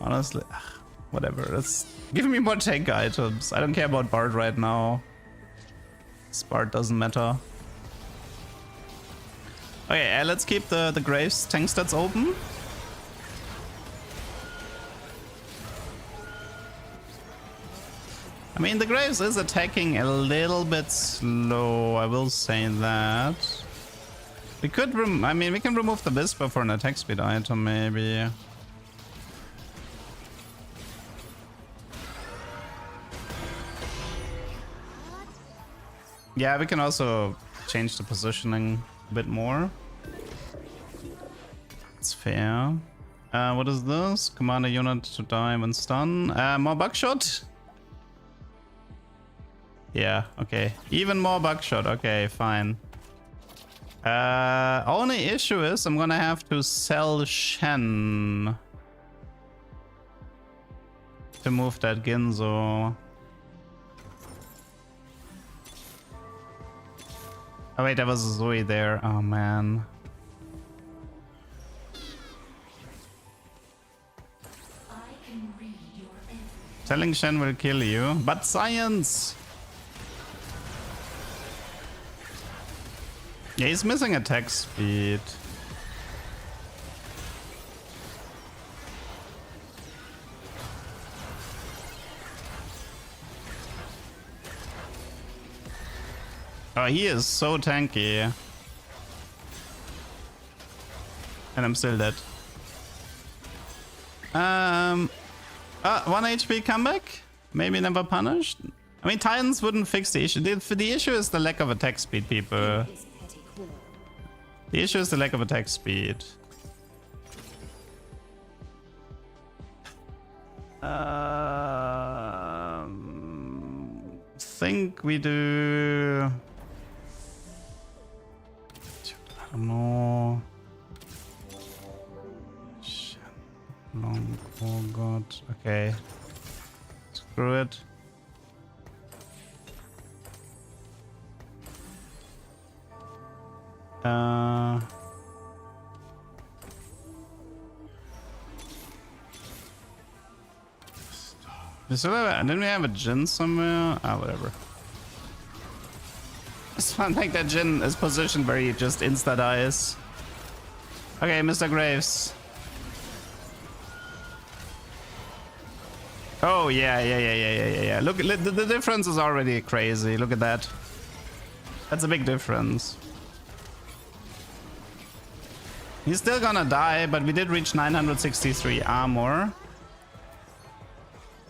Honestly, whatever. Let's give me more tank items. I don't care about Bard right now. Bard doesn't matter. Okay, let's keep the Graves tank stats open. I mean, the Graves is attacking a little bit slow, I will say that. We could we can remove the Whisper for an attack speed item, maybe. Yeah, we can also change the positioning a bit more. It's fair. What is this? Command a unit to die when stun. More buckshot? Yeah, okay. Even more buckshot. Okay, fine. Only issue is I'm gonna have to sell Shen to move that Ginzo. Oh wait, there was a Zoe there. Oh man. Selling Shen will kill you, but science! Yeah, he's missing attack speed. Oh, he is so tanky. And I'm still dead. 1 HP comeback? Maybe never punished? I mean, Titans wouldn't fix the issue. The issue is the lack of attack speed, people. The issue is the lack of attack speed. Think we do... I don't know. Long, oh god. Okay. Screw it. Didn't we have a Jin somewhere? Ah, whatever. It's fun like that Jin is positioned where he just insta dies. Okay, Mr. Graves. Oh yeah. Look, the difference is already crazy. Look at that. That's a big difference. He's still gonna die, but we did reach 963 armor.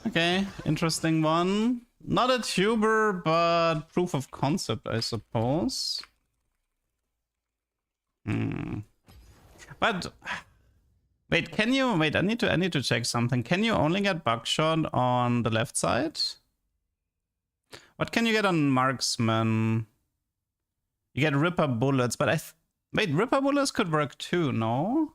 Okay, interesting one. Not a tuber, but proof of concept, I suppose. But wait, can you wait? I need to check something. Can you only get buckshot on the left side? What can you get on marksman? You get ripper bullets, but wait, ripper bullets could work too, no?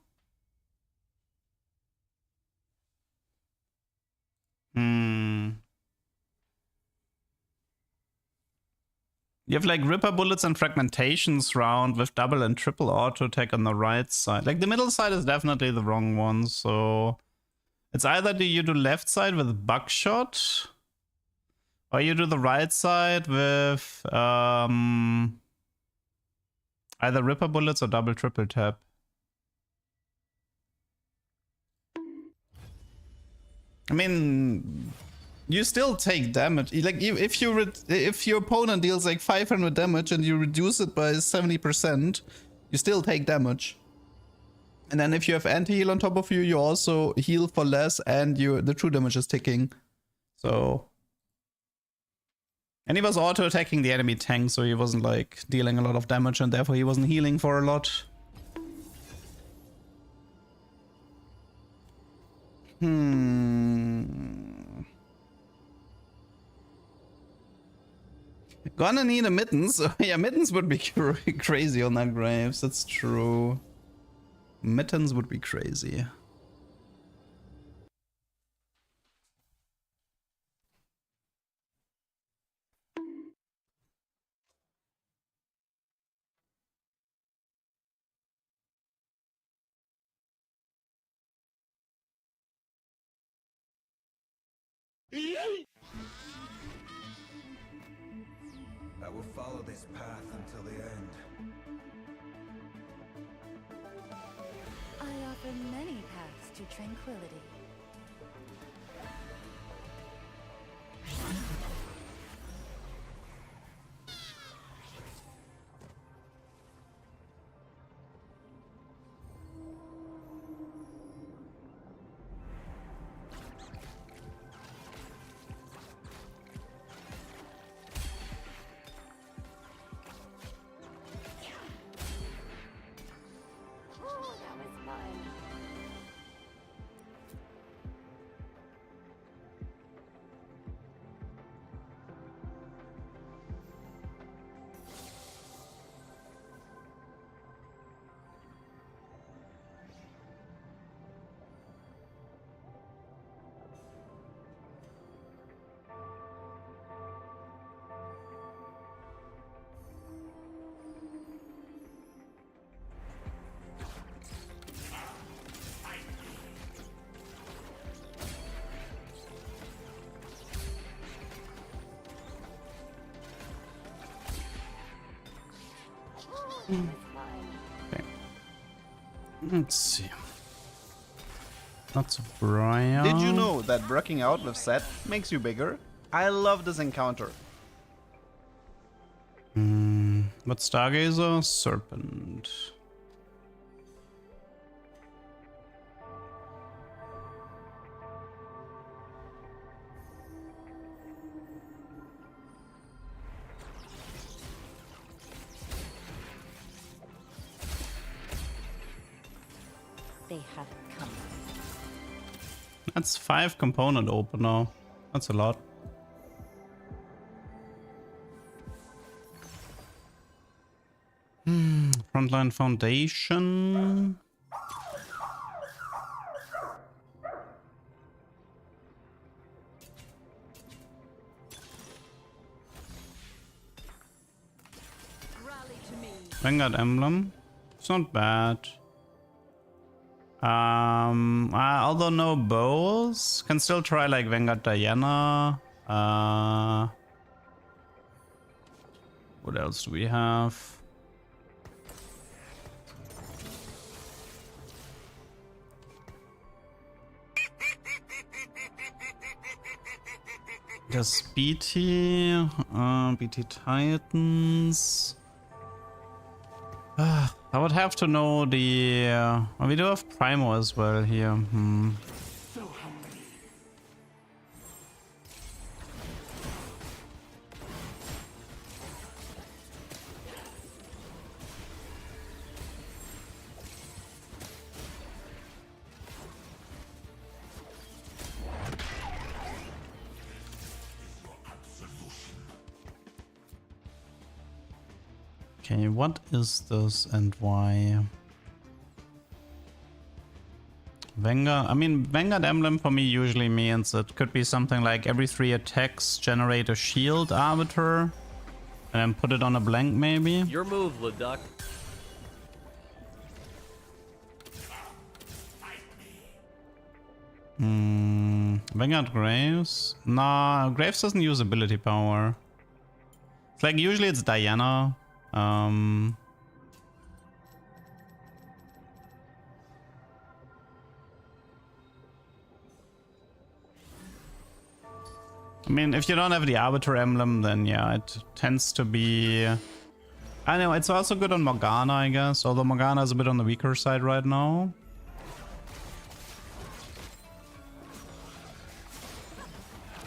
You have like ripper bullets and fragmentations round with double and triple auto attack on the right side. Like the middle side is definitely the wrong one, so it's either you do left side with buckshot, or you do the right side with either ripper bullets or double triple tap. I mean, you still take damage. Like if your opponent deals like 500 damage and you reduce it by 70%, you still take damage. And then if you have anti-heal on top of you, you also heal for less, and the true damage is ticking. So, and he was auto attacking the enemy tank, so he wasn't like dealing a lot of damage, and therefore he wasn't healing for a lot. Gonna need a mittens. Yeah, mittens would be crazy on that Graves. That's true. Mittens would be crazy. I will follow this path until the end. I offer many paths to tranquility. Okay. Let's see. Lots of Briar. Did you know that breaking out with Set makes you bigger? I love this encounter. But Stargazer? Serpent. They have come. That's 5 component opener. That's a lot. Frontline Foundation. Vanguard Emblem. It's not bad. Although no bows, can still try like Vanguard Diana. What else do we have? There's BT, BT Titans. I would have to know the... we do have Primo as well here. Okay, what is this and why? Vanguard, I mean, Vanguard Emblem for me usually means it could be something like every 3 attacks generate a shield arbiter and then put it on a blank maybe. Your move, Leduc. Vanguard Graves? Nah, Graves doesn't use ability power. It's like usually it's Diana. I mean, if you don't have the Arbiter emblem, then yeah, it tends to be... I know, it's also good on Morgana, I guess, although Morgana is a bit on the weaker side right now.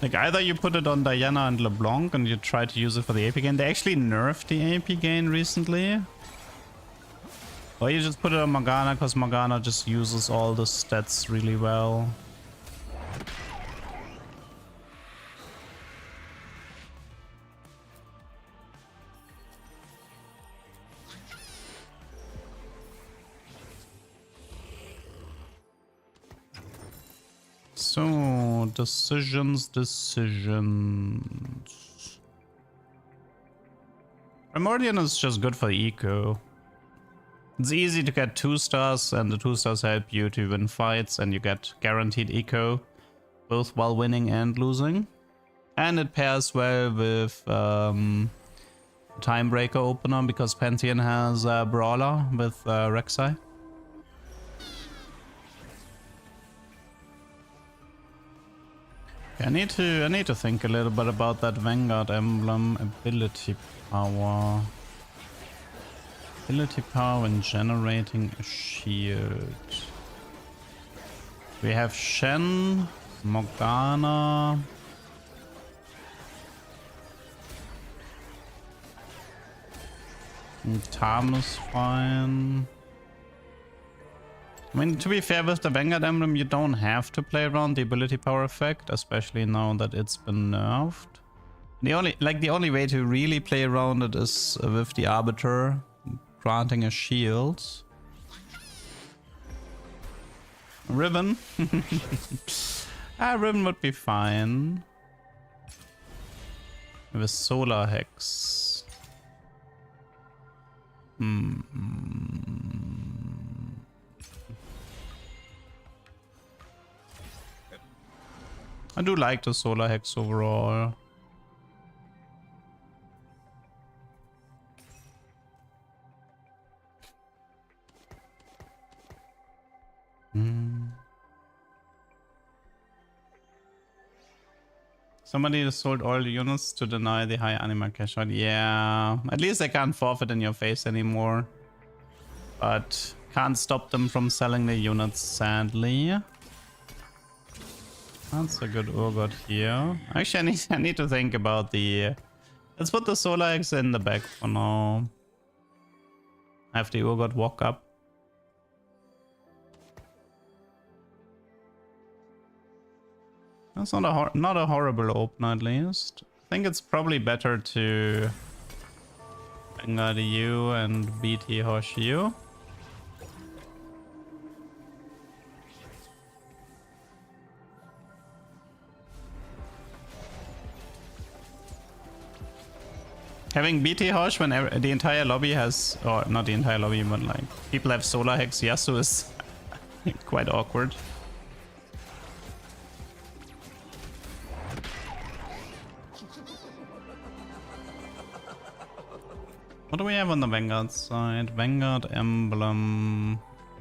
Like, either you put it on Diana and LeBlanc and you try to use it for the AP gain. They actually nerfed the AP gain recently. Or you just put it on Morgana, because Morgana just uses all the stats really well. So, decisions. Primordial is just good for eco. It's easy to get 2 stars, and the 2 stars help you to win fights, and you get guaranteed eco, both while winning and losing. And it pairs well with Timebreaker opener, because Pantheon has Brawler with Rek'Sai. I need to think a little bit about that Vanguard emblem ability power. Ability power when generating a shield. We have Shen, Morgana. Tam is fine. I mean, to be fair, with the Vanguard emblem, you don't have to play around the ability power effect, especially now that it's been nerfed. The only way to really play around it is with the Arbiter granting a shield. Ribbon. Ribbon would be fine. With Solar Hex. I do like the Solar Hex overall. Somebody sold all the units to deny the high animal cash out. Yeah, at least they can't forfeit in your face anymore. But can't stop them from selling the units, sadly. That's a good Urgot here. Actually, I need to think about the... let's put the Solar Eggs in the back for now. Have the Urgot walk up. That's not a horrible opener, at least. I think it's probably better to Vanguard you and BT Hosh you. Having BT Hosh when the entire lobby has, or not the entire lobby, but like people have Solar Hex Yasuo is quite awkward. What do we have on the Vanguard side? Vanguard Emblem.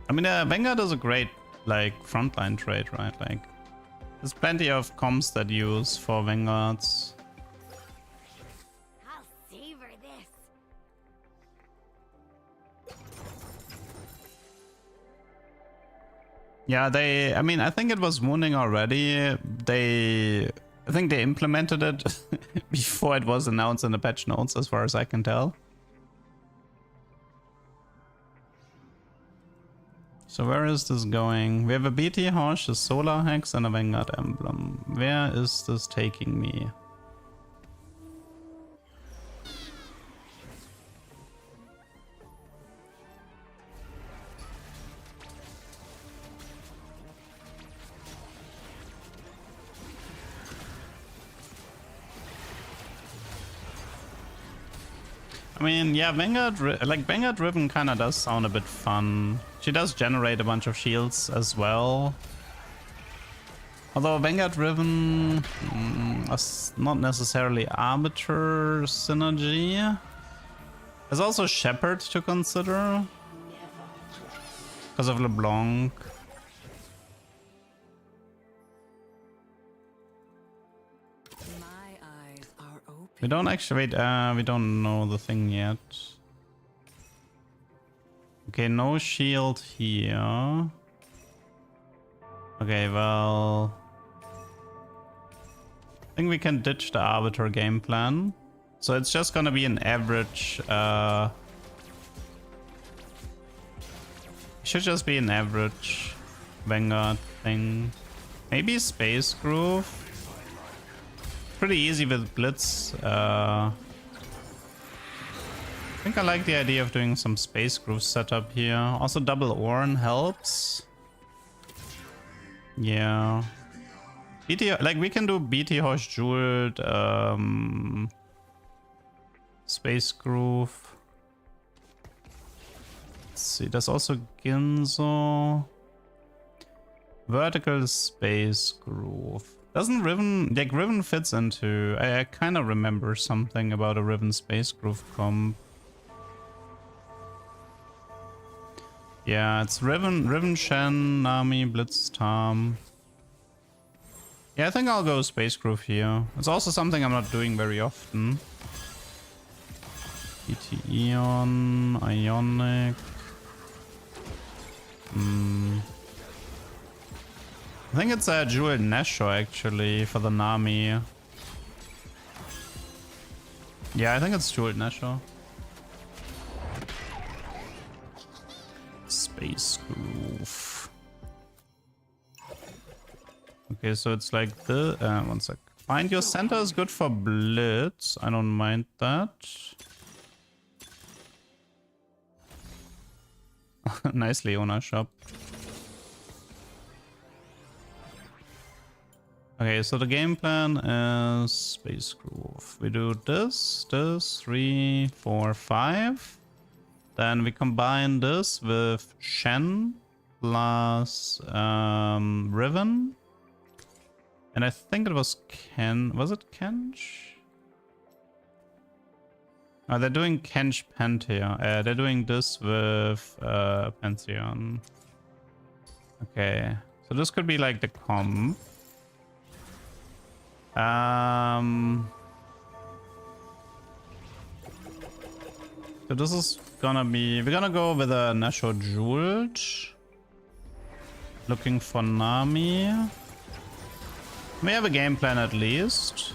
I mean, Vanguard is a great, like, frontline trade, right? Like, there's plenty of comps that use for Vanguards. I'll savor this. Yeah, I mean, I think it was wounding already. I think they implemented it before it was announced in the patch notes, as far as I can tell. So where is this going? We have a BT Hosh, a Solar Hex, and a Vanguard Emblem. Where is this taking me? I mean, yeah, Vanguard Riven kind of does sound a bit fun. She does generate a bunch of shields as well. Although Vanguard Riven is not necessarily Arbiter synergy. There's also Shepherd to consider because of LeBlanc. We don't actually, wait, we don't know the thing yet. Okay, no shield here. Okay, well... I think we can ditch the Arbiter game plan. So it's just gonna be an average... should just be an average Vanguard thing. Maybe Space Groove. Pretty easy with Blitz. I think I like the idea of doing some Space Groove setup here. Also double Orn helps. Yeah. BT, like we can do BT Hosh Jeweled, Space Groove. Let's see, there's also Ginzo. Vertical Space Groove. Doesn't Riven, like Riven fits into, I kind of remember something about a Riven Space Groove comp. Yeah, it's Riven Shen, Nami, Blitz, Tom. Yeah, I think I'll go Space Groove here. It's also something I'm not doing very often. ET Eon, Ionic. I think it's a Jewel Nesho actually for the Nami. Yeah, I think it's Jewel Nesho. Space Groove. Okay, so it's like the... one sec. Find your center is good for Blitz. I don't mind that. Nicely, Leona shop. Okay, so the game plan is Space Groove. We do this, 3, 4, 5. Then we combine this with Shen plus Riven. And I think it was Ken. Was it Kench? Oh, they're doing Kench Pantheon. They're doing this with Pantheon. Okay, so this could be like the comp. So this is gonna be... We're gonna go with a Nashor Jeweled. Looking for Nami. We have a game plan at least.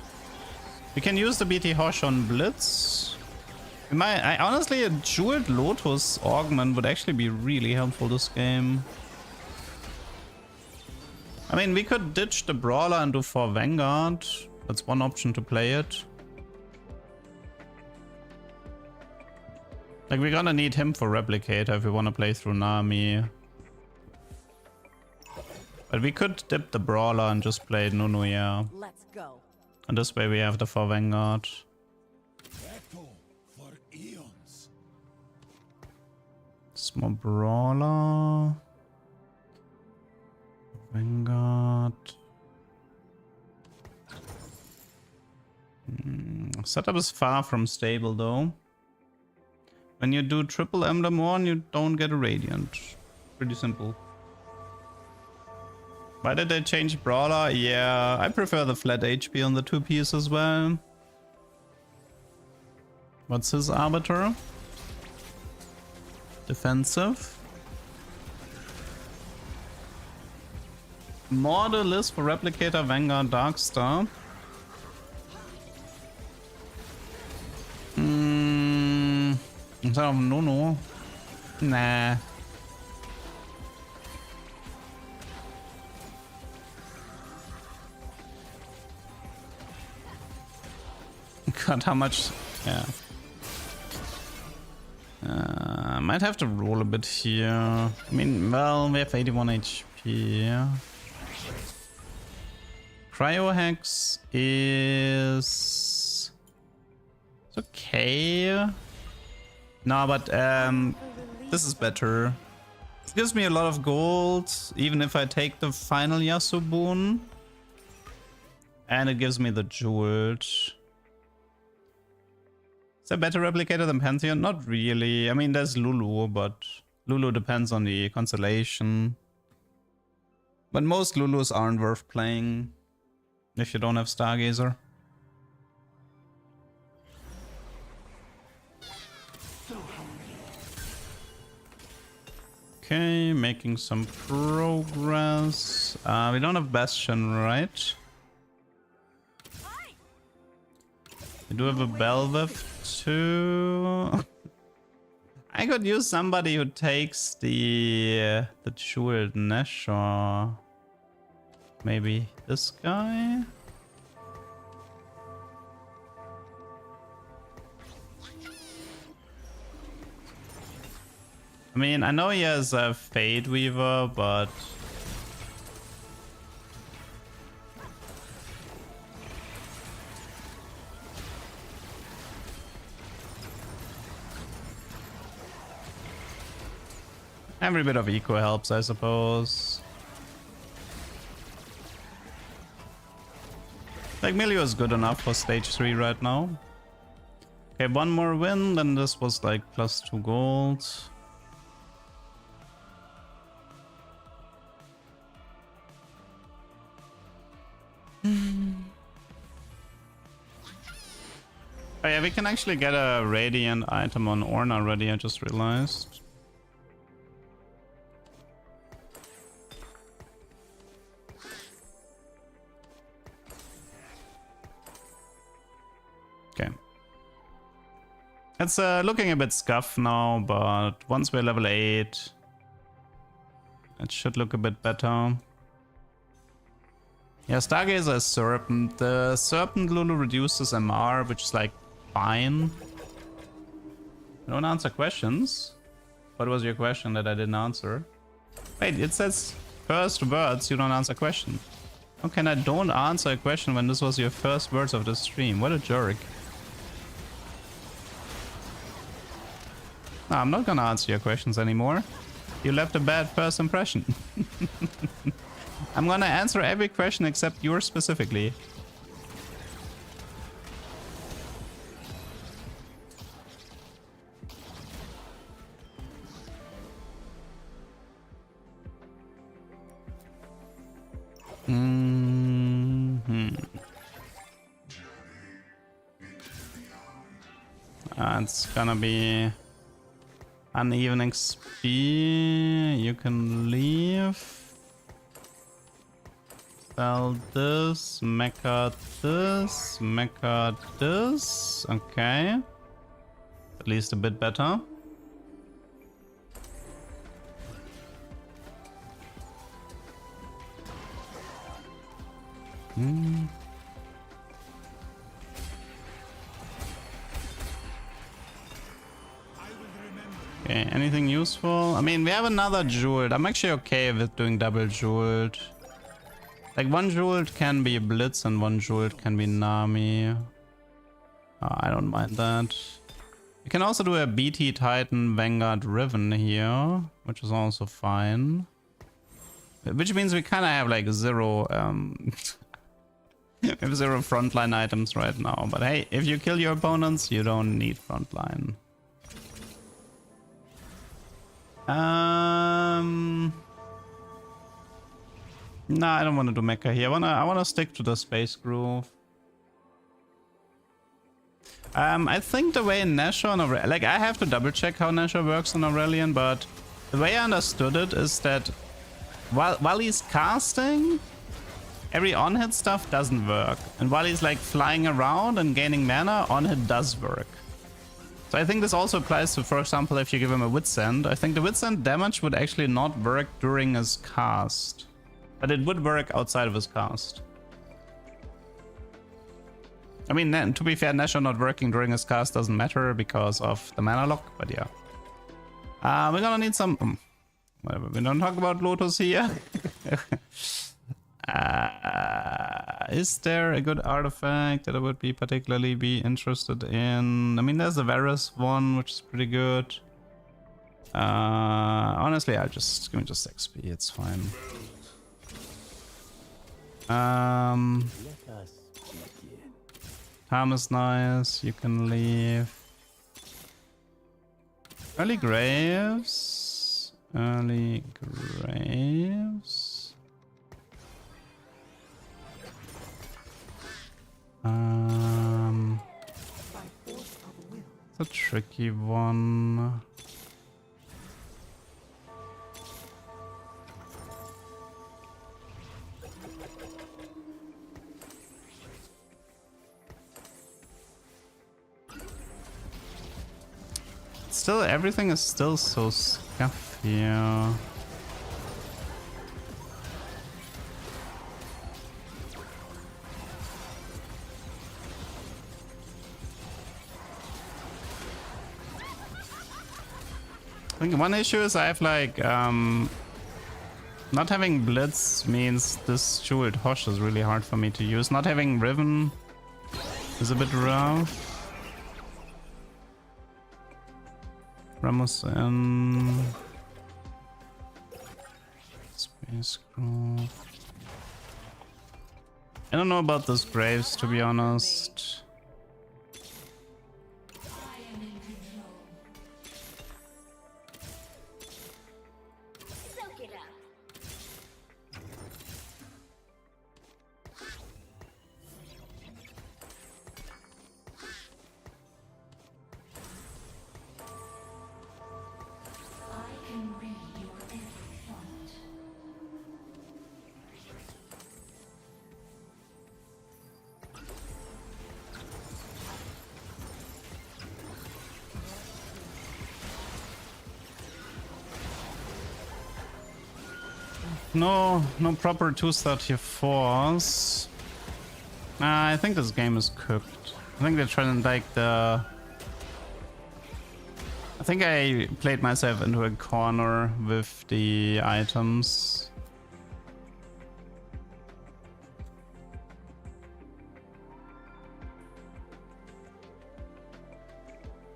We can use the BT Hosh on Blitz. Honestly, a Jeweled Lotus augment would actually be really helpful this game. I mean, we could ditch the Brawler and do 4 Vanguard. That's one option to play it. Like, we're gonna need him for Replicator if we want to play through Nami. But we could dip the Brawler and just play Nunu, yeah. Let's go. And this way we have the 4 Vanguard. Battle for eons. Small Brawler. Vanguard. Setup is far from stable though. When you do triple Emblem 1, you don't get a Radiant. Pretty simple. Why did they change Brawler? Yeah, I prefer the flat HP on the 2Ps as well. What's his Arbiter? Defensive. Model list for Replicator, Vanguard, Darkstar. Instead of Nunu. Nah. God, how much? Yeah. Might have to roll a bit here. I mean, well, we have 81 HP. Cryohex is... It's okay. No, but this is better. It gives me a lot of gold, even if I take the final Yasuo boon. And it gives me the jeweled. Is there a better replicator than Pantheon? Not really. I mean, there's Lulu, but Lulu depends on the constellation. But most Lulus aren't worth playing if you don't have Stargazer. Okay, making some progress. We don't have Bastion, right? We do have a Belveth too. I could use somebody who takes the jeweled Nashor. Maybe this guy. I mean, I know he has a Fate Weaver, but every bit of eco helps, I suppose. Like, Milio is good enough for stage 3 right now. Okay, one more win, then this was like +2 gold. Oh yeah, we can actually get a Radiant item on Ornn already, I just realized. Okay. It's looking a bit scuffed now, but once we're level 8, it should look a bit better. Yeah, Stargazer is Serpent. The Serpent Lulu reduces MR, which is like fine. I don't answer questions. What was your question that I didn't answer? Wait, it says first words, you don't answer question. How can I don't answer a question when this was your first words of the stream? What a jerk. No, I'm not gonna answer your questions anymore. You left a bad first impression. I'm gonna answer every question except yours specifically. It's gonna be uneven XP. You can leave. Sell this, mecha this, mecha this. Okay. At least a bit better. Okay, anything useful? I mean, we have another jeweled. I'm actually okay with doing double jeweled. Like, one jeweled can be Blitz and one jeweled can be Nami. I don't mind that. You can also do a BT Titan Vanguard Riven here, which is also fine. Which means we kind of have like zero, we have zero frontline items right now. But hey, if you kill your opponents, you don't need frontline. No, I don't want to do mecha here. I wanna stick to the space groove. I think the way Nashor on Aurelion, like I have to double check how Nashor works on Aurelion, but the way I understood it is that while he's casting, every on-hit stuff doesn't work. And while he's like flying around and gaining mana, on-hit does work. So I think this also applies to, for example, if you give him a Witsend. I think the Witsend damage would actually not work during his cast. But it would work outside of his cast. I mean, to be fair, Nashor not working during his cast doesn't matter because of the mana lock, but yeah. We're gonna need some... whatever, we don't talk about Lotus here. Is there a good artifact that I would be particularly interested in? I mean, there's the Varus one, which is pretty good. Honestly, I'll just give me just XP, it's fine. Time is nice, you can leave. Early Graves. Early Graves. It's a tricky one. Still, everything is still so scuffy. I think one issue is I have like not having Blitz means this Jeweled Hosh is really hard for me to use. Not having Riven is a bit rough. Ramos in Space Grove. I don't know about those Graves, to be honest. No proper 234s. I think this game is cooked. I think they're trying to like the... I think I played myself into a corner with the items.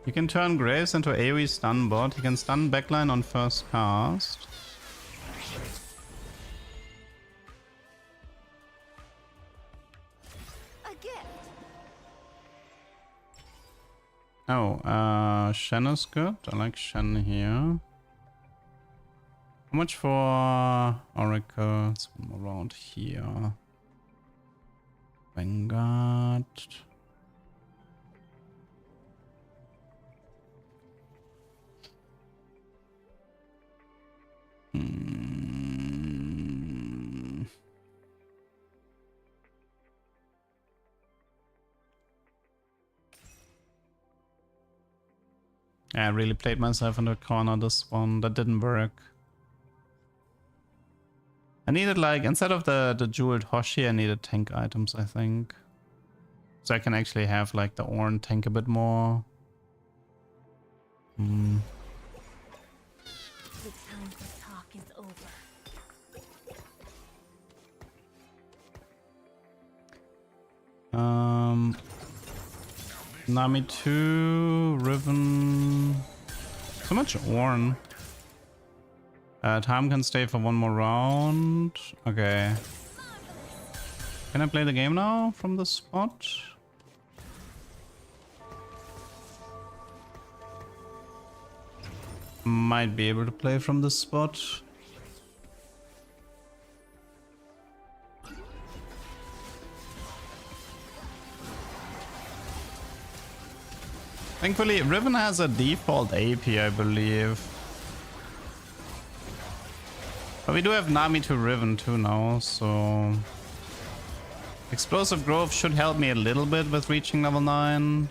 You can turn Graves into AoE stun bot. He can stun backline on first cast. Oh, Shen is good. I like Shen here. How much for Oracle? It's around here. Vanguard. Mm. I really played myself in the corner this one. That didn't work. I needed like, instead of the jeweled Hoshi, I needed tank items, I think. So I can actually have like the Ornn tank a bit more. Hmm. The time for talk is over. Nami 2, Riven. So much Ornn. Time can stay for one more round. Okay. Can I play the game now from the spot? Might be able to play from the spot. Thankfully, Riven has a default AP, I believe. But we do have Nami to Riven too now, so... Explosive Growth should help me a little bit with reaching level 9.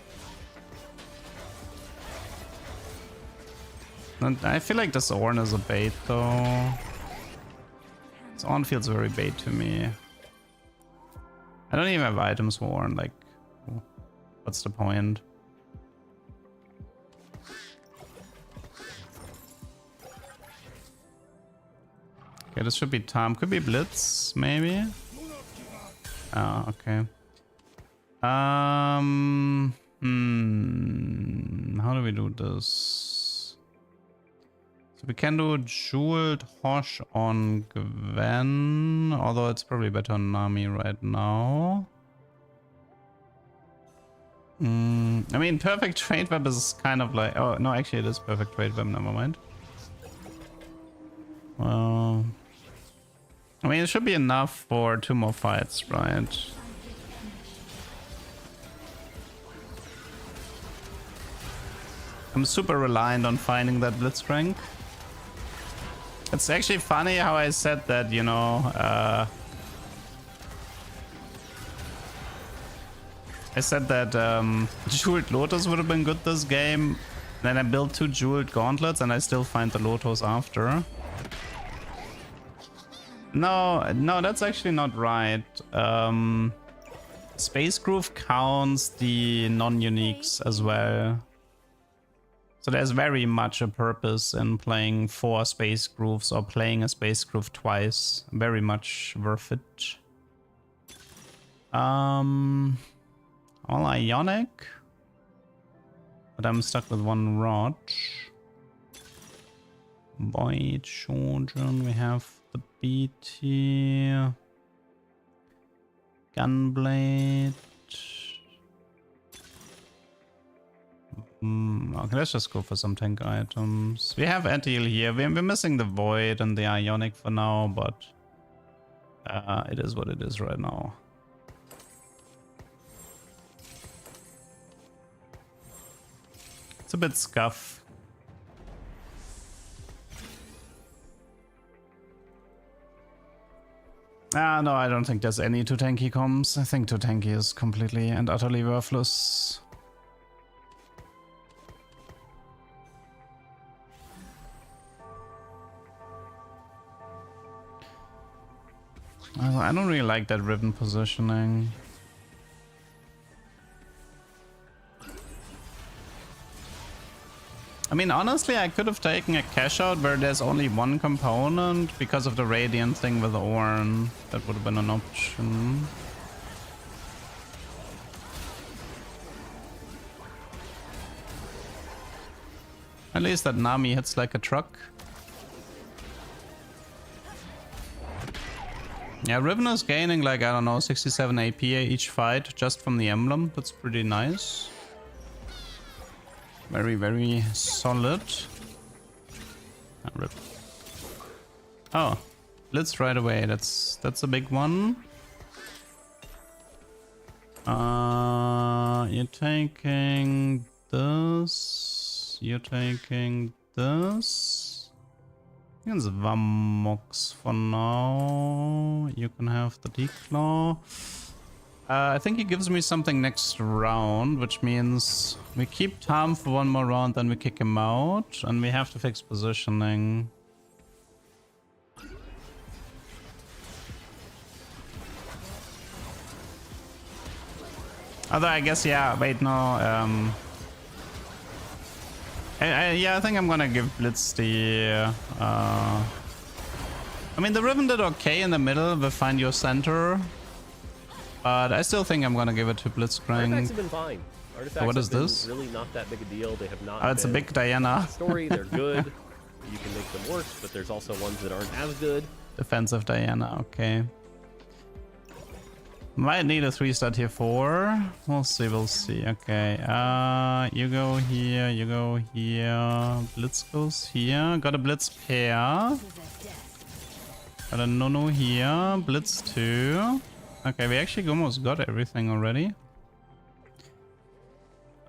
And I feel like this Ornn is a bait though. This Ornn feels very bait to me. I don't even have items for Ornn, like... What's the point? Okay, this should be time. Could be Blitz, maybe. Oh, okay. How do we do this? So we can do Jeweled Hosh on Gwen, although it's probably better on Nami right now. I mean, Perfect Trade Web is kind of like... Oh, no, actually it is Perfect Trade Web, never mind. Well... I mean, it should be enough for 2 more fights, right? I'm super reliant on finding that Blitzcrank. It's actually funny how I said that, you know, I said that Jeweled Lotus would have been good this game. Then I built 2 Jeweled Gauntlets and I still find the Lotus after. No, that's actually not right. Space Groove counts the non-uniques as well. So there's very much a purpose in playing 4 Space Grooves or playing a Space Groove twice. Very much worth it. All Ionic. But I'm stuck with 1 rod. Void Shojin, we have the BT. Gunblade. Okay, let's just go for some tank items. We have Anti-Heal here. We're missing the Void and the Ionic for now, but it is what it is right now. It's a bit scuff. No, I don't think there's any 2 tanky comms. I think 2 tanky is completely and utterly worthless. I don't really like that Riven positioning. I mean, honestly, I could have taken a cash out where there's only 1 component because of the Radiant thing with Ornn. That would have been an option. At least that Nami hits like a truck. Yeah, Riven is gaining like, I don't know, 67 AP each fight just from the emblem. That's pretty nice. Very, very solid. Rip. Oh, Blitz right away. That's a big one. You're taking this. You're taking this. You can Zvamox for now. You can have the Declaw. I think he gives me something next round, which means we keep Tam for one more round, then we kick him out, and we have to fix positioning. Although I guess, yeah, wait, no, yeah, I think I'm gonna give Blitz the, I mean, the Riven did okay in the middle with Find Your Center, but I still think I'm gonna give it to Blitzcrank. Artifacts have been fine. Artifacts what is have been this? really not that big a deal. They have not. Oh, it's a big Diana. Story. They're good. You can make them worse, but there's also ones that aren't as good. Defensive Diana, okay. Might need a 3-star tier 4. We'll see, we'll see. Okay, you go here, you go here. Blitz goes here. Got a Blitz pair. Got a Nono here. Blitz 2. Okay, we actually almost got everything already.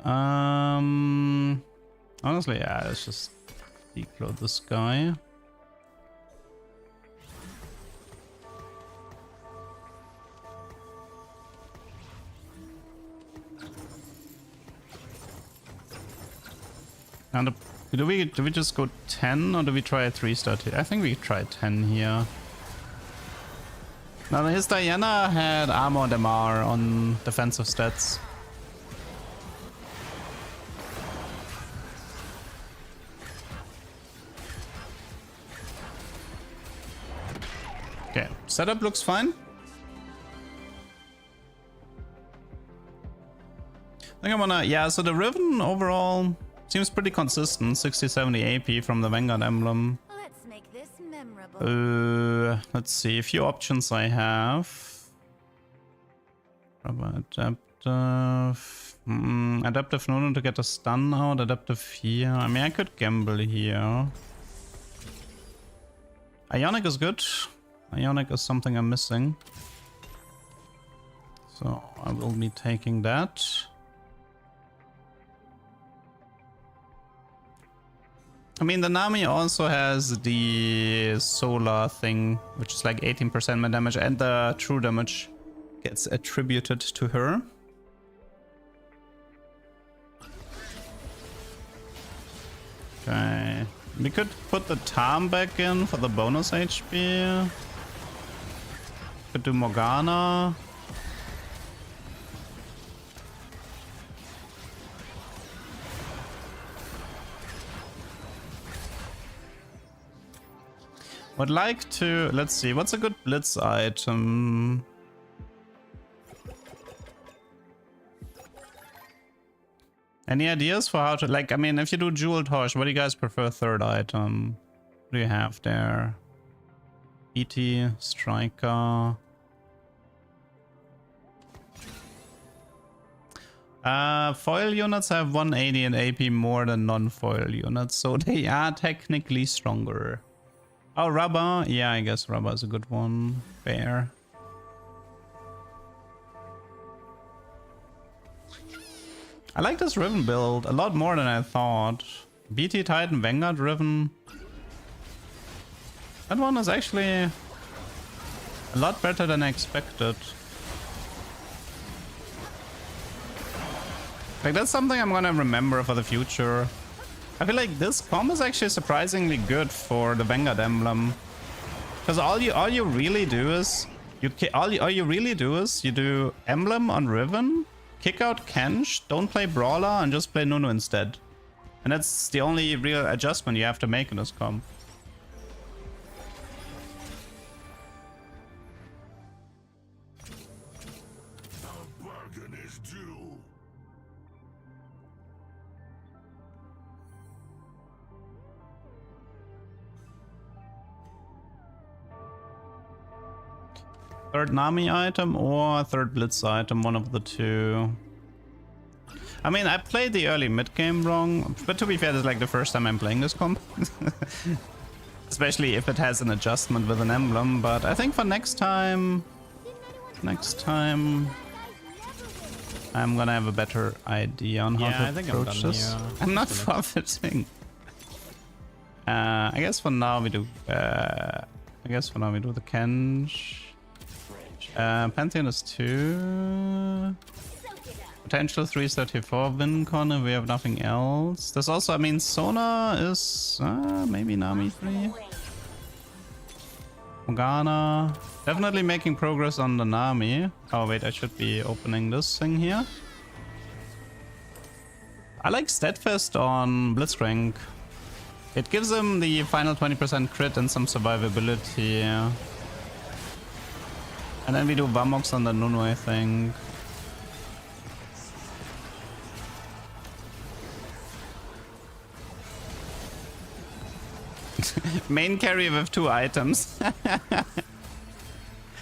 Honestly, yeah, let's just decload this guy. And do we just go 10 or do we try a 3-star tier? I think we try 10 here. Now his Diana had armor DMR on defensive stats. Okay, setup looks fine. I think I wanna, yeah, so the Riven overall seems pretty consistent, 60-70 AP from the Vanguard emblem. Let's make this memorable. Let's see, a few options I have. Rubber adaptive. Adaptive Nono to get a stun out, adaptive here. I mean, I could gamble here. Ionic is good. Ionic is something I'm missing. So I will be taking that. I mean, the Nami also has the solar thing, which is like 18% my damage, and the true damage gets attributed to her. Okay, we could put the Tam back in for the bonus HP. Could do Morgana. Would like to, let's see, what's a good blitz item? Any ideas for how to, like, I mean, if you do Jewel Torch, what do you guys prefer third item? What do you have there? ET, Striker. Foil units have 180 and AP more than non-foil units, so they are technically stronger. Oh, Rubber. Yeah, I guess Rubber is a good one. Fair. I like this Riven build a lot more than I thought. BT Titan Vanguard Riven. That one is actually a lot better than I expected. Like, that's something I'm gonna remember for the future. I feel like this comp is actually surprisingly good for the Vanguard emblem, because all you really do is you do emblem on Riven, kick out Kench, don't play Brawler, and just play Nunu instead. And that's the only real adjustment you have to make in this comp. A bargain is due. Third Nami item or third Blitz item, one of the two. I mean, I played the early mid-game wrong, but to be fair, this is like the first time I'm playing this comp. Especially if it has an adjustment with an emblem, but I think for next time, I'm gonna have a better idea on how to approach this. I'm not profiting. I guess for now we do. I guess for now we do the Kench. Pantheon is 2. Potential 334 win corner. We have nothing else. There's also, I mean, Sona is maybe Nami 3. Morgana. Definitely making progress on the Nami. Oh wait, I should be opening this thing here. I like Steadfast on Blitzcrank. It gives him the final 20% crit and some survivability. And then we do Vamox on the Nunu, I think. Main carry with 2 items.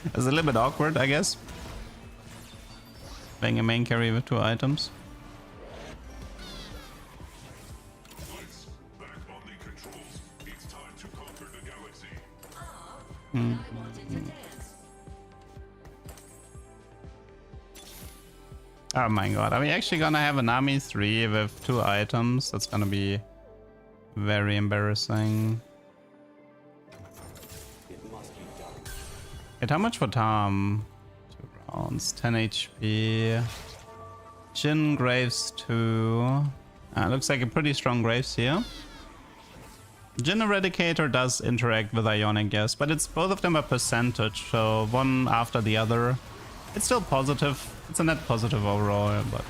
It's a little bit awkward, I guess. Playing a main carry with 2 items. Oh my god, are we actually gonna have a Nami 3 with 2 items? That's gonna be very embarrassing. Wait, how much for Tom? 2 rounds, 10 HP. Jhin, Graves 2. Looks like a pretty strong Graves here. Jhin Eradicator does interact with Ionic, yes, but it's both of them a percentage, so one after the other. It's still positive. It's a net positive overall, but...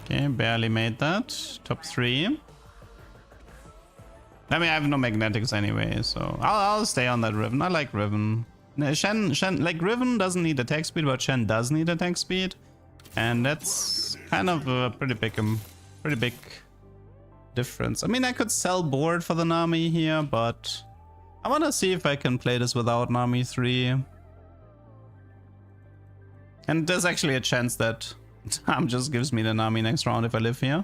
Okay, barely made that. Top 3. I mean, I have no magnetics anyway, so I'll stay on that Riven. I like Riven. Shen, like Riven doesn't need attack speed, but Shen does need attack speed, and that's kind of a pretty big difference. I mean, I could sell board for the Nami here, but I want to see if I can play this without Nami 3. And there's actually a chance that Tom just gives me the Nami next round if I live here.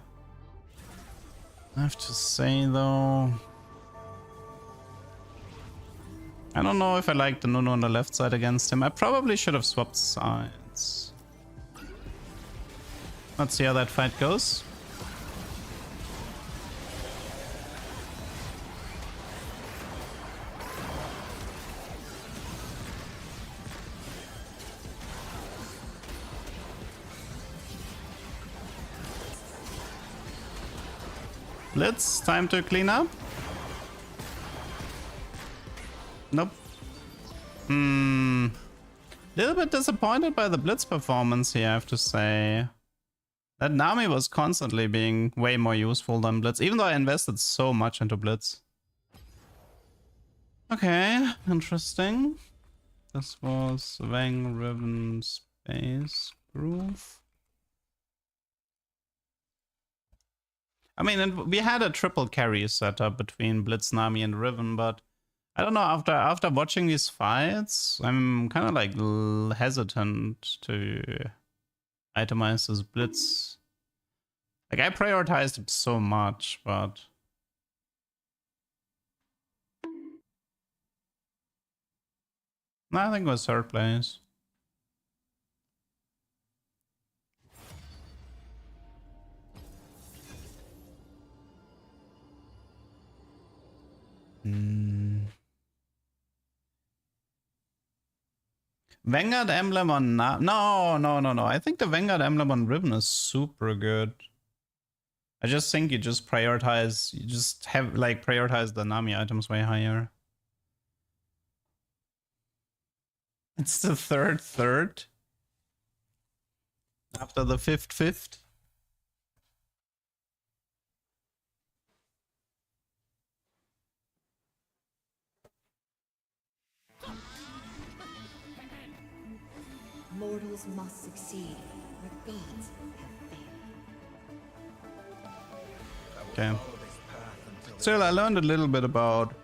I have to say though, I don't know if I like the Nunu on the left side against him. I probably should have swapped sides. Let's see how that fight goes. Blitz, time to clean up. Nope. Little bit disappointed by the Blitz performance here, I have to say. That Nami was constantly being way more useful than Blitz, even though I invested so much into Blitz. Okay, interesting. This was Wang, Riven, Space, Groove. I mean, we had a triple carry setup between Blitz, Nami, and Riven, but I don't know, after watching these fights, I'm kind of like hesitant to itemize this Blitz. Like, I prioritized it so much, but... No, I think it was 3rd place. Vanguard emblem on no. I think the Vanguard emblem on Riven is super good. I just think you just prioritize, prioritize the Nami items way higher. It's the third after the fifth. Mortals must succeed where gods have failed. Okay. Still, I learned a little bit about...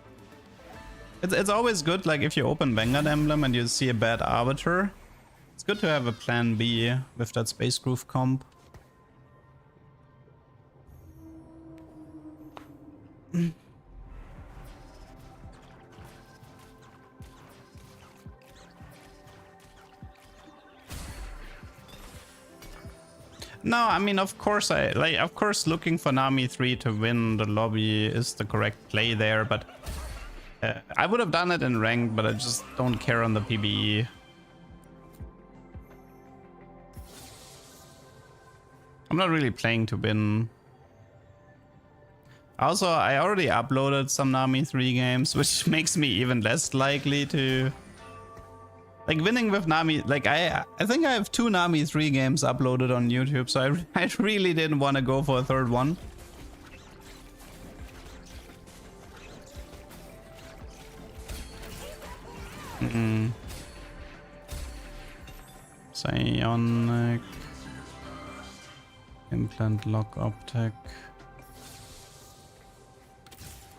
It's always good, like, if you open Vanguard Emblem and you see a bad Arbiter, it's good to have a plan B with that Space Groove comp. No, I mean, of course, of course, looking for Nami 3 to win the lobby is the correct play there, but I would have done it in ranked, but I just don't care on the PBE. I'm not really playing to win. Also, I already uploaded some Nami 3 games, which makes me even less likely to... Like, winning with Nami... Like, I think I have 2 Nami 3 games uploaded on YouTube, so I really didn't want to go for a third one. Psionic... Implant lock optic.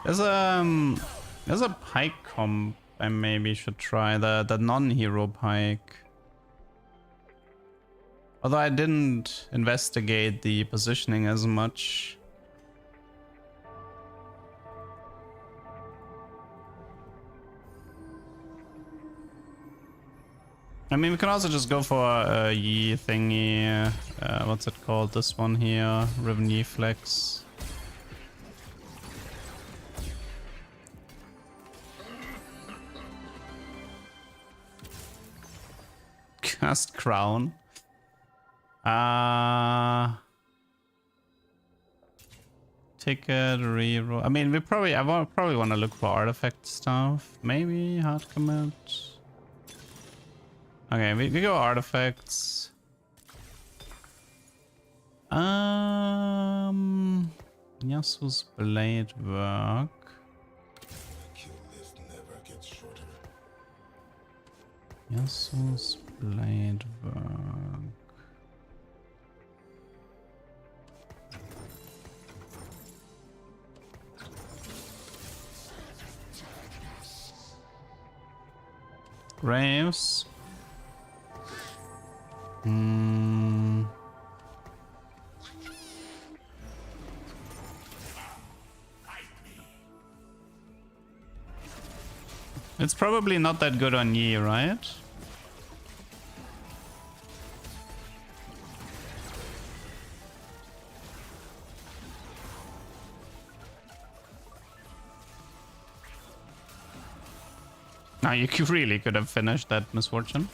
There's a pike comp I maybe should try, the non-hero pike. Although I didn't investigate the positioning as much. I mean, we can also just go for a Yi thingy. What's it called? This one here, Riven Yi Flex. Cast Crown. Ticket, reroll. I mean, I probably want to look for artifact stuff. Maybe hard commit. Okay, we go artifacts. Yasu's blade work. Yasu's blade work. Graves. It's probably not that good on Yi, right? Now you really could have finished that misfortune.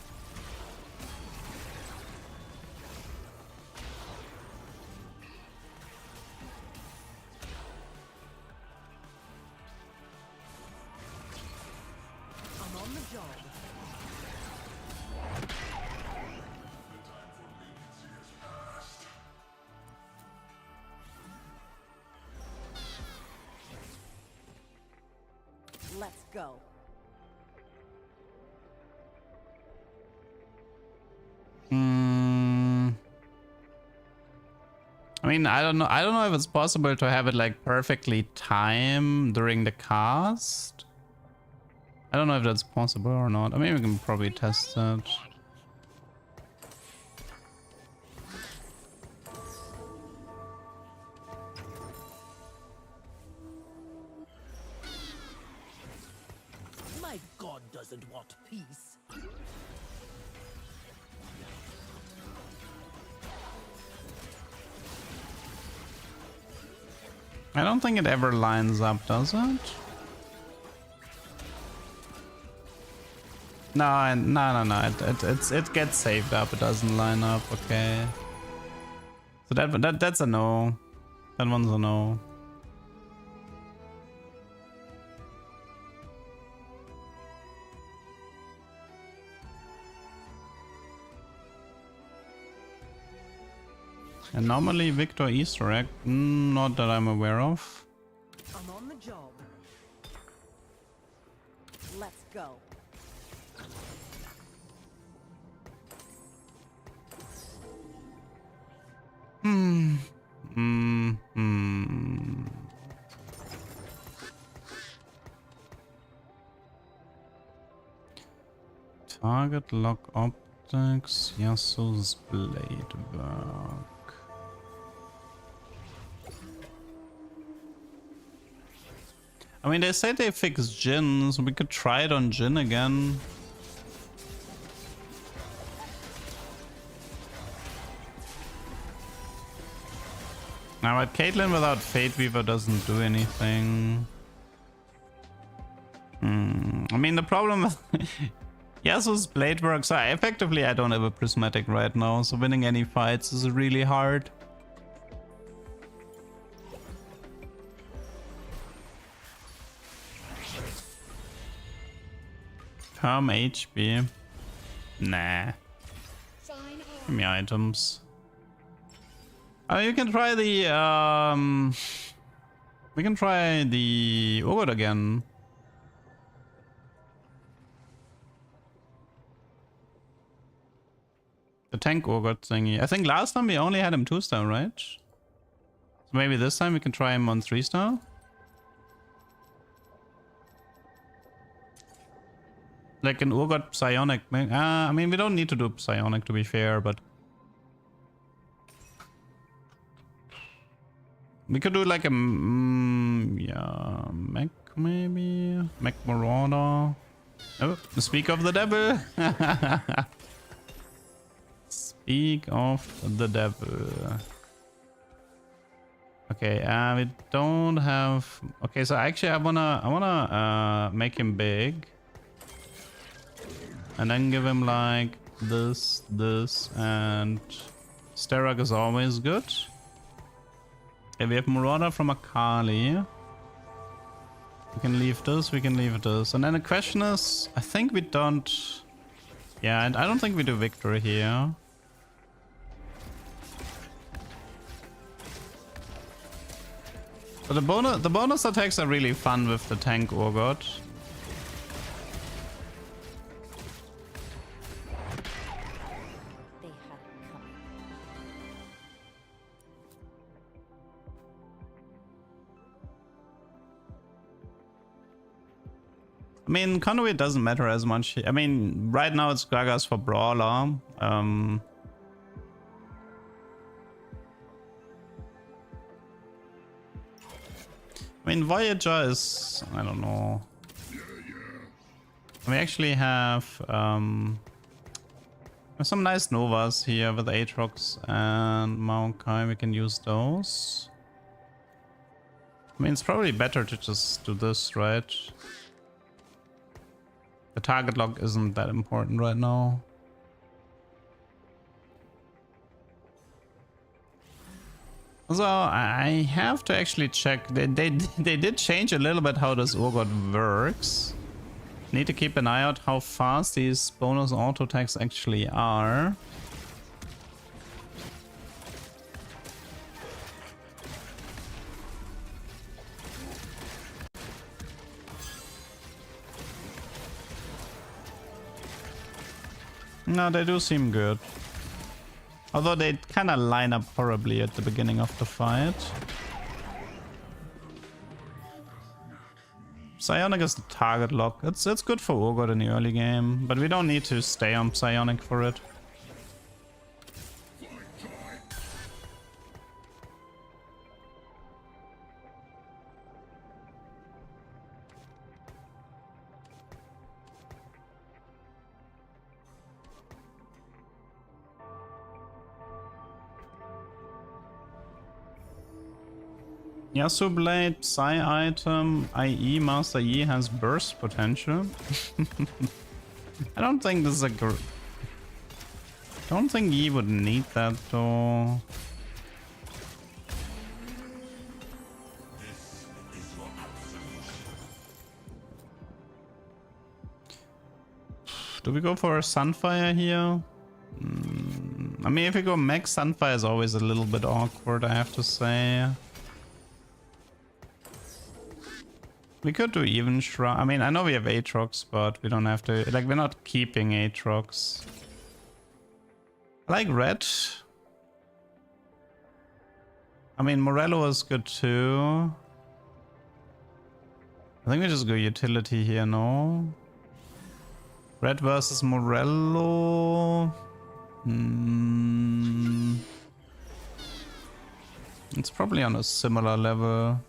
Let's go. I mean, I don't know if it's possible to have it like perfectly time during the cast. I don't know if that's possible or not. I mean, we can probably test it. My god doesn't want peace. I don't think it ever lines up, does it? No, no. It gets saved up. It doesn't line up. Okay. So that's a no. That one's a no. And normally Victor Easter egg, not that I'm aware of. I'm on the job. Let's go. Target lock optics, Yasuo's blade work. I mean, they say they fixed Jhin, so we could try it on Jhin again. Now, but Caitlyn without Fate Weaver doesn't do anything. I mean, the problem with Yasuo's blade works. Effectively, I don't have a prismatic right now, so winning any fights is really hard. Come HP. Nah. Give me items. Oh, you can try the we can try the Urgot again. The tank Urgot thingy. I think last time we only had him 2-star, right? So maybe this time we can try him on 3-star. Like an Urgot Psionic. I mean, we don't need to do Psionic to be fair, but we could do like a yeah, mech maybe, mech marauder. Oh, speak of the devil. Speak of the devil. Okay, we don't have. Okay, so actually, I wanna make him big, and then give him like this, and Sterag is always good. Okay, we have Marauder from Akali. We can leave this, we can leave this. And then the question is, I think we don't... Yeah, and I don't think we do Victory here. So the bonus attacks are really fun with the tank Urgot. I mean, conduit doesn't matter as much. I mean, right now it's Gragas for Brawler. I mean, Voyager is... I don't know. We actually have some nice Novas here with Atrox and Maokai. We can use those. I mean, it's probably better to just do this, right? The target lock isn't that important right now. Also, I have to actually check. They did change a little bit how this Urgot works. Need to keep an eye out how fast these bonus auto attacks actually are. No, they do seem good. Although they kind of line up horribly at the beginning of the fight. Psionic is the target lock. It's good for Urgot in the early game, but we don't need to stay on Psionic for it. Yasuo Blade, Psi item, IE, Master E has burst potential. I don't think this is a don't think E would need that though. Do we go for a Sunfire here? I mean, if we go Max, Sunfire is always a little bit awkward, I have to say. We could do even Shroud. I mean, I know we have Atrox, but we don't have to... Like, we're not keeping Atrox. I like red. I mean, Morello is good too. I think we just go utility here, no? Red versus Morello. It's probably on a similar level.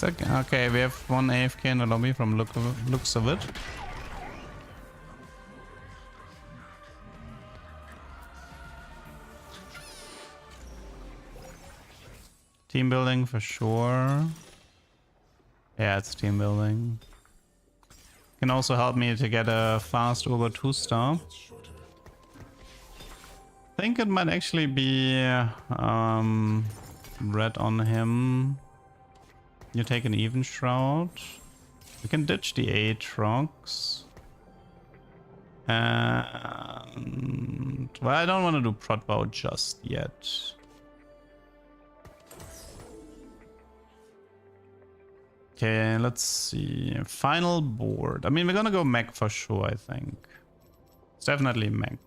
Okay, we have one AFK in the lobby from looks of it. Team building for sure. Yeah, it's team building. Can also help me to get a fast over 2-star. I think it might actually be red on him. You take an even shroud. We can ditch the Atrox. And well, I don't want to do prot bow just yet. Okay, let's see. Final board. I mean, we're gonna go mech for sure, I think. It's definitely mech.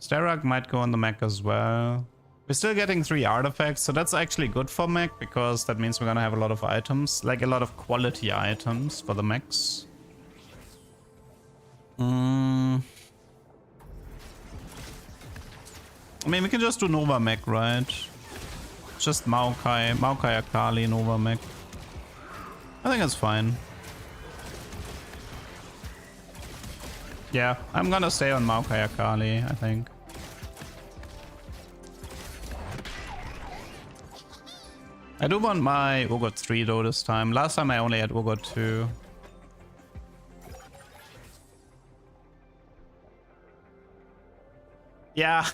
Sterak might go on the mech as well. We're still getting 3 artifacts, so that's actually good for mech, because that means we're gonna have a lot of items, like a lot of quality items for the mechs. I mean, we can just do Nova mech, right? Just Maokai Akali, Nova mech. I think it's fine. Yeah, I'm gonna stay on Maokai Akali, I think. I do want my Urgot 3 though this time. Last time I only had Urgot 2. Yeah,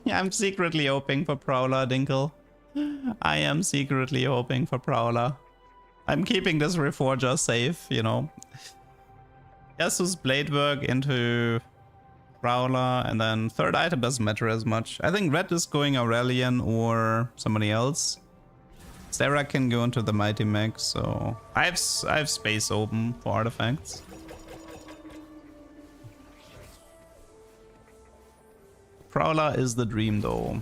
I'm secretly hoping for Prowler, Dinkle. I am secretly hoping for Prowler. I'm keeping this Reforger safe, you know. Yasu's Blade Work into Prowler, and then third item doesn't matter as much. I think red is going Aurelian or somebody else. Sarah can go into the Mighty Mech, so I have space open for artifacts. Prowler is the dream though.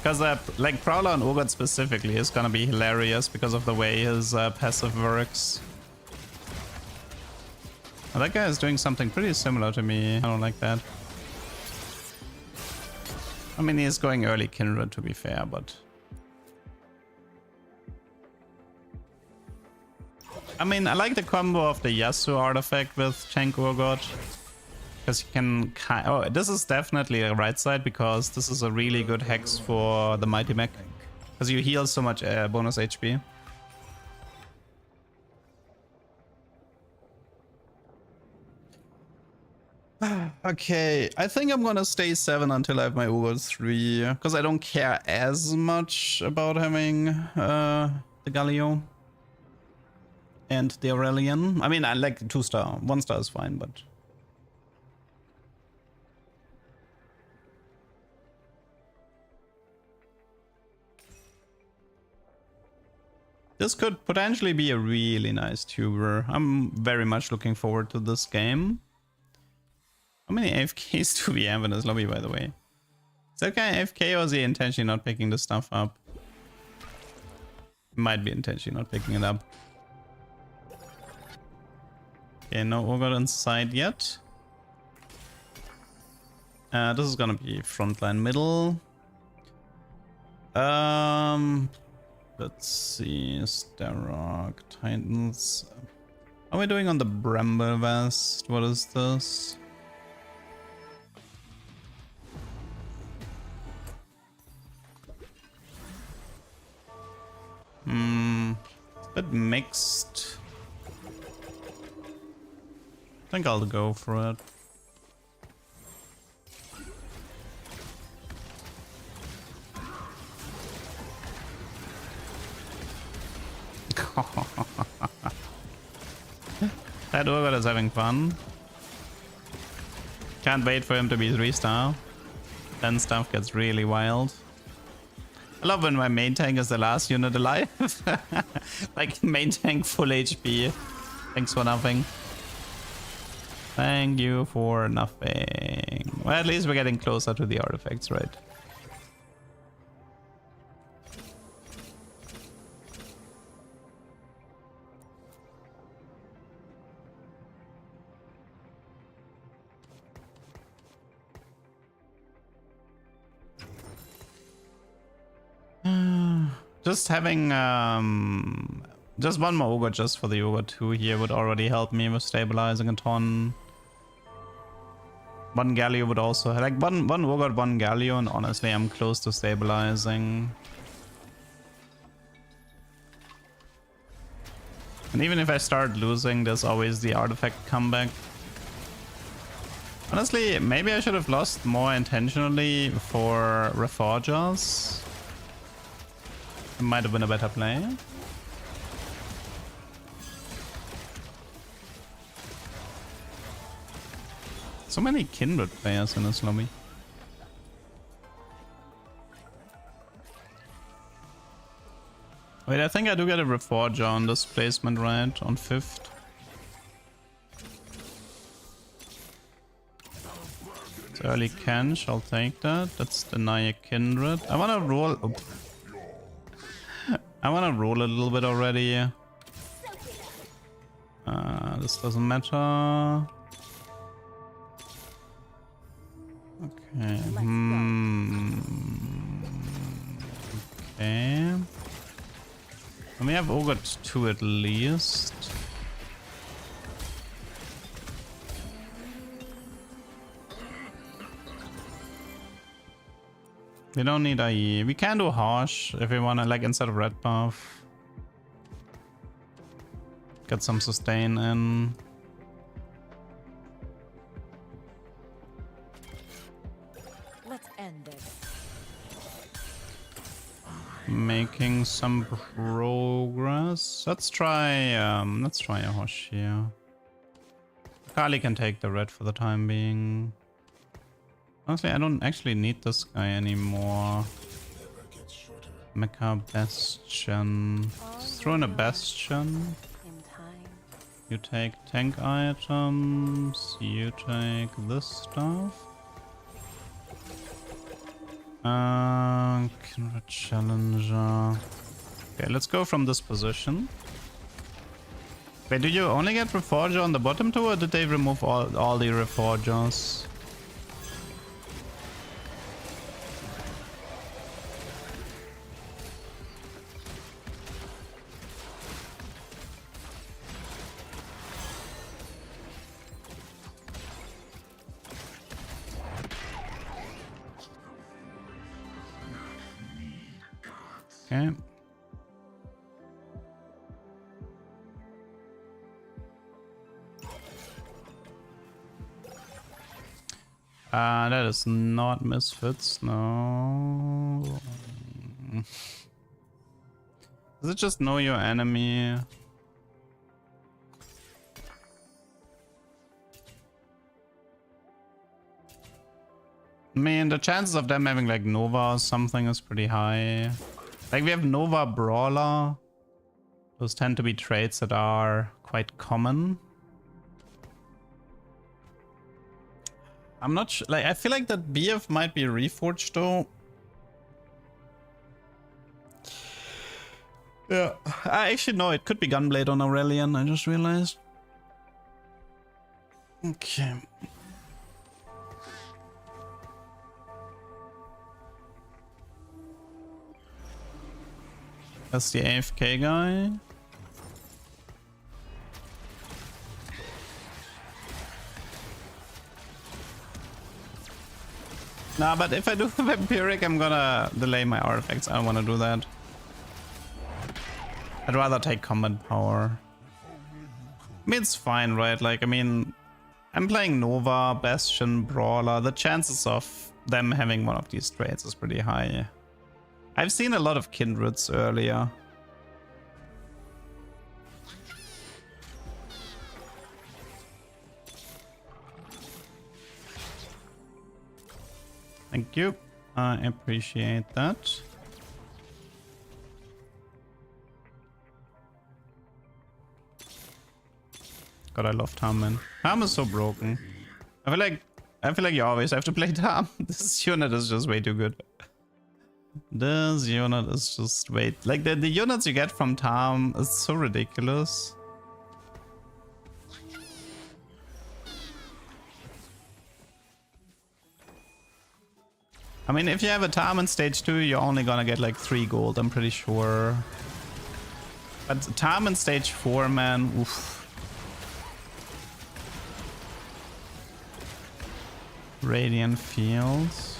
Because like Prowler and Urgot specifically is gonna be hilarious because of the way his passive works. Oh, that guy is doing something pretty similar to me. I don't like that. I mean, he's going early Kindred to be fair, but... I mean, I like the combo of the Yasuo artifact with Tank Urgot. Because you can... Oh, this is definitely a right side, because this is a really good hex for the Mighty Mech. Because you heal so much bonus HP. Okay, I think I'm gonna stay 7 until I have my Urgot 3. Because I don't care as much about having the Galio. And the Aurelian. I mean, I like 2-star. 1-star is fine, but... This could potentially be a really nice tuber. I'm very much looking forward to this game. How many AFKs do we have in this lobby, by the way? Is that guy AFK or is he intentionally not picking this stuff up? Might be intentionally not picking it up. Okay, no Urgot inside yet. This is gonna be frontline middle. Let's see, Starrock, Titans. How are we doing on the Bramble Vest? What is this? It's a bit mixed. I think I'll go for it. That Urgot is having fun. Can't wait for him to be 3-star. Then stuff gets really wild. I love when my main tank is the last unit alive. Like main tank full HP. Thanks for nothing. Thank you for nothing. Well, at least we're getting closer to the artifacts, right? Just having just one more Ogre just for the Ogre 2 here would already help me with stabilizing a ton. One Galio would also, like one Ogre, one Galio, and honestly I'm close to stabilizing. And even if I start losing, there's always the artifact comeback. Honestly, maybe I should have lost more intentionally for Reforgers. It might have been a better play. So many Kindred players in this lobby. Wait, I think I do get a Reforger on this placement, right? On 5th. It's early Kench, I'll take that. Let's deny a Kindred. I wanna roll... Oh. I wanna roll a little bit already. This doesn't matter. Okay. Okay. And we have Ogre 2 at least. We don't need IE. We can do Harsh if we wanna, like, instead of red buff. Get some sustain in. Let's end this. Making some progress. Let's try a Harsh here. Kali can take the red for the time being. Honestly, I don't actually need this guy anymore. Mecha Bastion. Let's throw in a Bastion. You take tank items. You take this stuff. Kindred Challenger. Okay, let's go from this position. Wait, do you only get Reforger on the bottom two, or did they remove all the Reforgers? Okay. That is not Misfits, no. Does it just know your enemy? I mean, the chances of them having like Nova or something is pretty high. Like, we have Nova Brawler. Those tend to be traits that are quite common. I'm not sure. Like, I feel like that BF might be reforged though. Yeah. I actually know it could be Gunblade on Aurelian, I just realized. Okay. That's the AFK guy. Nah, but if I do Vampiric, I'm gonna delay my artifacts. I don't want to do that. I'd rather take combat power. I mean, it's fine, right? Like, I mean, I'm playing Nova, Bastion, Brawler. The chances of them having one of these traits is pretty high. I've seen a lot of Kindreds earlier. Thank you. I appreciate that. God, I love Tarm, man. Tarm is so broken. I feel like you always have to play Tarm. This unit is just way too good. This unit is just way... Like, the units you get from Tarm is so ridiculous. I mean, if you have a Tarm in stage 2, you're only gonna get like 3 gold, I'm pretty sure. But Tarm in stage 4, man, oof. Radiant Fields.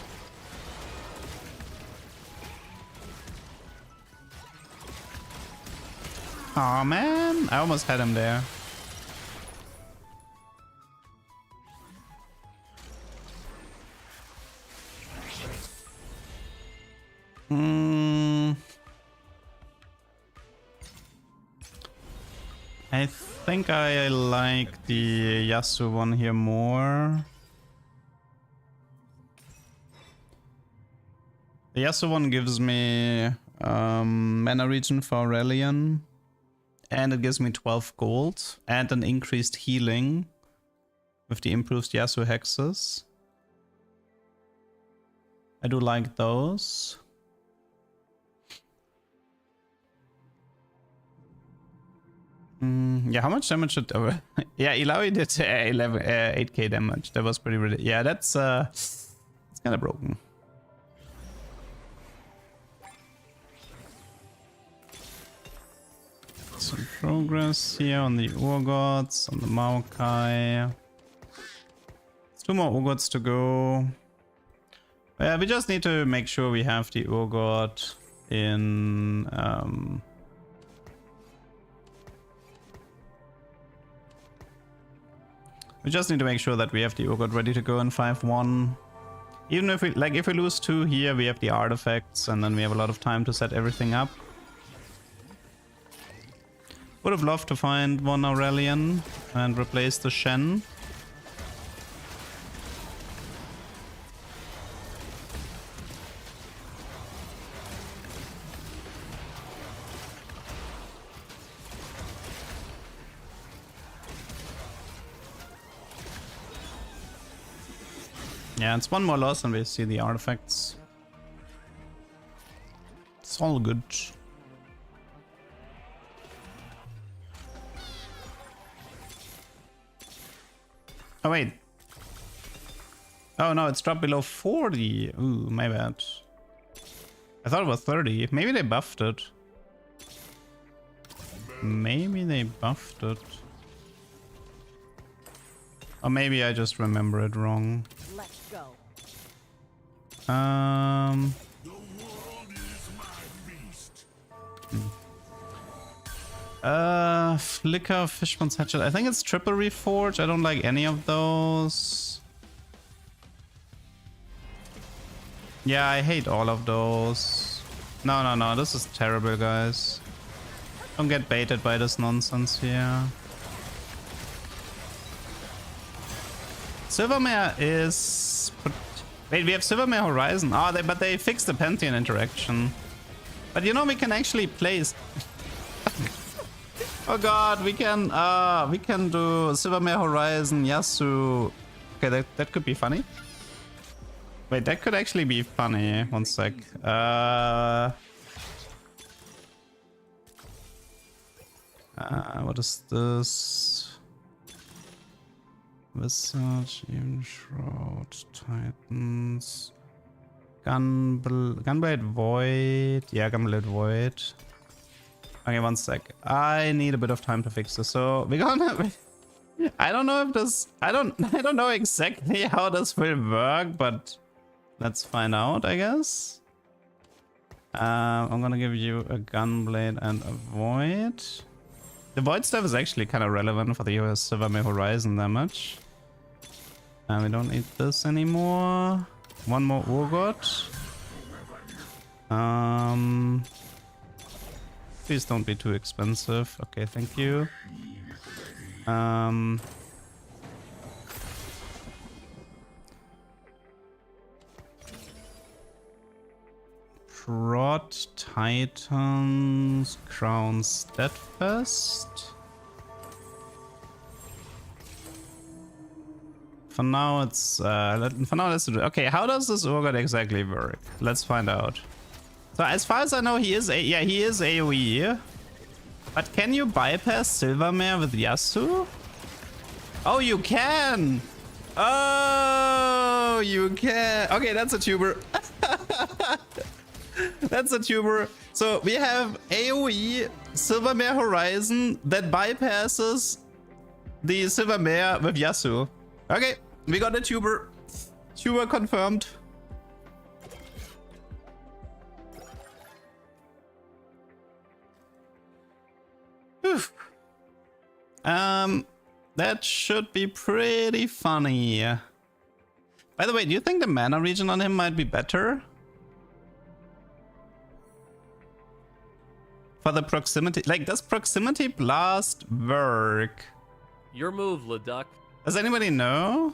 Aw, man, I almost had him there. I think I like the Yasuo one here more. The Yasuo one gives me mana regen for Aurelion, and it gives me 12 gold and an increased healing with the improved Yasuo hexes. I do like those. Yeah, how much damage did... yeah, Ilaoi did 8k damage. That was pretty ridiculous. Yeah, that's it's kind of broken. Some progress here on the Urgots, on the Maokai. 2 more Urgots to go. Yeah, we just need to make sure we have the Urgot in... we just need to make sure that we have the Urgot ready to go in 5-1. Even if we if we lose 2 here, we have the artifacts, and then we have a lot of time to set everything up. Would have loved to find one Aurelion and replace the Shen. Yeah, it's one more loss and we see the artifacts. It's all good. Oh wait. Oh no, it's dropped below 40. Ooh, my bad. I thought it was 30. Maybe they buffed it. Maybe they buffed it. Or maybe I just remember it wrong. Let's go. Flicker, Fishman's Hatchet. I think it's triple reforge. I don't like any of those. Yeah, I hate all of those. No, this is terrible, guys. Don't get baited by this nonsense here. Silvermare is... Wait, we have Silvermare Horizon. Oh, but they fixed the Pantheon interaction. But you know, we can actually place... Oh god, we can do Silvermare Horizon, Yasuo. Okay, that could be funny. Wait, that could actually be funny. One sec. What is this? Visage, Even Shroud, Titans, Gunblade Void. Yeah, Gunblade Void. Okay, one sec. I need a bit of time to fix this. So we're gonna. I don't know if this. I don't know exactly how this will work, but let's find out, I guess. I'm gonna give you a Gunblade and a Void. The Void stuff is actually kind of relevant for the US Silvermare Horizon damage. We don't need this anymore. One more Urgot. Please don't be too expensive. Okay, thank you. Prod, Titans, Crown, Steadfast. For now, it's let's do it. Okay, how does this Urgot exactly work? Let's find out. So as far as I know, he is AoE. But can you bypass Silvermare with Yasuo? Oh, you can. Oh, you can. Okay, that's a tuber. That's a tuber. So we have AoE Silvermare Horizon that bypasses the Silvermare with Yasuo. Okay, we got a tuber. Tuber confirmed. Whew. That should be pretty funny. By the way, do you think the mana regen on him might be better? For the proximity, like, does proximity blast work? Your move, Leduc. Does anybody know?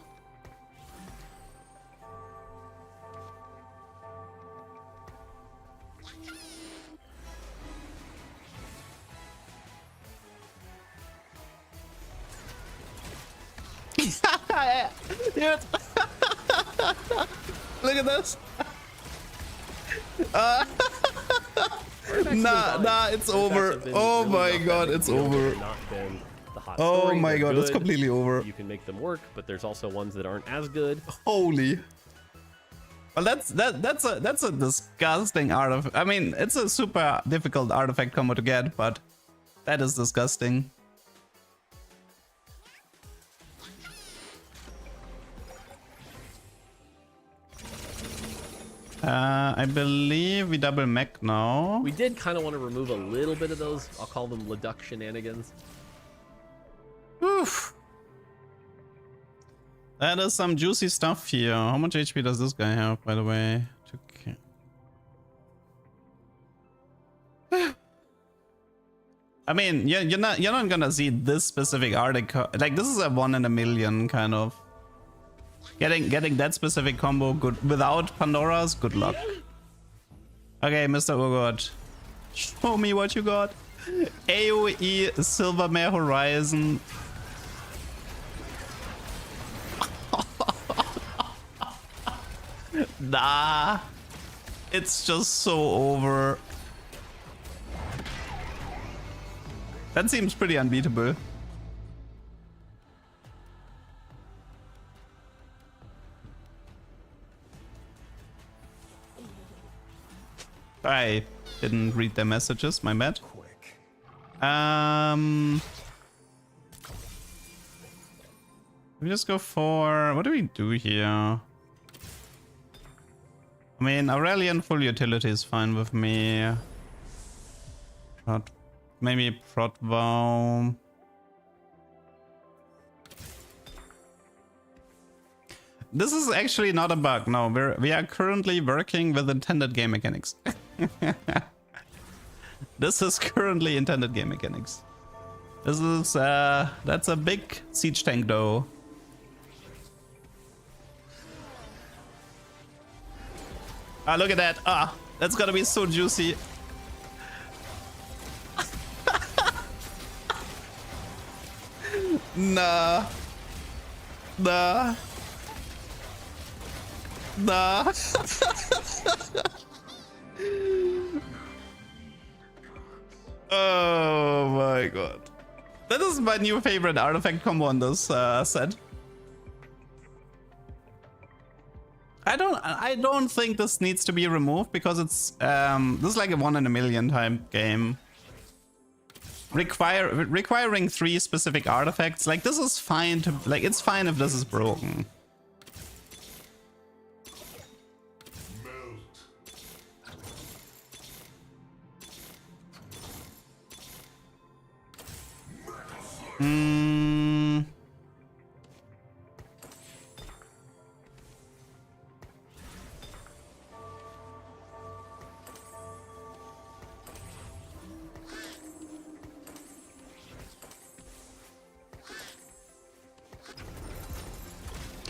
Dude. Look at this. Nah, it's over. Oh my god, it's over. Oh my god, it's completely over. You can make them work, but there's also ones that aren't as good. Holy. Well, that's a disgusting artifact. I mean, it's a super difficult artifact combo to get, but that is disgusting. I believe we double mech now. We did kind of want to remove a little bit of those, I'll call them Leduc shenanigans. Oof. That is some juicy stuff here. How much HP does this guy have, by the way? I mean, you're not gonna see this specific article. Like, this is a 1 in a million kind of. Getting that specific combo good without Pandora's, good luck. Okay, Mr. Urgot, show me what you got. AoE Silvermare Horizon. Nah, it's just so over. That seems pretty unbeatable. I didn't read their messages, my bad. We just go for... What do we do here? I mean, Aurelian full utility is fine with me. Maybe Protvow. This is actually not a bug. No, we are currently working with intended game mechanics. This is currently intended game mechanics. This is that's a big siege tank though. Ah, look at that. Ah, that's gonna be so juicy. Nah. Nah. Nah. Oh my god. That is my new favorite artifact combo on this set. I don't think this needs to be removed because it's this is like a 1 in a million type game. Requiring 3 specific artifacts, like, this is fine to, like, it's fine if this is broken.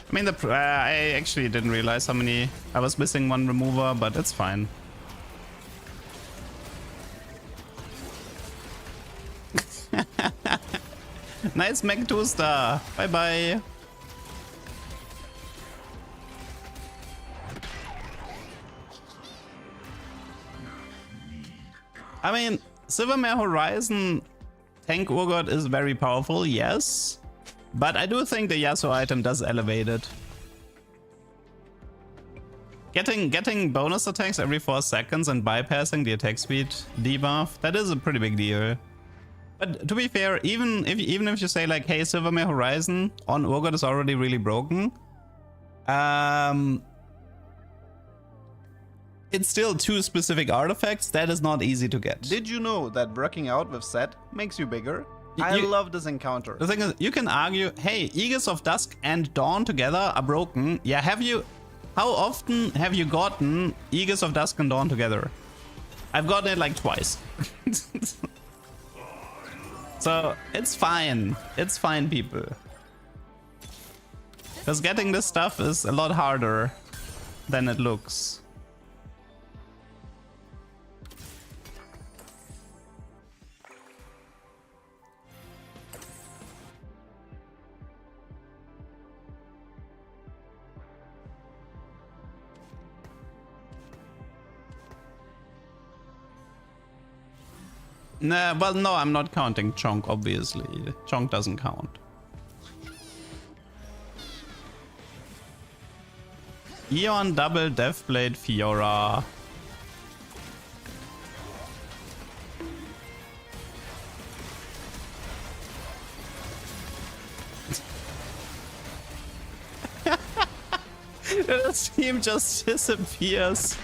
I mean, I actually didn't realize how many... I was missing one remover, but it's fine. Nice mech 2-star. Bye-bye. I mean, Silvermare Horizon Tank Urgot is very powerful, yes. But I do think the Yasuo item does elevate it. Getting bonus attacks every 4 seconds and bypassing the attack speed debuff, that is a pretty big deal. But to be fair, even if you say like, hey, Silvermere Horizon on Urgot is already really broken, it's still 2 specific artifacts that is not easy to get. Did you know that working out with Set makes you bigger? I love this encounter. The thing is, you can argue, hey, Aegis of Dusk and Dawn together are broken. Yeah, how often have you gotten Aegis of Dusk and Dawn together? I've gotten it like twice. So it's fine. It's fine, people. Because getting this stuff is a lot harder than it looks. Nah, well, no, I'm not counting Chonk, obviously. Chonk doesn't count. Eon double Deathblade Fiora. The team just disappears.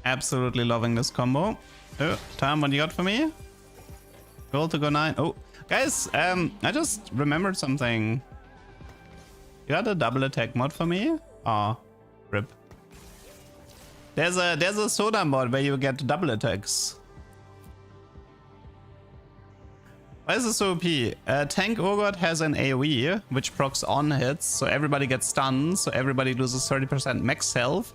Absolutely loving this combo. Oh, Tom, what do you got for me? Gold to go 9. Oh, guys, I just remembered something. You got a double attack mod for me? Aw, rip. There's a soda mod where you get double attacks. Why is this so OP? Tank Urgot has an AoE, which procs on hits, so everybody gets stunned, so everybody loses 30% max health.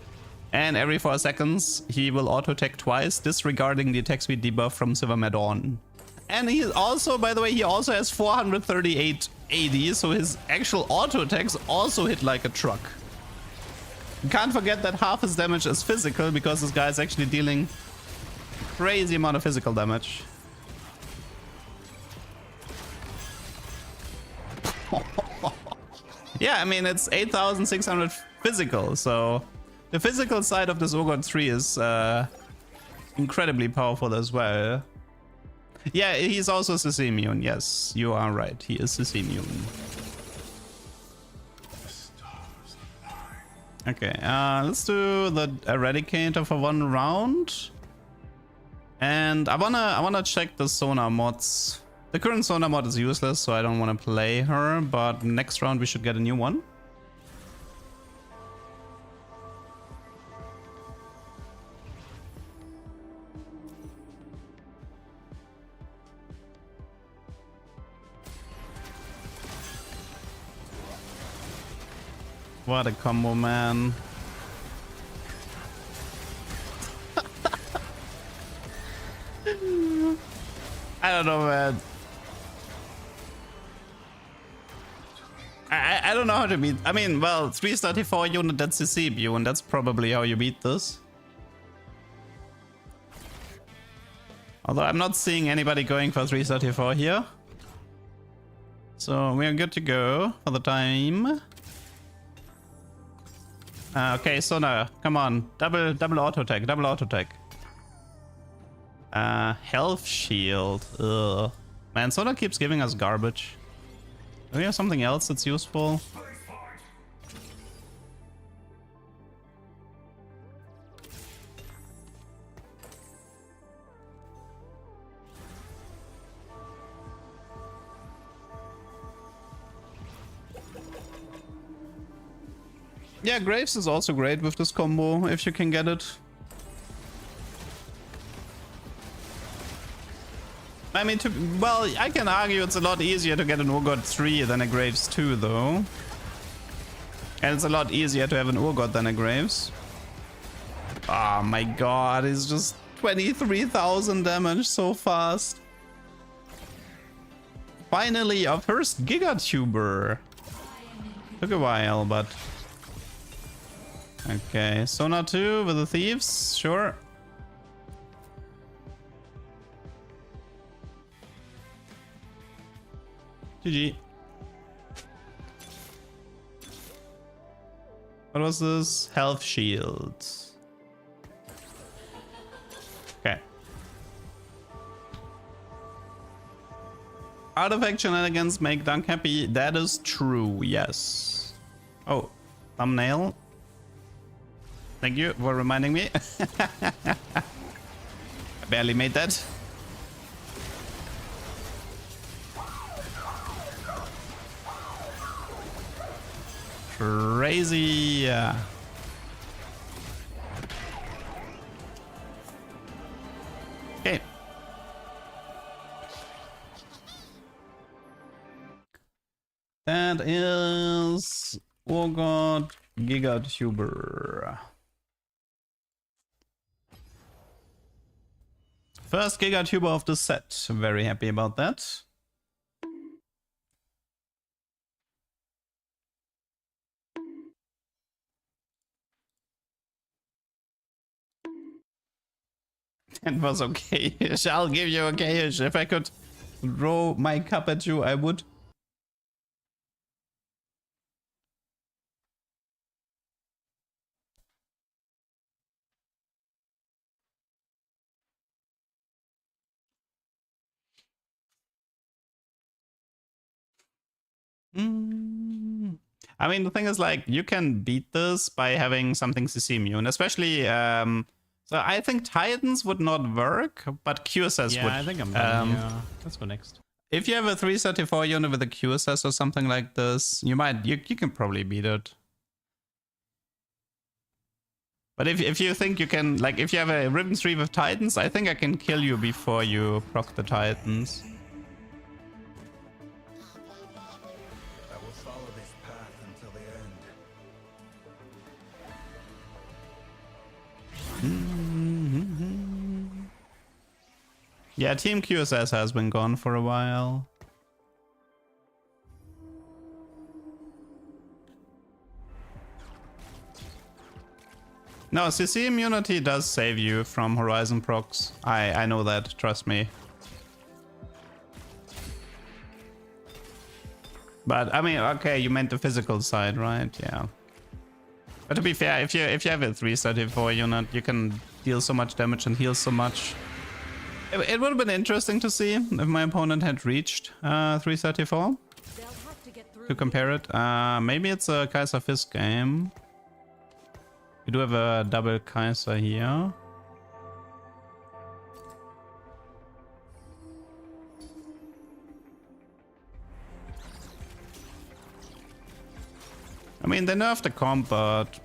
And every 4 seconds, he will auto-attack twice, disregarding the attack speed debuff from Silvermere Dawn. And he also, by the way, he also has 438 AD, so his actual auto-attacks also hit like a truck. You can't forget that half his damage is physical, because this guy is actually dealing a crazy amount of physical damage. Yeah, I mean, it's 8,600 physical, so... The physical side of this Urgot 3 is incredibly powerful as well. Yeah, he's also CC immune. Yes, you are right. He is CC immune. Okay, let's do the Eradicator for 1 round. And I wanna check the Sona mods. The current Sona mod is useless, so I don't want to play her. But next round we should get a new one. What a combo, man. I don't know, man. I don't know how to beat. I mean, well, 334 unit, that's the CPU, and that's probably how you beat this. Although I'm not seeing anybody going for 334 here. So we're good to go for the time. Okay, Sona, come on. Double auto attack, double auto attack. Health shield. Ugh. Man, Sona keeps giving us garbage. Do we have something else that's useful? Yeah, Graves is also great with this combo, if you can get it. I mean, well, I can argue it's a lot easier to get an Urgot 3 than a Graves 2, though. And it's a lot easier to have an Urgot than a Graves. Oh my god, it's just 23,000 damage so fast. Finally, our first Gigatuber. Took a while, but... Okay, Sona 2 with the Thieves, sure. GG. What was this? Health shield. Okay. Artifact shenanigans make Dunk happy. That is true, yes. Oh, thumbnail. Thank you for reminding me. I barely made that. Crazy. Okay. That is Orgot Gigatuber. First Gigatuber of the set. Very happy about that. It was okay-ish. I'll give you okay-ish. If I could throw my cup at you, I would. I mean, the thing is, like, you can beat this by having something CC immune, especially, so I think Titans would not work, but QSS would. Yeah, I think I'm done. Yeah. Let's go next. If you have a 334 unit with a QSS or something like this, you can probably beat it. But if you think you can, like, if you have a Ribbon 3 with Titans, I think I can kill you before you proc the Titans. I will follow this path until the end. Yeah, Team QSS has been gone for a while. No, CC immunity does save you from Horizon procs. I know that, trust me. But I mean, okay, you meant the physical side, right? Yeah. But to be fair, if you have a 334 unit, you can deal so much damage and heal so much. It would have been interesting to see if my opponent had reached 334 to compare it. Maybe it's a Kaiser Fisk game. We do have a double Kaiser here. I mean, they nerfed the comp, but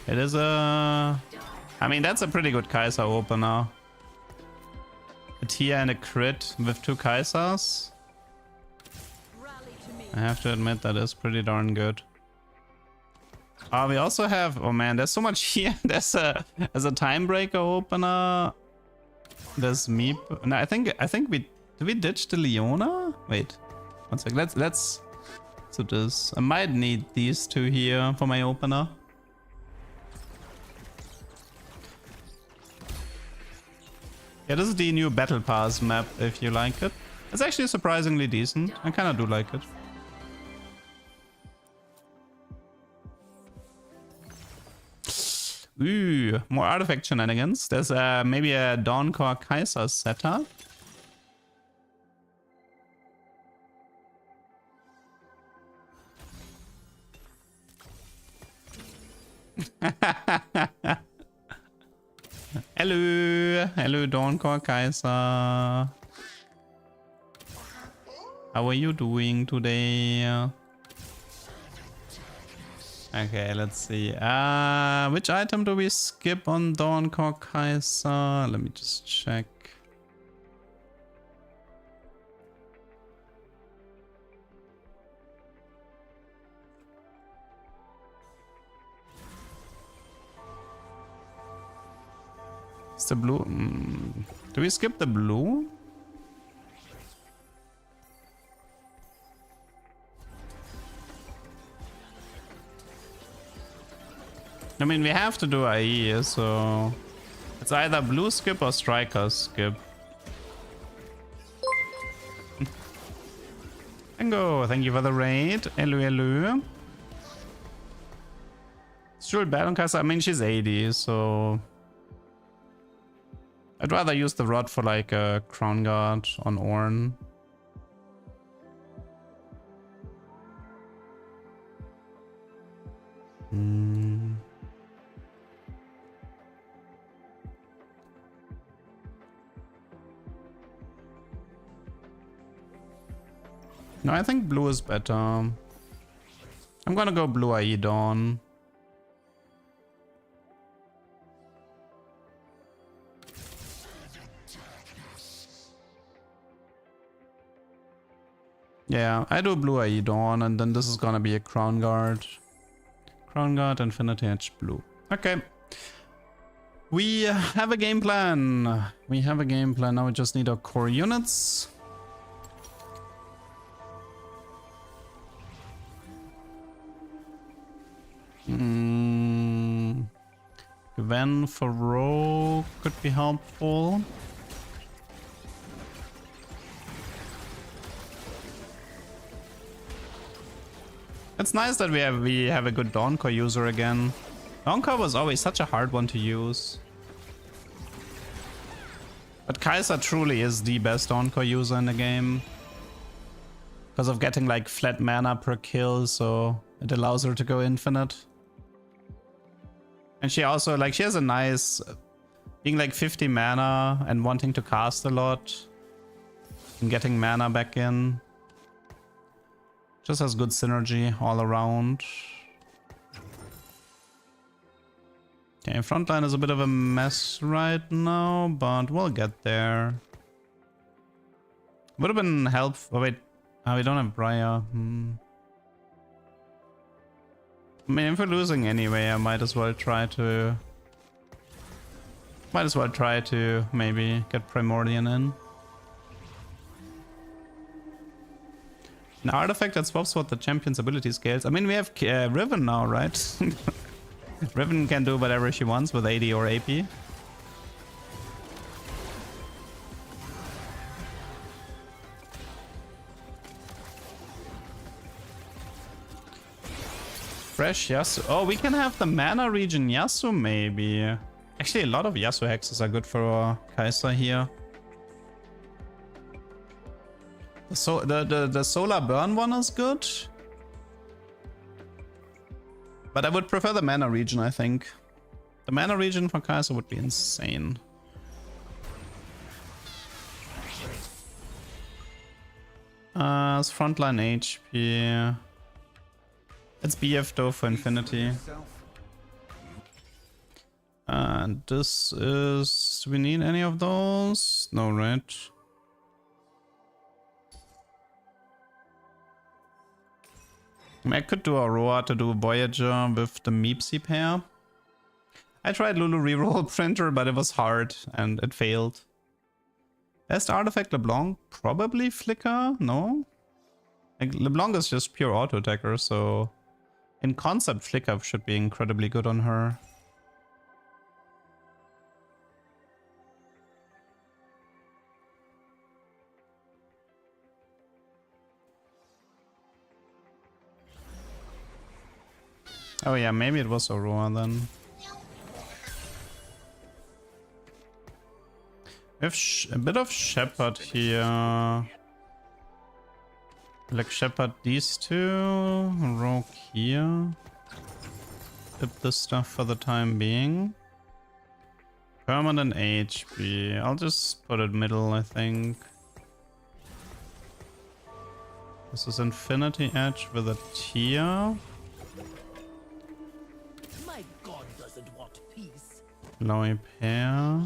it is a... I mean, that's a pretty good Kaiser opener. A Tia and a crit with 2 Kaisers. I have to admit that is pretty darn good. We also have... Oh man, there's so much here. There's a time breaker opener. There's Meep. No, I think we... Did we ditch the Leona? Wait. One sec. Let's do this. I might need these 2 here for my opener. Yeah, this is the new Battle Pass map, if you like it. It's actually surprisingly decent. I kind of do like it. Ooh, more artifact shenanigans. There's maybe a Dawncore Kaiser setup. Hello, Dawncore Kaiser. How are you doing today? Okay, let's see. Which item do we skip on Dawncore Kaiser? Let me just check. It's the blue. Do we skip the blue? I mean, we have to do IE, so it's either blue skip or striker skip. Bingo, thank you for the raid. Hello, hello. Still bad on Kai'Sa. I mean, she's 80, so I'd rather use the rod for like a crown guard on Ornn. No, I think blue is better. I'm gonna go blue IE Dawn. Yeah, I do blue IE Dawn, and then this is gonna be a Crown Guard. Crown Guard, Infinity Edge, blue. Okay. We have a game plan. We have a game plan. Now we just need our core units. Gwen for rogue could be helpful. It's nice that we have a good Dawncore user again. Dawncore was always such a hard one to use. But Kai'Sa truly is the best Dawncore user in the game. Because of getting like flat mana per kill, so it allows her to go infinite. And she also, like, she has a nice, being like 50 mana and wanting to cast a lot. And getting mana back in. Just has good synergy all around. Okay, frontline is a bit of a mess right now, but we'll get there. Would have been helpful. Oh, wait. Oh, we don't have Briar. I mean, if we're losing anyway, I might as well try to... maybe get Primordian in. An artifact that swaps what the champion's ability scales. I mean, we have Riven now, right? Riven can do whatever she wants with AD or AP. Fresh Yasuo. Oh, we can have the mana regen Yasuo maybe. Actually, a lot of Yasuo hexes are good for Kai'Sa here. The solar burn one is good. But I would prefer the mana regen, I think. The mana regen for Kai'Sa would be insane. It's frontline HP. It's BF though for Infinity. And this is... do we need any of those? No, right? I mean, I could do Aurora to do Voyager with the Meepsy pair. I tried Lulu reroll printer, but it was hard and it failed. Best artifact LeBlanc? Probably Flicker? No? Like, LeBlanc is just pure auto attacker, so in concept Flicker should be incredibly good on her. Oh yeah, maybe it was Aurora then. We have a bit of Shepherd here. Like Shepherd these two, Rogue here. Pip this stuff for the time being. Permanent HP. I'll just put it middle, I think. This is Infinity Edge with a tier. My god doesn't want peace. Lowy pair.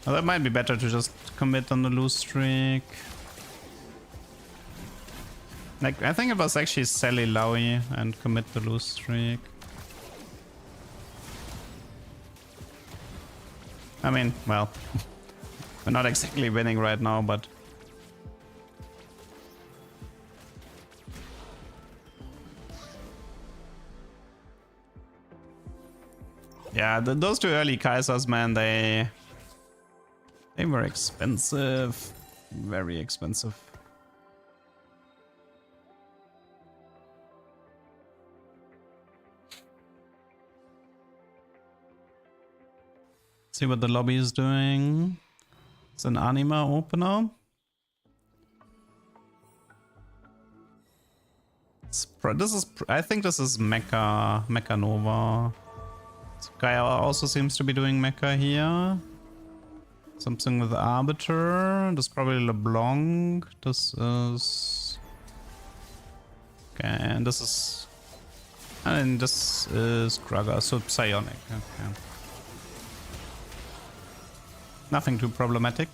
Oh, that might be better to just commit on the lose streak. Like, I think it was actually Sally Lowy and commit the lose streak. I mean, well, we're not exactly winning right now, but... yeah, those two early Kai'Sas, man, they were expensive. Very expensive. See what the lobby is doing. It's an anima opener. I think this is Mecha Nova. This guy also seems to be doing Mecha here. Something with Arbiter. This is probably LeBlanc. This is... Okay, and this is... And this is Gragas, so Psionic. Okay. Nothing too problematic.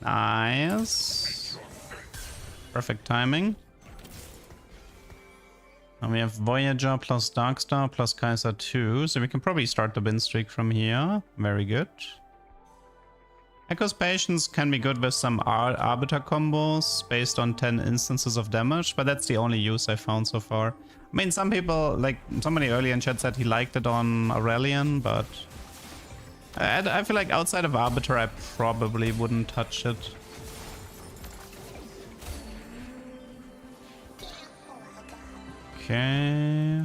Nice. Perfect timing. And we have Voyager plus Darkstar plus Kaiser 2, so we can probably start the win streak from here. Very good. Echo's Patience can be good with some Arbiter combos based on 10 instances of damage, but that's the only use I found so far. I mean, some people, like somebody earlier in chat said he liked it on Aurelion, but I feel like outside of Arbiter I probably wouldn't touch it. Okay.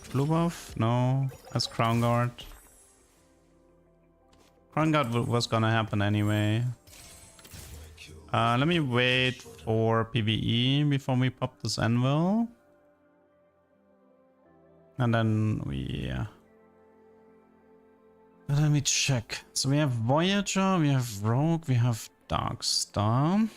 Blue buff? No. That's Crown Guard. Crown Guard was gonna happen anyway. Let me wait for PvE before we pop this anvil. And then let me check. So we have Voyager, we have Rogue, we have Darkstar.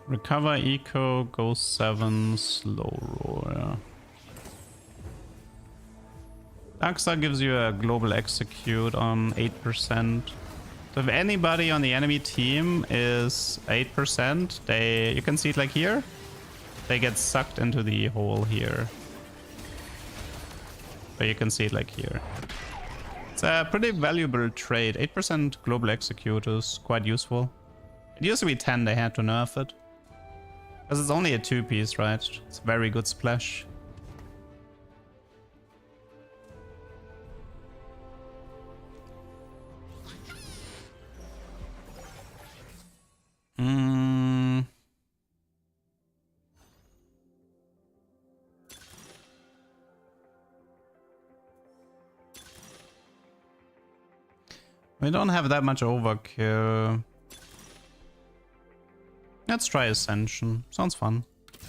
Recover, Eco, go 7, slow roll. Darkstar gives you a global execute on 8%. So if anybody on the enemy team is 8%, you can see it like here. They get sucked into the hole here. So you can see it like here. It's a pretty valuable trade. 8% global execute is quite useful. It used to be 10, they had to nerf it. Because it's only a 2-piece, right? It's a very good splash. We don't have that much overkill. Let's try Ascension. Sounds fun.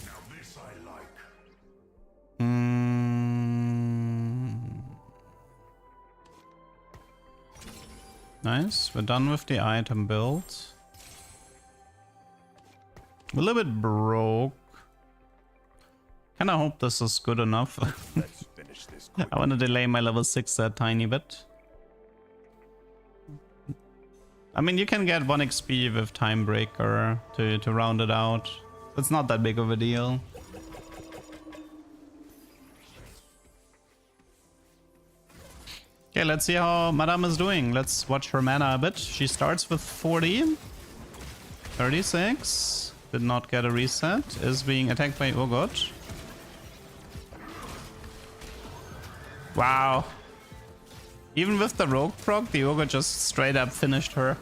Now this I like. Nice. We're done with the item build. A little bit broke. Kinda hope this is good enough. Let's finish this quick. I want to delay my level 6 a tiny bit. I mean, you can get 1 XP with Timebreaker to round it out. It's not that big of a deal. Okay, let's see how Madame is doing. Let's watch her mana a bit. She starts with 40. 36. Did not get a reset. Is being attacked by Urgot. Wow. Even with the rogue proc, the Urgot just straight up finished her.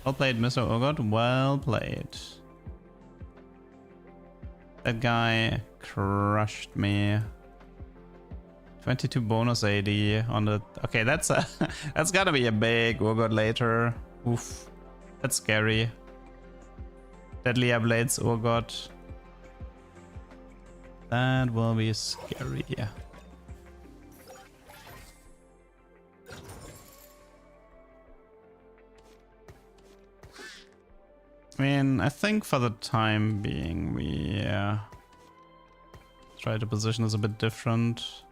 Well played, Mr. Urgot. Well played. That guy crushed me. 22 bonus AD on the... Okay, that's gotta be a big Urgot later. Oof. That's scary. Deadly Blades Urgot. That will be scary. I mean, I think for the time being, we try to position this a bit different.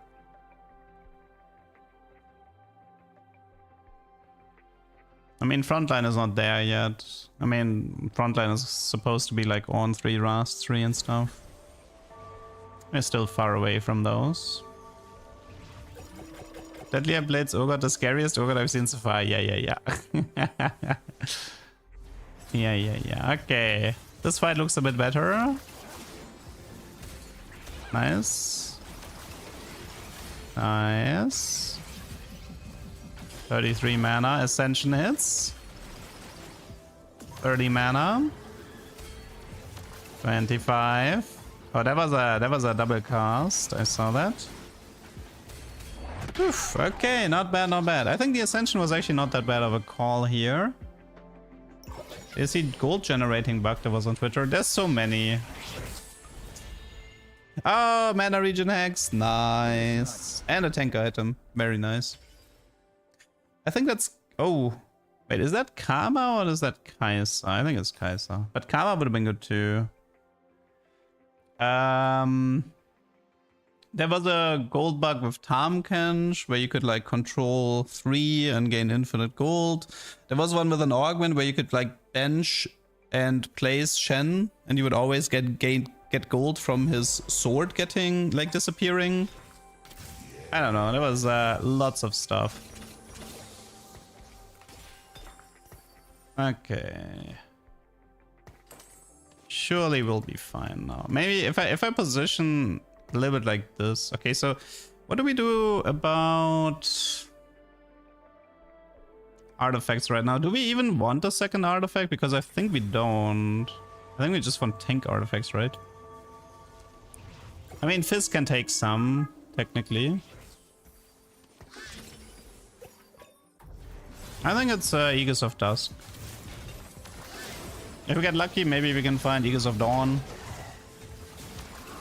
I mean, frontline is not there yet. I mean, frontline is supposed to be like on 3, Rast 3 and stuff. We're still far away from those. Deadly Blades Urgot, the scariest Urgot I've seen so far. Yeah. Yeah. Okay. This fight looks a bit better. Nice. 33 mana. Ascension hits. 30 mana. 25. Oh, that was a double cast. I saw that. Oof, okay, not bad. I think the Ascension was actually not that bad of a call here. Is he gold generating bug that was on Twitter? There's so many. Oh, mana regen hex. Nice. And a tank item. Very nice. I think that's... Oh. Wait, is that Karma or is that Kai'Sa? I think it's Kai'Sa. But Karma would have been good too. There was a gold bug with Tamkench where you could like control 3 and gain infinite gold. There was one with an augment where you could like bench and place Shen and you would always get gold from his sword getting like disappearing. I don't know, there was lots of stuff. Okay. Surely we'll be fine now. Maybe if I position a little bit like this. Okay, so what do we do about artifacts right now? Do we even want a second artifact? Because I think we don't. I think we just want tank artifacts, right? I mean, Fizz can take some, technically. I think it's Aegis of Dusk. If we get lucky, maybe we can find Aegis of Dawn.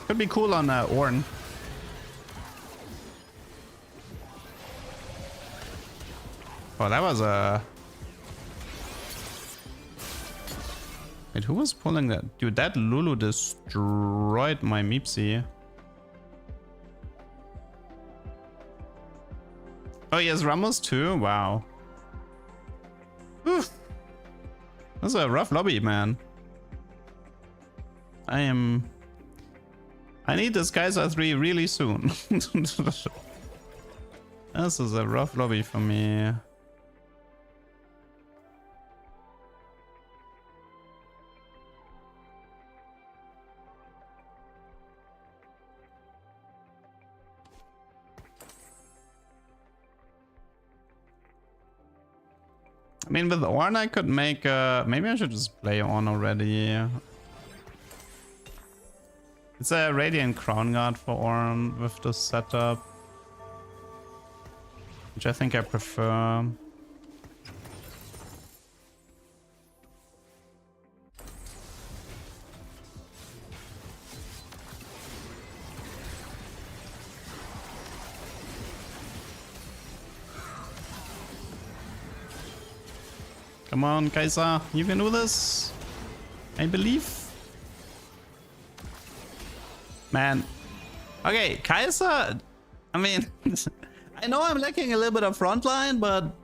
Could be cool on Ornn. Oh, that was a... Wait, who was pulling that? Dude, that Lulu destroyed my Meepsy. Oh, he has Ramos too? Wow. Oof. That's a rough lobby, man. I need this Kai'Sa 3 really soon. This is a rough lobby for me. I mean, with Ornn I could make... maybe I should just play Ornn already. It's a Radiant Crown Guard for Ornn with this setup, which I think I prefer. Come on, Kai'Sa, you can do this. I believe. Man. Okay, Kai'Sa, I mean, I know I'm lacking a little bit of frontline, but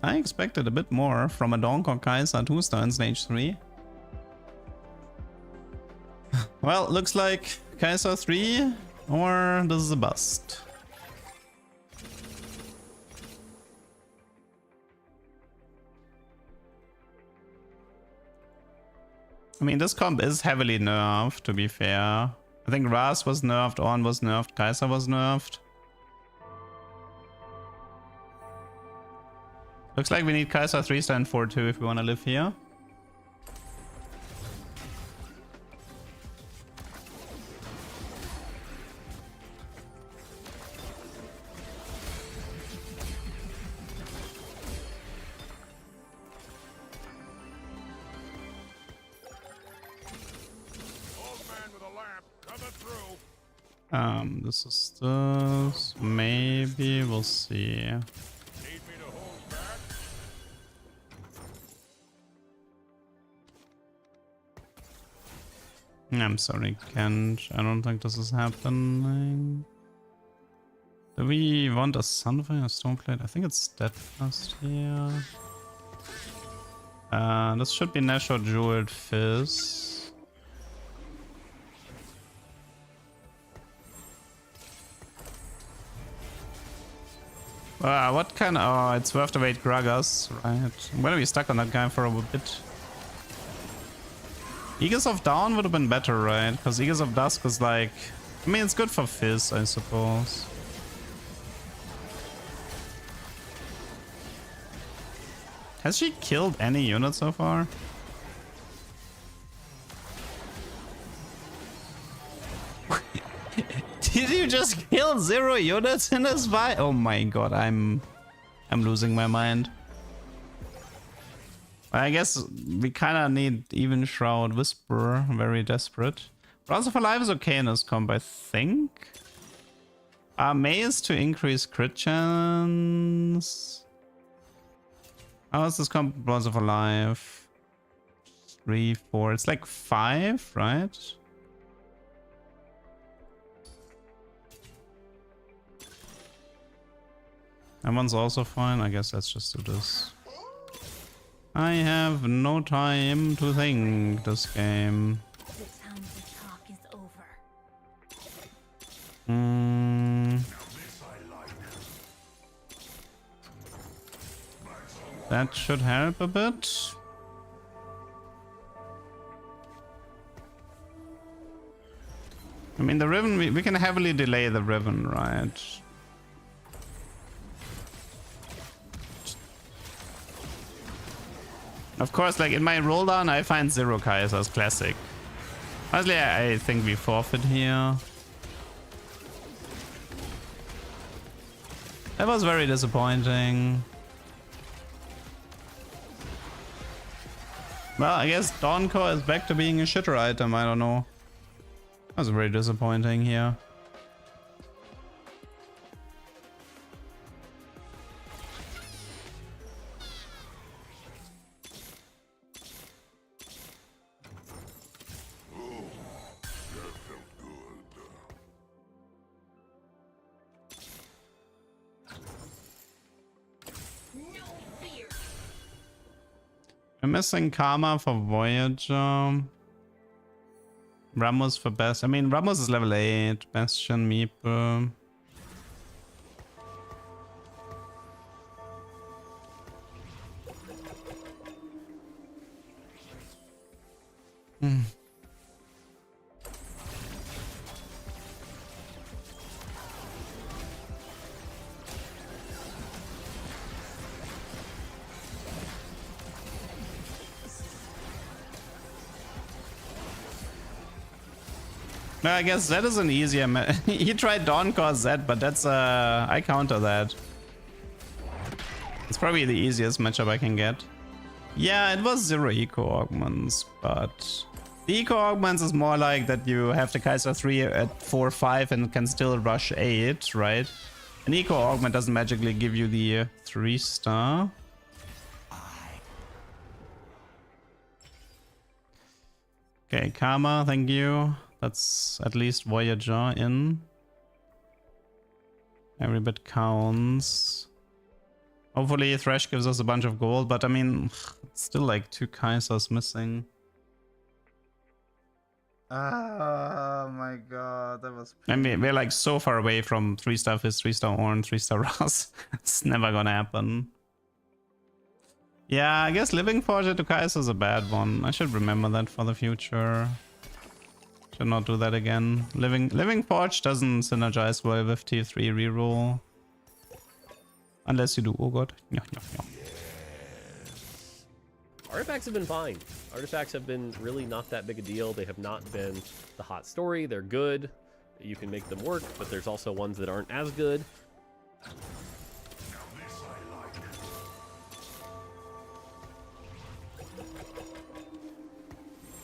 I expected a bit more from a Dawncore Kai'Sa 2-star in stage 3. Well, looks like Kai'Sa 3 or this is a bust. I mean, this comp is heavily nerfed, to be fair. I think Ras was nerfed, Ornn was nerfed, Kai'Sa was nerfed. Looks like we need Kai'Sa 3-star and 4-2 if we want to live here. This is this. Maybe we'll see. Need me to hold back? I'm sorry, Kench. I don't think this is happening. Do we want a Sunfire Stoneplate? I think it's Steadfast here. This should be Nash or Jeweled Fizz. What kind of... Oh, it's worth the wait, Gragas, right? I'm gonna be stuck on that guy for a bit. Eagles of Dawn would have been better, right? Because Eagles of Dusk is like... I mean, it's good for Fizz, I suppose. Has she killed any unit so far? Did you just kill 0 units in this fight? Oh my god, I'm losing my mind. I guess we kind of need even Shroud Whisper, very desperate. Bronze for Life is okay in this comp, I think. May is to increase crit chance. How is this comp? Bronze for Life? 3, 4. It's like 5, right? That one's also fine. I guess let's just do this. I have no time to think this game. The time to talk is over. That should help a bit. I mean, the Riven, we can heavily delay the Riven, right? Of course, like in my roll down, I find 0 Kaisers classic. Honestly, I think we forfeit here. That was very disappointing. Well, I guess Dawncore is back to being a shitter item, I don't know. That was very disappointing here. I'm missing Karma for Voyager. Ramos for Best. I mean, Ramos is level 8. Bastion, Meeple. No, I guess Zed is an easier he tried Dawncore Zed, but that's I counter that. It's probably the easiest matchup I can get. Yeah, it was 0 eco augments, but the eco augments is more like that you have the Kaiser 3 at 4-5 and can still rush 8, right? An eco augment doesn't magically give you the 3-star. Okay, Karma, thank you. That's at least Voyager in. Every bit counts. Hopefully Thresh gives us a bunch of gold, but I mean, it's still like 2 Kaisers missing. Oh my god, that was... I mean, we're like so far away from 3-star Fizz, 3-star Ornn, 3-star Ross. It's never gonna happen. Yeah, I guess Living Forge to Kaiser is a bad one. I should remember that for the future. Should not do that again. Living Forge doesn't synergize well with T3 reroll. Unless you do, oh god. Yeah. Artifacts have been fine. Artifacts have been really not that big a deal. They have not been the hot story. They're good. You can make them work, but there's also ones that aren't as good.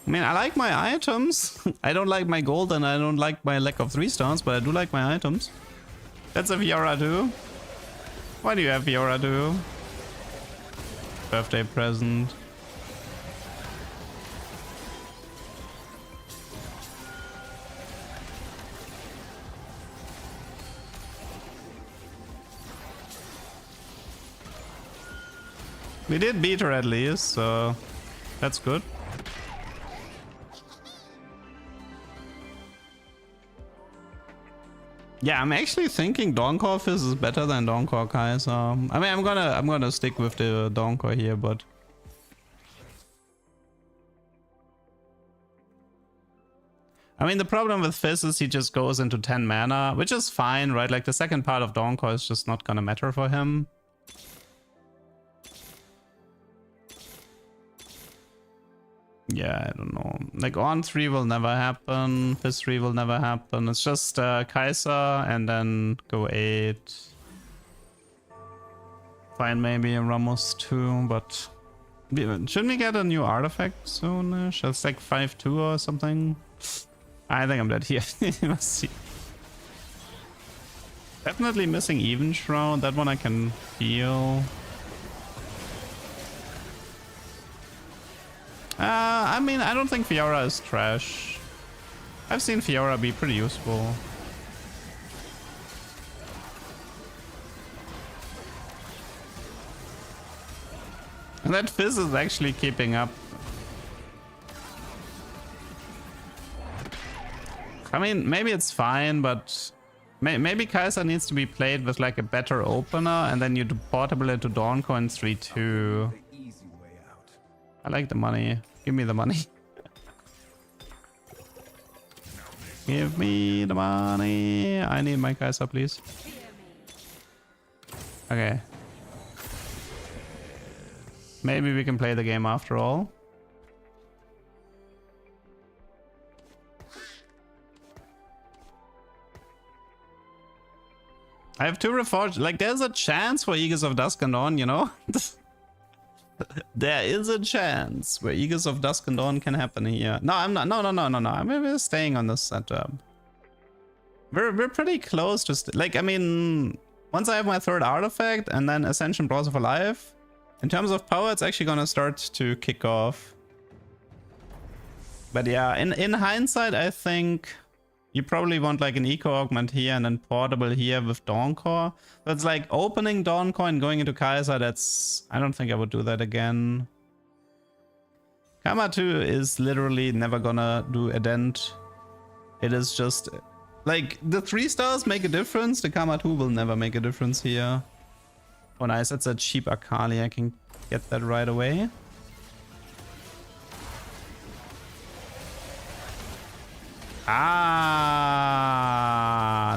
I mean, I like my items. I don't like my gold and I don't like my lack of 3-stars, but I do like my items. That's a Fiora too. Why do you have Fiora too? Birthday present. We did beat her at least, so that's good. Yeah, I'm actually thinking Dawncore Fizz is better than Dawncore Kaiser. I mean, I'm gonna stick with the Dawncore here, but I mean, the problem with Fizz is he just goes into 10 mana, which is fine, right? Like the second part of Dawncore is just not gonna matter for him. Yeah, I don't know. Like on 3 will never happen. Fizz 3 will never happen. It's just Kaiser and then go 8. Fine, maybe Ramos 2, but shouldn't we get a new artifact soonish? It's like 5-2 or something. I think I'm dead here. Let's see. Definitely missing Even Shroud. That one I can feel. I mean, I don't think Fiora is trash. I've seen Fiora be pretty useful. And that Fizz is actually keeping up. I mean, maybe it's fine, but maybe Kaiser needs to be played with like a better opener, and then you do portable into Dawncore in 3-2. I like the money. Give me the money. Give me the money. I need my Kaiser, please. Okay. Maybe we can play the game after all. I have 2 Reforged. Like, there's a chance for Aegis of Dusk and Dawn, you know? There is a chance where Aegis of Dusk and Dawn can happen here. No, I'm not. No. We're staying on this setup. We're pretty close to... like, I mean... once I have my 3rd artifact and then Ascension Bronze for Life, in terms of power, it's actually gonna start to kick off. But yeah, in hindsight, I think... you probably want like an eco augment here and then portable here with Dawncore. So it's like opening Dawncore and going into Kaiser. That's... I don't think I would do that again. Karma 2 is literally never gonna do a dent. It is just... like, the 3 stars make a difference. The Karma 2 will never make a difference here. Oh nice, that's a cheap Akali. I can get that right away. Ah,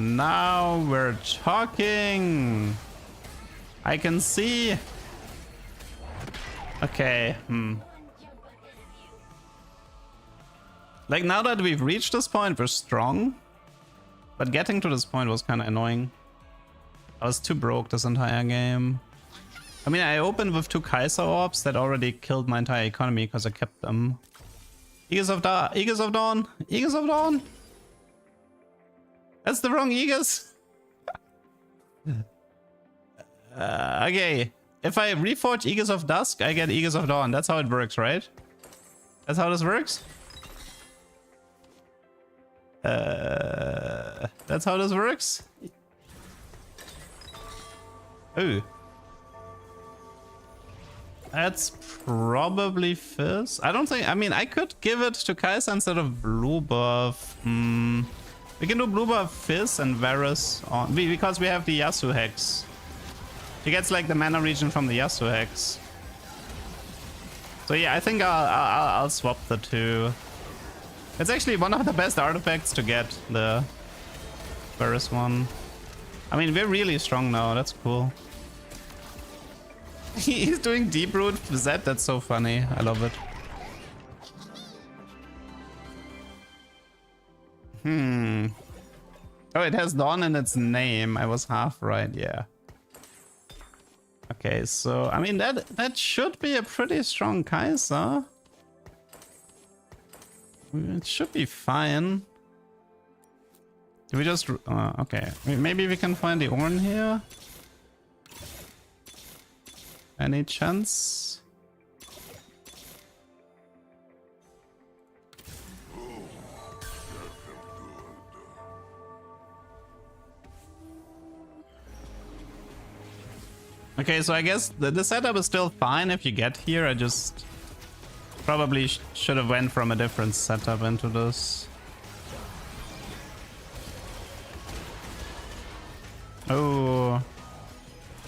now we're talking. I can see. Okay, Like, now that we've reached this point, we're strong. But getting to this point was kind of annoying. I was too broke this entire game. I mean, I opened with 2 Kaiser orbs that already killed my entire economy because I kept them. Aegis of Dawn, Aegis of Dawn, Aegis of Dawn. That's the wrong Aegis. Okay, if I reforge Aegis of Dusk, I get Aegis of Dawn. That's how it works, right? That's how this works? That's how this works? Oh. That's probably Fizz. I don't think... I mean, I could give it to Kaiser instead of Blue Buff. We can do Blue Buff Fizz and Varus on... because we have the Yasuo Hex. He gets like the mana region from the Yasuo Hex. So yeah, I think I'll swap the 2. It's actually one of the best artifacts to get, the Varus one. I mean, we're really strong now. That's cool. He's doing Deep Root Z. That's so funny. I love it. Oh, it has Dawn in its name. I was half right. Yeah. Okay, so I mean that should be a pretty strong Kaiser. It should be fine. Do we just... okay. Maybe we can find the Ornn here? Any chance? Okay, so I guess the setup is still fine if you get here. I just probably should have went from a different setup into this.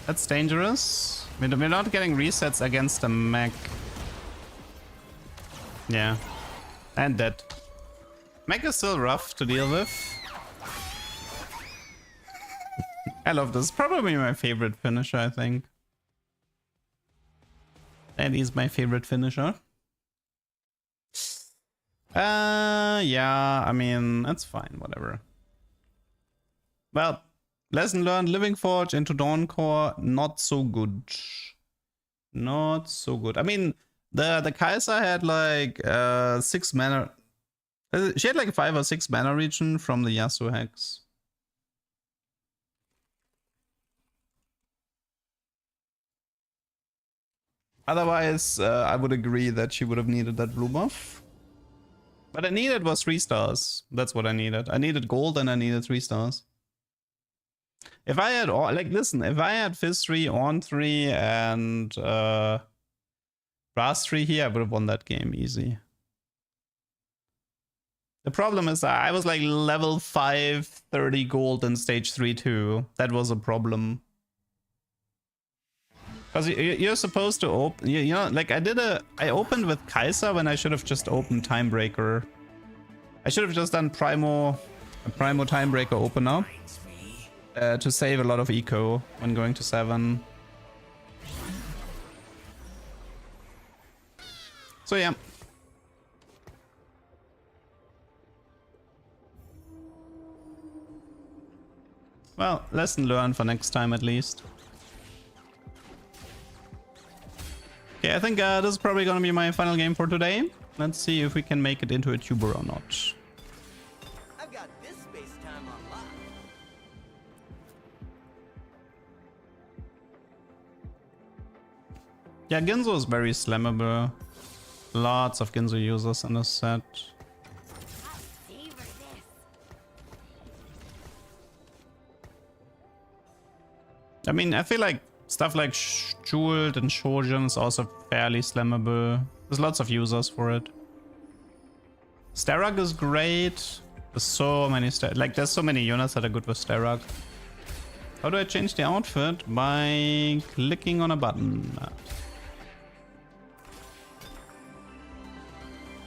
That's dangerous. We're not getting resets against a mech. Yeah. And dead. Mech is still rough to deal with. I love this. Probably my favorite finisher, I think. That is my favorite finisher. Yeah, I mean, that's fine, whatever. Well, lesson learned, Living Forge into Dawncore, not so good. Not so good. I mean, the Kaiser had like 6 mana. She had like 5 or 6 mana regen from the Yasuo Hex. Otherwise, I would agree that she would have needed that blue buff. What I needed was 3 stars. That's what I needed. I needed gold and I needed 3 stars. If I had, like, listen, if I had Fizz 3, On 3, and Brass 3 here, I would have won that game easy. The problem is that I was like level 5, 30 gold in stage 3 too. That was a problem. Because you're supposed to open, you know, like I opened with Kaiser when I should have just opened Timebreaker. I should have just done a Primo Timebreaker opener to save a lot of eco when going to 7. So yeah. Well, lesson learned for next time at least. Okay, I think this is probably gonna be my final game for today. Let's see if we can make it into a tuber or not. I've got this space time on lock. Yeah, Ginzo is very slammable. Lots of Ginzo users in this set. I mean, I feel like stuff like Jeweled and Shojin is also fairly slammable. There's lots of users for it. Starrag is great. There's so many there's so many units that are good with Starrag. How do I change the outfit? By clicking on a button.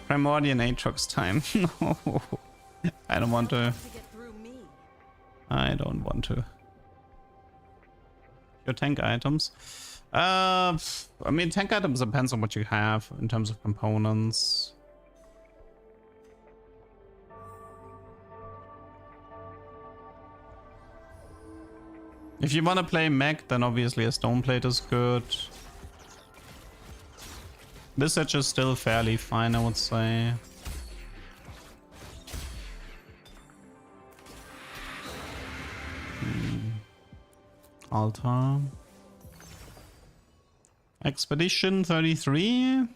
Primordial Atrox time. No. I don't want to. I don't want to. Your tank items. I mean, tank items depends on what you have in terms of components. If you want to play mech, then obviously a stone plate is good. Visage is still fairly fine, I would say. Altar. Expedition 33.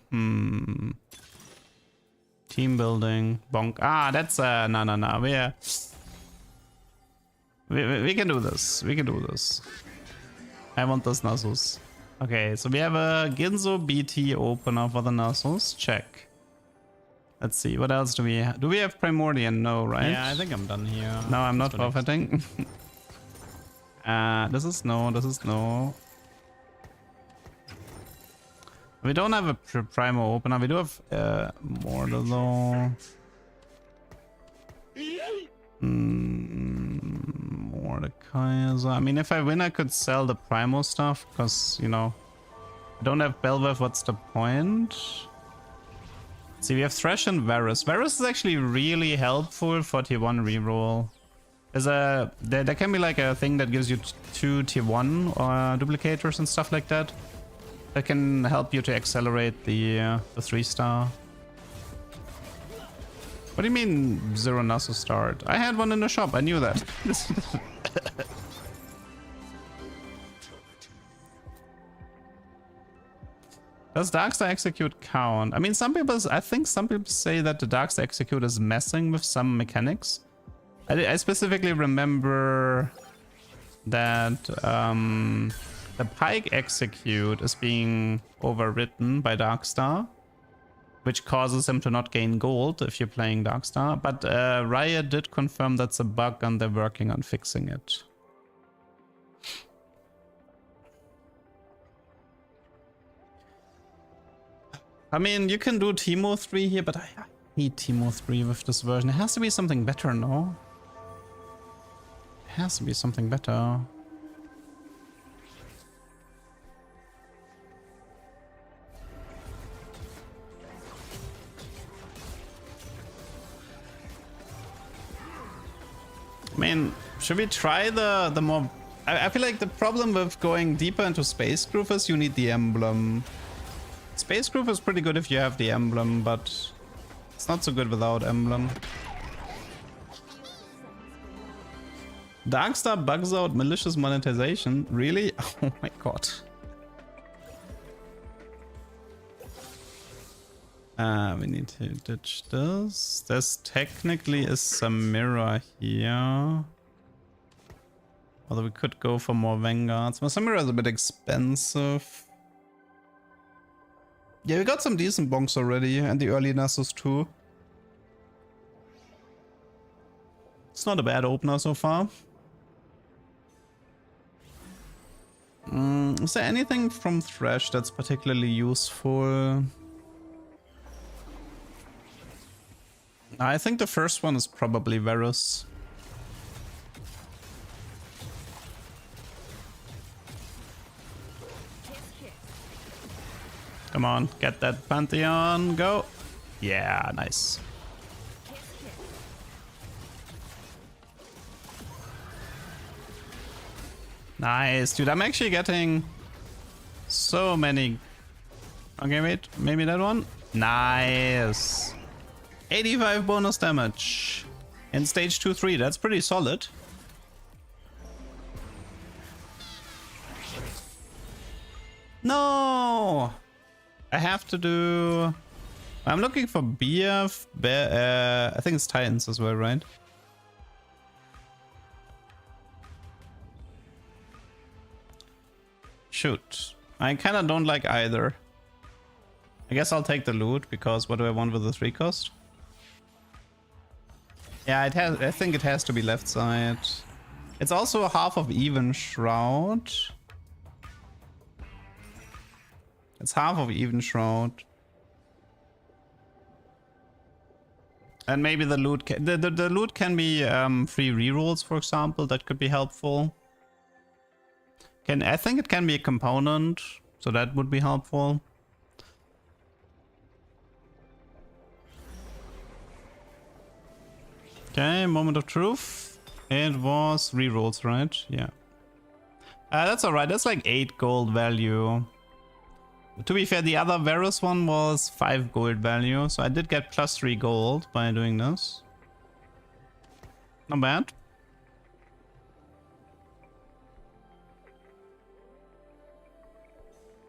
Team building. Bonk. Ah, that's no. We can do this. We can do this. I want this Nasus. Okay, so we have a Ginzo BT opener for the Nasus. Check. Let's see. What else do we have? Do we have Primordial? No, right? Yeah, I think I'm done here. No, I'm not forfeiting. This is no. This is no. We don't have a Primo opener. We do have Mortal though. Mordekaiser. I mean, if I win, I could sell the Primo stuff because, you know, I don't have Belveth. What's the point? See, we have Thresh and Varus. Varus is actually really helpful for tier 1 reroll. There can be like a thing that gives you 2 tier 1 duplicators and stuff like that. That can help you to accelerate the 3-star. What do you mean 0 Nasus start? I had one in the shop, I knew that. Does Darkstar Execute count? I mean, I think some people say that the Darkstar Execute is messing with some mechanics. I specifically remember that the Pike Execute is being overwritten by Darkstar, which causes him to not gain gold if you're playing Darkstar. But Riot did confirm that's a bug and they're working on fixing it. I mean, you can do Teemo 3 here, but I hate Teemo 3 with this version. It has to be something better, no? It has to be something better. I mean, should we try the more... I feel like the problem with going deeper into Space Groove is you need the emblem. Space Groove is pretty good if you have the emblem, but it's not so good without emblem. Darkstar bugs out malicious monetization? Really? Oh my god. We need to ditch this. There's technically a Samira here. Although we could go for more Vanguards. Well, Samira is a bit expensive. Yeah, we got some decent bonks already, and the early Nasus too. It's not a bad opener so far. Is there anything from Thresh that's particularly useful? I think the first one is probably Varus. Come on, get that Pantheon, go. Yeah, nice. Nice, dude, I'm actually getting so many. Okay, wait, maybe that one? Nice. 85 bonus damage in stage 2-3, that's pretty solid. No! I have to do... I'm looking for BF, I think it's Titans as well, right? Shoot. I kinda don't like either. I guess I'll take the loot, because what do I want with the 3 cost? Yeah, it has. I think it has to be left side. It's also a half of even shroud. It's half of even shroud. And maybe the loot can, the loot can be free rerolls, for example. That could be helpful. I think it can be a component, so that would be helpful. Okay, moment of truth. It was rerolls, right? Yeah. That's alright. That's like 8 gold value. To be fair, the other Varus one was 5 gold value, so I did get plus 3 gold by doing this. Not bad.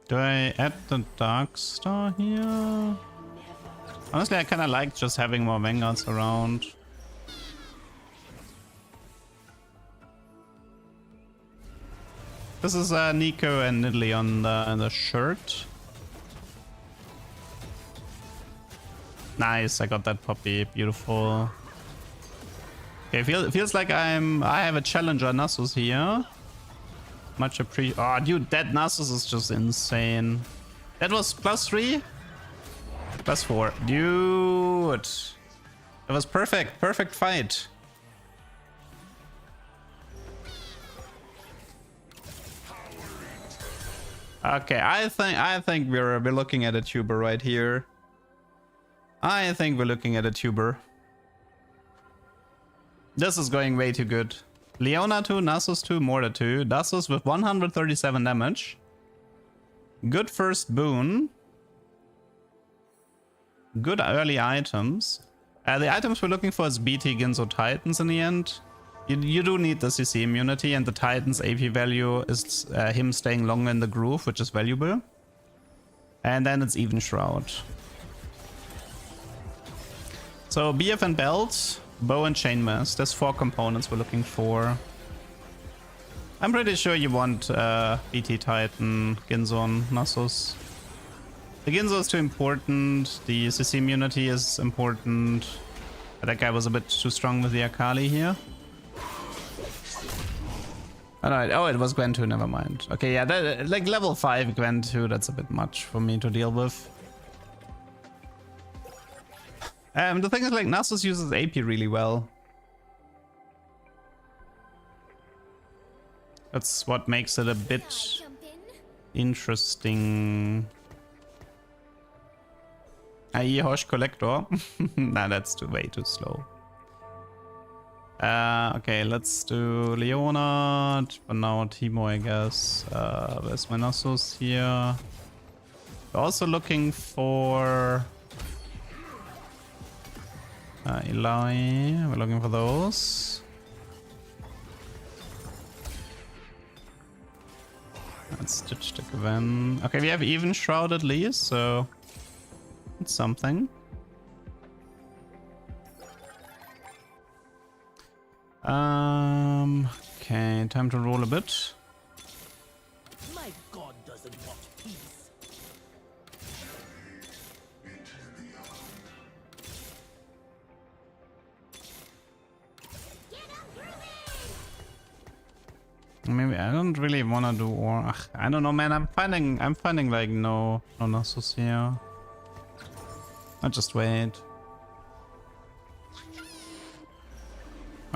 Do I add the Darkstar here? Honestly, I kind of like just having more Vanguards around. This is Nico and Nidalee on the shirt. Nice, I got that puppy. Beautiful. Okay, feels like I have a challenger Nasus here. Much appreciated. Oh, dude, that Nasus is just insane. That was plus 3? Plus 4. Dude. That was perfect. Perfect fight. Okay, I think we're looking at a tuber right here. I think we're looking at a tuber. This is going way too good. Leona 2, Nasus 2, Mortar 2. Nasus with 137 damage. Good first boon. Good early items. The items we're looking for is BT, Ginzo, Titans in the end. You do need the CC immunity, and the Titans AP value is him staying longer in the groove, which is valuable. And then it's even Shroud. So BF and belt, bow and chainmask. There's 4 components we're looking for. I'm pretty sure you want BT, Titan, Ginzo, and Nasus. The Ginzo is too important. The CC immunity is important. That guy was a bit too strong with the Akali here. Alright, oh, it was Gwen 2, never mind. Okay, yeah, that, like level 5 Gwen 2, that's a bit much for me to deal with. The thing is, like, Nasus uses AP really well. That's what makes it a bit interesting. IE Hosh Collector. Nah, that's way too slow. Okay, let's do Leonard. For now, Timo, I guess. Where's my Nasus here? We're also looking for Eli. We're looking for those. Let's Stitch the Gwen. Okay, we have even Shroud at least, so it's something. Okay, time to roll a bit. My god doesn't want peace. Maybe I don't really want to do or I don't know, man. I'm finding like no Nasus here. I'll just wait.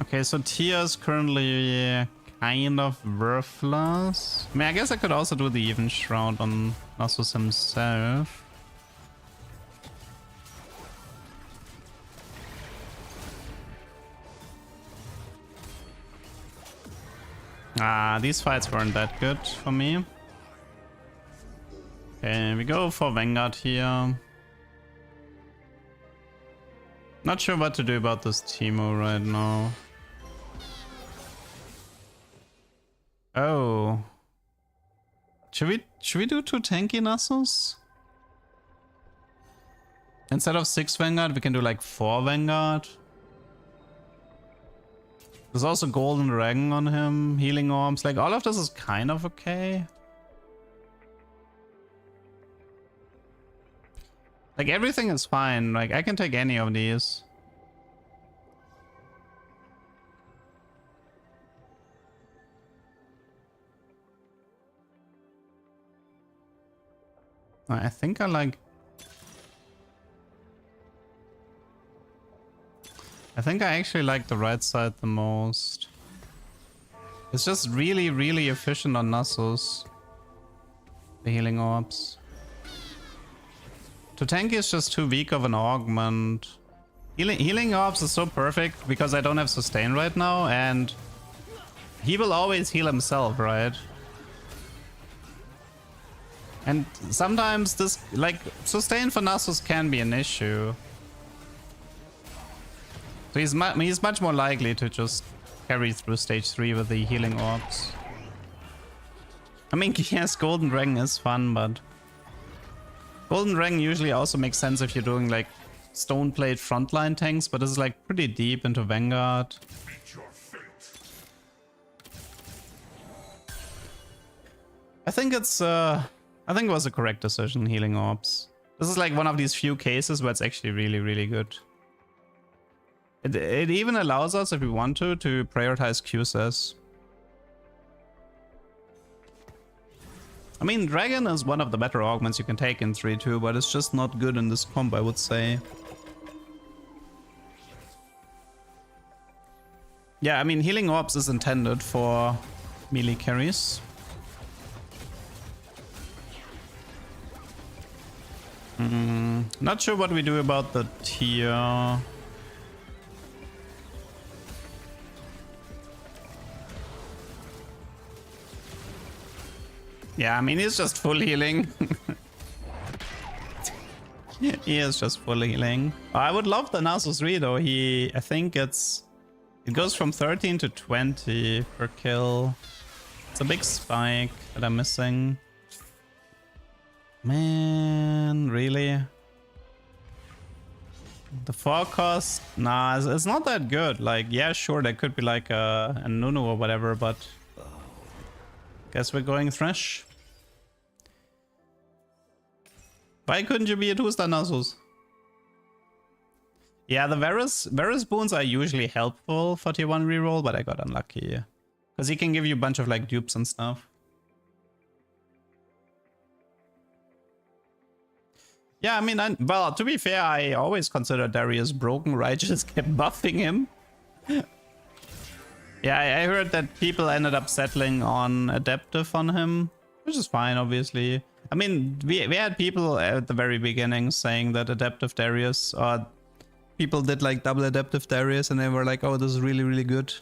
Okay, so Tia is currently kind of worthless. I mean, I guess I could also do the even shroud on Nasus himself. These fights weren't that good for me. Okay, we go for Vanguard here. Not sure what to do about this Teemo right now. Oh. Should we do 2 tanky Nasus? Instead of 6 Vanguard, we can do like 4 Vanguard. There's also Golden Dragon on him, Healing Orbs. Like, all of this is kind of okay. Like, everything is fine. Like, I can take any of these. I think I like... I think I actually like the right side the most. It's just really, really efficient on Nasus. The Healing Orbs. To tank is just too weak of an augment. Healing Orbs is so perfect because I don't have sustain right now, and he will always heal himself, right? And sometimes this, like, sustain for Nasus can be an issue. So he's much more likely to just carry through stage 3 with the Healing Orbs. I mean, yes, Golden Dragon is fun, but Golden Dragon usually also makes sense if you're doing like Stoneblade frontline tanks, but this is like pretty deep into Vanguard. I think it was a correct decision, Healing Orbs. This is like one of these few cases where it's actually really, really good. It even allows us, if we want to prioritize QSS. I mean, Dragon is one of the better augments you can take in 3-2, but it's just not good in this comp, I would say. Yeah, I mean, Healing Orbs is intended for melee carries. Not sure what we do about the tier. Yeah, I mean, he's just full healing. He is just full healing. I would love the Nasus 3 though. I think it goes from 13 to 20 per kill. It's a big spike that I'm missing. Man, really? The 4 cost? Nah, it's not that good. Like, yeah, sure, there could be like a Nunu or whatever, but guess we're going Thresh. Why couldn't you be a 2-star Nasus? Yeah, the Varus boons are usually helpful for tier 1 reroll, but I got unlucky. Because he can give you a bunch of like dupes and stuff. Yeah, I mean, well, to be fair, I always considered Darius broken, right? Just kept buffing him. Yeah, I heard that people ended up settling on adaptive on him, which is fine, obviously. I mean, we had people at the very beginning saying that adaptive Darius, or people did like double adaptive Darius, and they were like, oh, this is really, really good.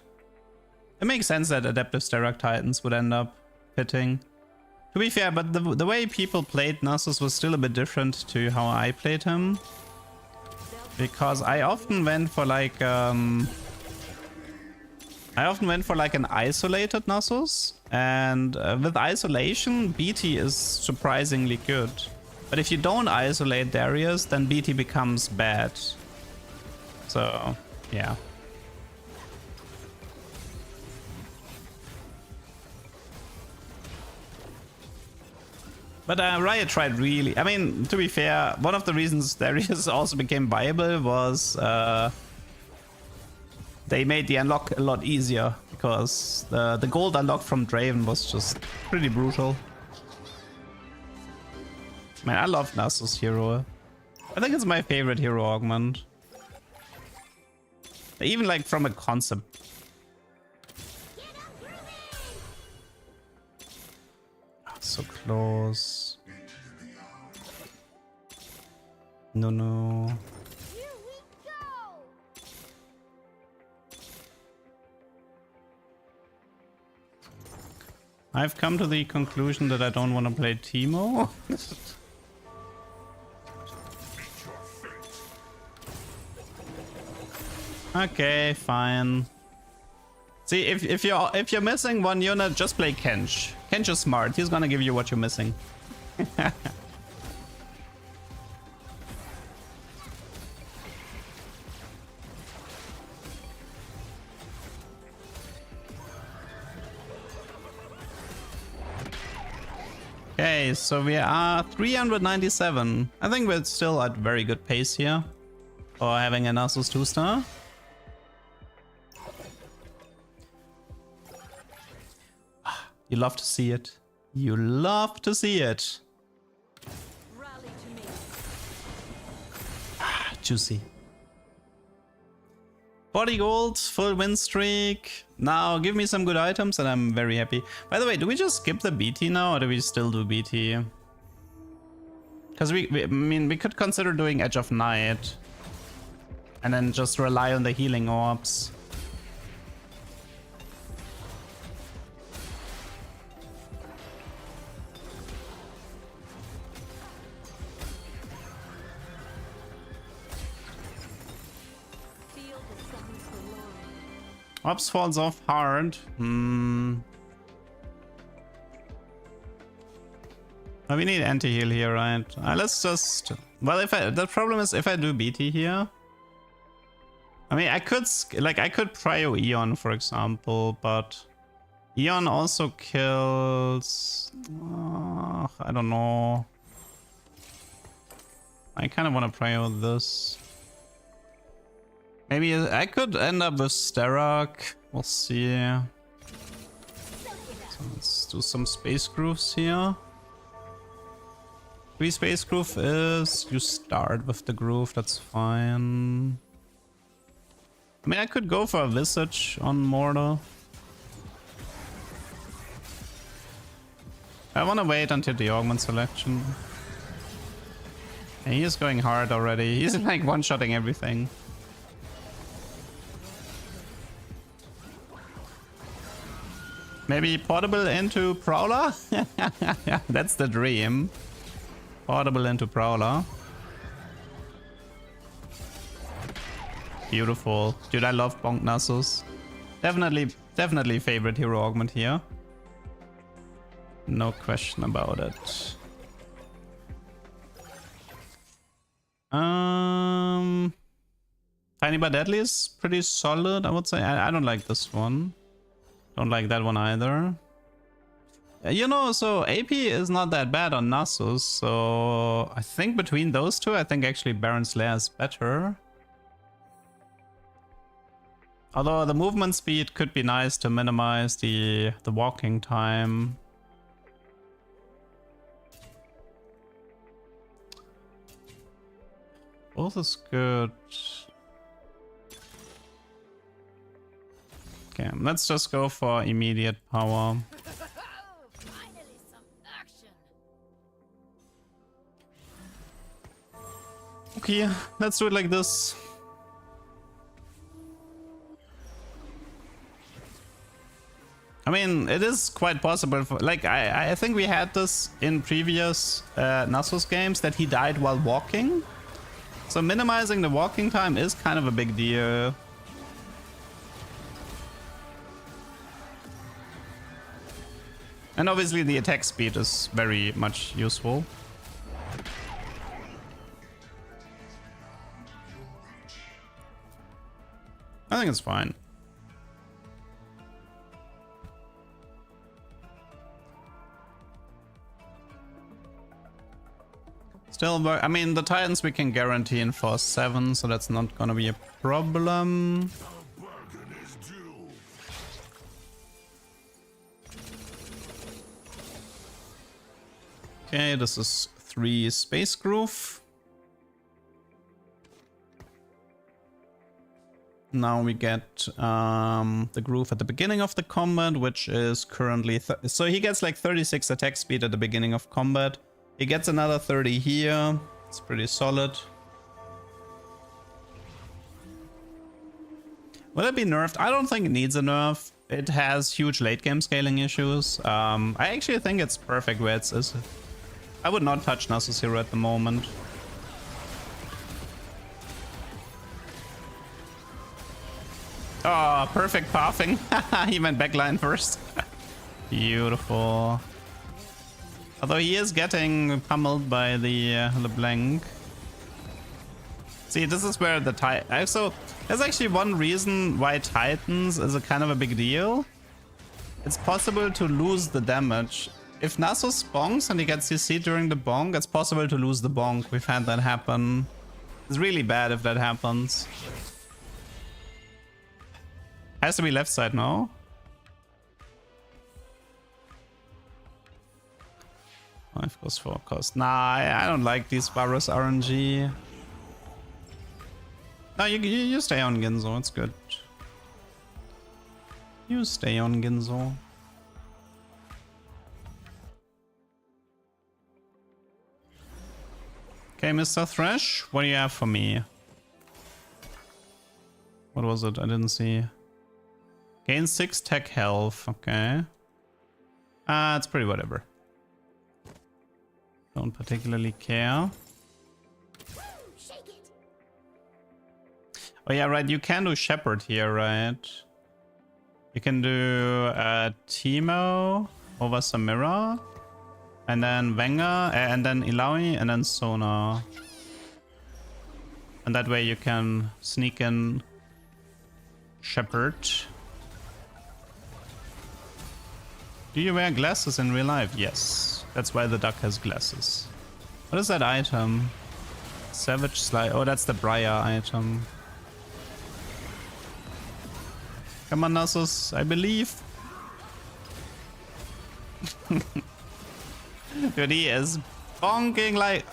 It makes sense that adaptive Sterak Titans would end up fitting. To be fair, but the way people played Nasus was still a bit different to how I played him. Because I often went for like an isolated Nasus, and with isolation, BT is surprisingly good. But if you don't isolate Darius, then BT becomes bad. So, yeah. But Riot tried really... I mean, to be fair, one of the reasons Darius also became viable was they made the unlock a lot easier, because the gold unlock from Draven was just pretty brutal. Man, I love Nasus hero. I think it's my favorite hero augment. Even like from a concept. So close. No. I've come to the conclusion that I don't want to play Teemo. Okay, fine. See, if you're missing one unit, just play Kench. Kench is smart. He's gonna give you what you're missing. Okay, so we are 397. I think we're still at very good pace here for having a Nasus 2-star. You love to see it. You love to see it. Rally to me. Juicy. 40 gold, full win streak. Now give me some good items and I'm very happy. By the way, do we just skip the BT now, or do we still do BT? Because I mean, we could consider doing Edge of Night and then just rely on the healing orbs. Ops falls off hard. Oh, we need anti-heal here, right? Let's just... Well, the problem is if I do BT here... I mean, I could prio Eon, for example, but... Eon also kills... I don't know. I kind of want to prio this. Maybe I could end up with Sterak. We'll see. So let's do some space grooves here. 3 space groove is... You start with the groove, that's fine. I mean, I could go for a Visage on Mortar. I want to wait until the augment selection. Yeah, he is going hard already. He's like one-shotting everything. Maybe portable into Prowler? That's the dream. Portable into Prowler. Beautiful. Dude, I love Bonk Nasus. Definitely favorite hero augment here. No question about it. Tiny but Deadly is pretty solid, I would say. I don't like this one. Don't like that one either. You know, so AP is not that bad on Nasus, so I think between those two, I think actually Baron's Lair is better. Although the movement speed could be nice to minimize the walking time. Both is good. Okay, let's just go for immediate power. Finally, some action. Okay, let's do it like this. I mean, it is quite possible for, like, I think we had this in previous Nasus games that he died while walking. So minimizing the walking time is kind of a big deal. And obviously the attack speed is very much useful. I think it's fine. Still, I mean, the Titans we can guarantee in Force 7, so that's not gonna be a problem. Okay, this is 3 Space Groove. Now we get the groove at the beginning of the combat, which is currently... So he gets like 36 attack speed at the beginning of combat. He gets another 30 here. It's pretty solid. Will it be nerfed? I don't think it needs a nerf. It has huge late game scaling issues. I actually think it's perfect where it is. I would not touch Nasus Hero at the moment. Oh, perfect pathing. He went backline first. Beautiful. Although he is getting pummeled by the LeBlanc. See, this is where the Titan... So, there's actually one reason why Titans is a kind of a big deal. It's possible to lose the damage. If Nasus bonks and he gets CC during the bonk, it's possible to lose the bonk. We've had that happen. It's really bad if that happens. Has to be left side now. 5 goes 4 cost. Nah, I don't like these Varus RNG. No, you stay on Ginzo, it's good. You stay on Ginzo. Okay, Mr. Thresh, what do you have for me? What was it? I didn't see. Gain 6 tech health, okay. It's pretty whatever. Don't particularly care. Oh yeah, right, you can do Shepherd here, right? You can do Teemo over Samira, and then Venga, and then Ilaoi, and then Sona. And that way you can sneak in Shepherd. Do you wear glasses in real life? Yes. That's why the duck has glasses. What is that item? Savage Slide. Oh, that's the Briar item. Come on, Nasus. I believe. Dude, he is bonking like...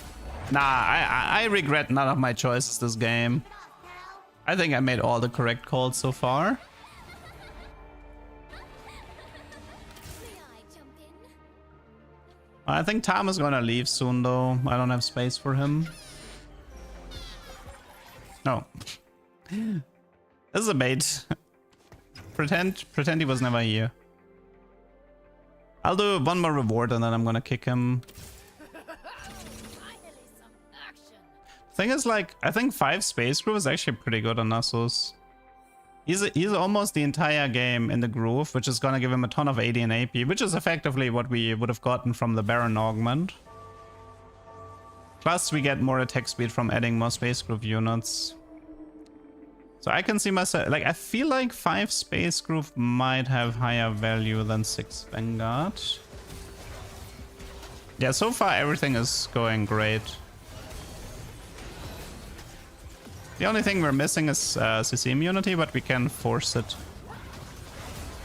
Nah, I regret none of my choices this game. I think I made all the correct calls so far. I think Tom is gonna leave soon though. I don't have space for him. No. This is a bait. Pretend he was never here. I'll do one more reward and then I'm gonna kick him. Thing is, like, I think 5 Space Groove is actually pretty good on Nasus. He's almost the entire game in the groove, which is gonna give him a ton of AD and AP, which is effectively what we would have gotten from the Baron augment. Plus, we get more attack speed from adding more Space Groove units. So I can see myself, like, I feel like 5 Space Groove might have higher value than 6 Vanguard. Yeah, so far everything is going great. The only thing we're missing is CC immunity, but we can force it.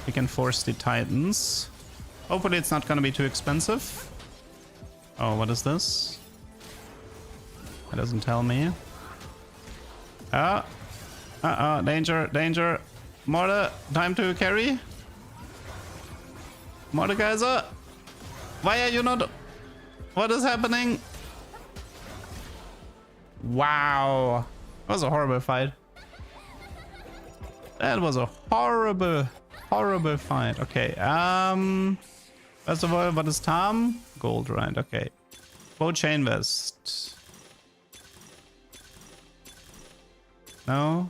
We can force the Titans. Hopefully it's not gonna be too expensive. Oh, what is this? It doesn't tell me. Danger, danger. Mortar, time to carry. Mordekaiser. Why are you not... What is happening? Wow. That was a horrible fight. That was a horrible, horrible fight. Okay, first of all, what is Tom? Gold, right? Okay. Bow chain vest. No.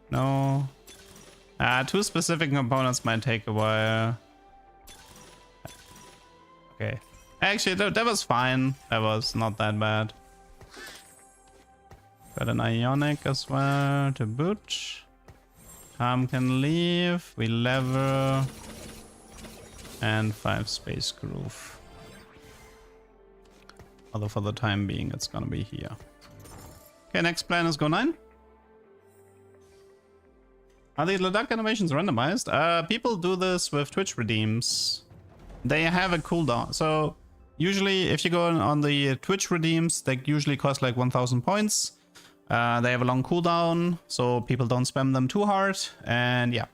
No. Two specific components might take a while. Okay. Actually, that was fine. That was not that bad. Got an ionic as well to boot. Tom can leave. We lever. And 5 space groove. Although for the time being, it's gonna be here. Okay, next plan is go 9. Are the Ladakh animations randomized? People do this with Twitch redeems. They have a cooldown. So usually if you go on the Twitch redeems, they usually cost like 1000 points. They have a long cooldown, so people don't spam them too hard. And yeah.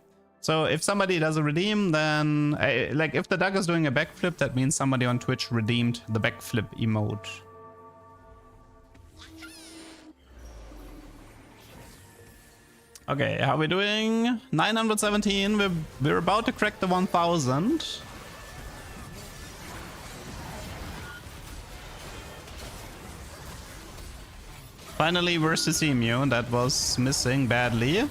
So if somebody does a redeem, then like if the duck is doing a backflip, that means somebody on Twitch redeemed the backflip emote. Okay, how are we doing? 917. We're about to crack the 1000. Finally versus Emu. That was missing badly.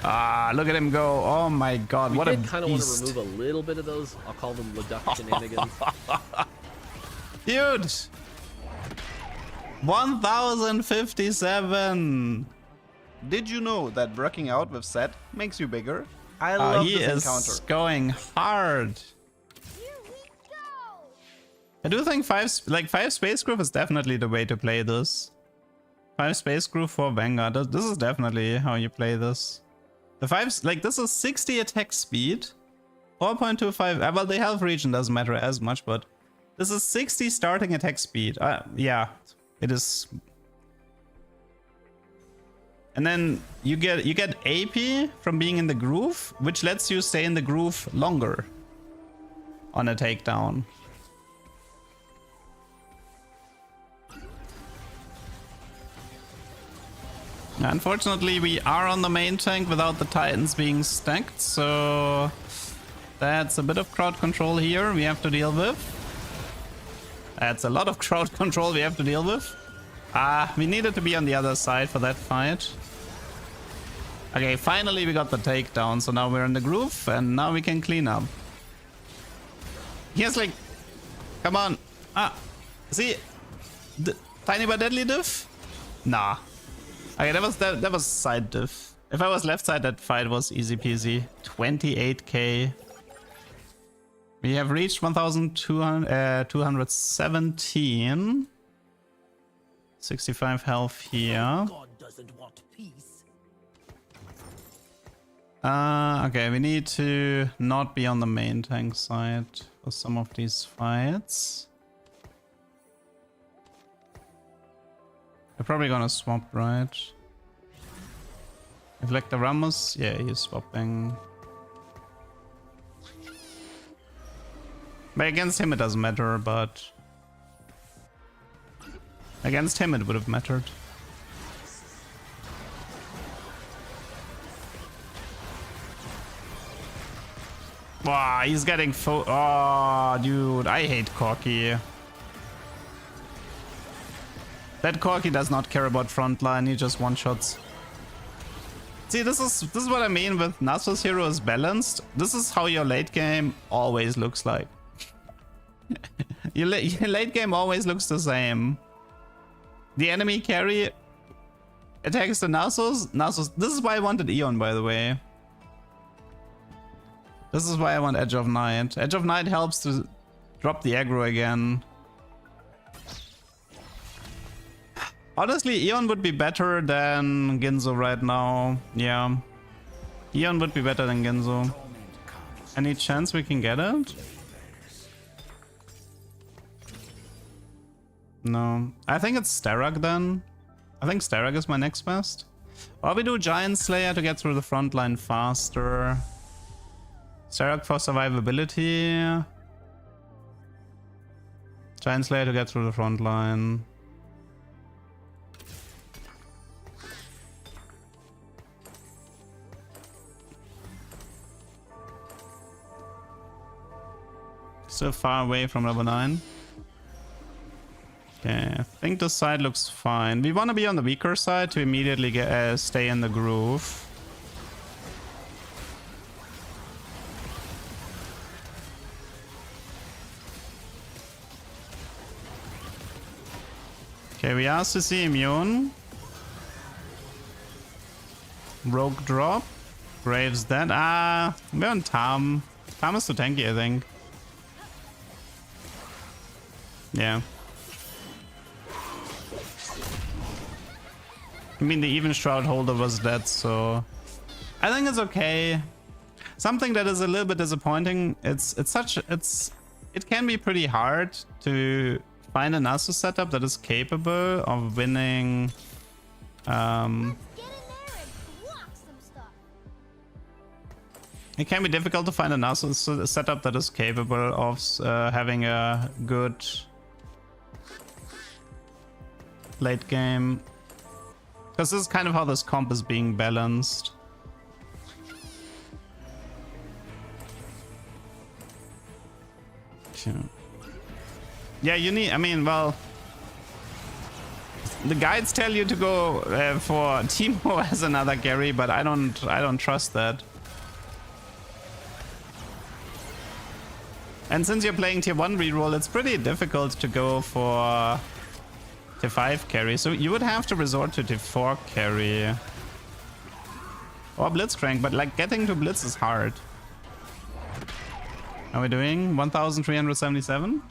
Ah, look at him go. Oh my god, what a beast. We did kind of want to remove a little bit of those, I'll call them Leduc shenanigans. Dude! 1057! Did you know that working out with Set makes you bigger? I love he this is encounter. Going hard. I do think 5 space groove is definitely the way to play this. 5 space groove for Vanguard. This is definitely how you play this. The 5, like this is 60 attack speed, 4.25. Well, the health region doesn't matter as much, but this is 60 starting attack speed. Yeah, it is. And then you get AP from being in the groove, which lets you stay in the groove longer on a takedown. Unfortunately, we are on the main tank without the Titans being stacked, so that's a bit of crowd control here we have to deal with. That's a lot of crowd control we have to deal with. We needed to be on the other side for that fight. Okay, finally we got the takedown, so now we're in the groove, and now we can clean up. Here's like... Come on. See? Tiny but deadly diff? Nah. Okay, that was side diff. If I was left side, that fight was easy peasy. 28k. We have reached 1217. 65 health here. God doesn't want peace. Okay, we need to not be on the main tank side for some of these fights. They're probably gonna swap, right? If like the Ramos, yeah, he's swapping. But against him it doesn't matter, but against him it would have mattered. Wow, he's getting oh, dude, I hate Corky. That Corky does not care about frontline, he just one-shots. See, this is what I mean with Nasus hero is balanced. This is how your late game always looks like. your late game always looks the same. The enemy carry attacks the Nasus. This is why I wanted Eon, by the way. This is why I want Edge of Night. Edge of Night helps to drop the aggro again. Honestly, Eon would be better than Ginzo right now. Yeah. Eon would be better than Ginzo. Any chance we can get it? No. I think it's Starok then. I think Starok is my next best. Or we do Giant Slayer to get through the front line faster. Starok for survivability. Giant Slayer to get through the front line. Still far away from level 9. Okay, I think this side looks fine. We want to be on the weaker side to immediately get stay in the groove. Okay, we are CC immune. Rogue drop. Graves dead. Ah, we're on Tam. Tam is too tanky, I think. Yeah. I mean, the even Shroud holder was dead, so I think it's okay. Something that is a little bit disappointing. It can be pretty hard to find an Nasus setup that is capable of winning. It can be difficult to find a Nasus setup that is capable of having a good late game. Because this is kind of how this comp is being balanced. Sure. Yeah, you need, I mean, well, the guides tell you to go for Teemo as another carry, but I don't trust that. And since you're playing tier 1 reroll, it's pretty difficult to go for tier 5 carry, so you would have to resort to tier 4 carry. Or Blitzcrank, but like getting to Blitz is hard. How are we doing? 1377?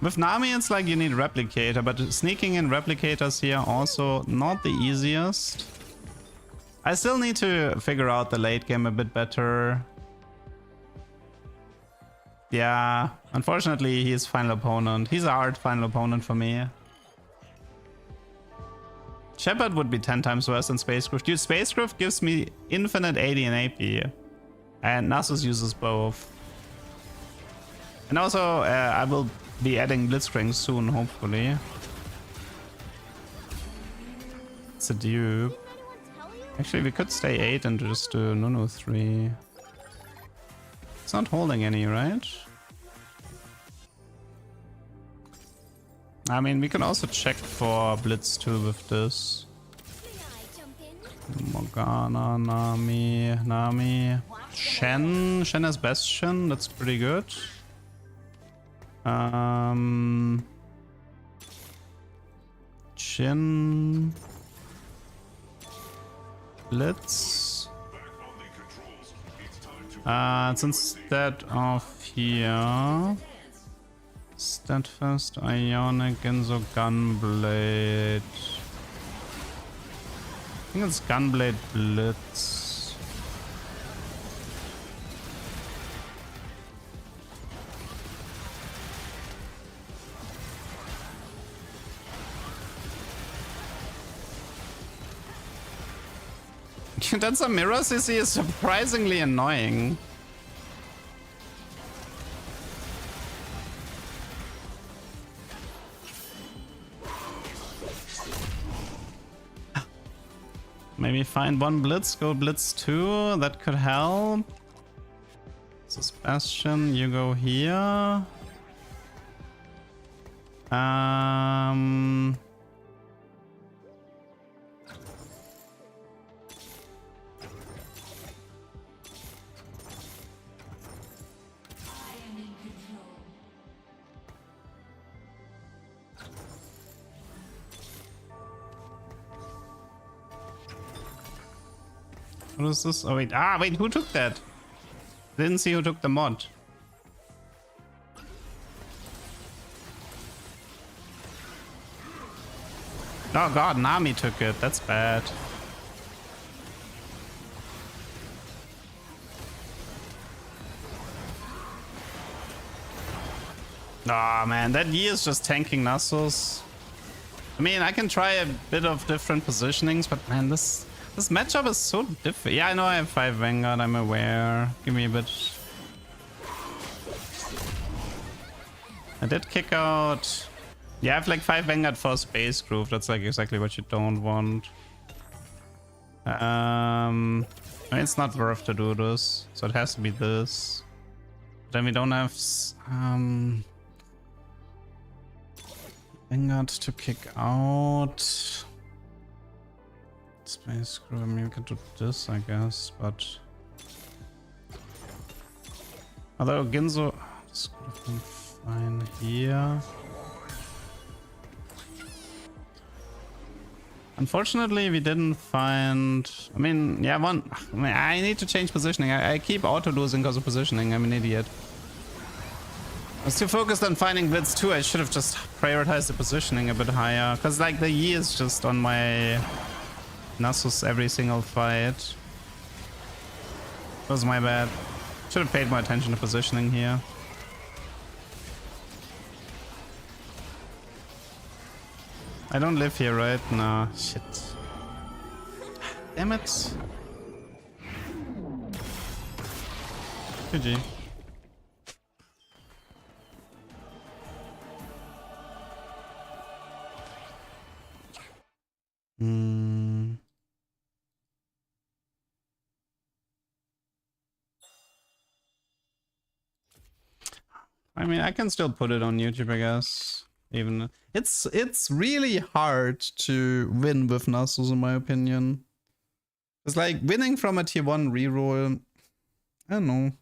With Nami it's like you need Replicator, but sneaking in Replicators here also not the easiest. I still need to figure out the late game a bit better. Yeah, unfortunately he's final opponent. He's a hard final opponent for me. Shepard would be 10 times worse than Spacecraft. Dude, Spacecraft gives me infinite AD and AP. And Nasus uses both. And also, I will be adding Blitzcrank soon, hopefully. It's a dupe. Actually, we could stay 8 and just do Nunu 3. It's not holding any, right? I mean, we can also check for Blitz 2 with this. Morgana, Nami. Shen has Bastion, that's pretty good. Jhin. Blitz. It's instead of here. Steadfast, Ionic, Genzo, Gunblade. I think it's Gunblade Blitz. That's a mirror CC is surprisingly annoying. Maybe find one Blitz, go Blitz 2, that could help. This is Bastion, you go here. What is this? Oh wait, wait, who took that? Didn't see who took the mod. Oh god, Nami took it, that's bad. Oh man, that Yi is just tanking Nasus. I mean, I can try a bit of different positionings, but man, this matchup is so different. Yeah, I know I have 5 Vanguard, I'm aware. Give me a bit. I did kick out. Yeah, I have like 5 Vanguard for Space Groove. That's like exactly what you don't want. I mean, it's not worth to do this, so it has to be this. Then we don't have Vanguard to kick out. Space Crew, I mean, we can do this, I guess, but... Although Ginzo... This could have been fine here. Unfortunately, we didn't find... I mean, yeah, I need to change positioning. I keep auto-losing because of positioning. I'm an idiot. I was too focused on finding Blitz too. I should have just prioritized the positioning a bit higher. Because, like, the Yi is just on my Nasus every single fight. That was my bad. Should have paid more attention to positioning here. I don't live here, right? No, shit. Damn it. GG. I mean, I can still put it on YouTube, I guess. Even it's really hard to win with Nasus, in my opinion. It's like winning from a tier 1 reroll. I don't know.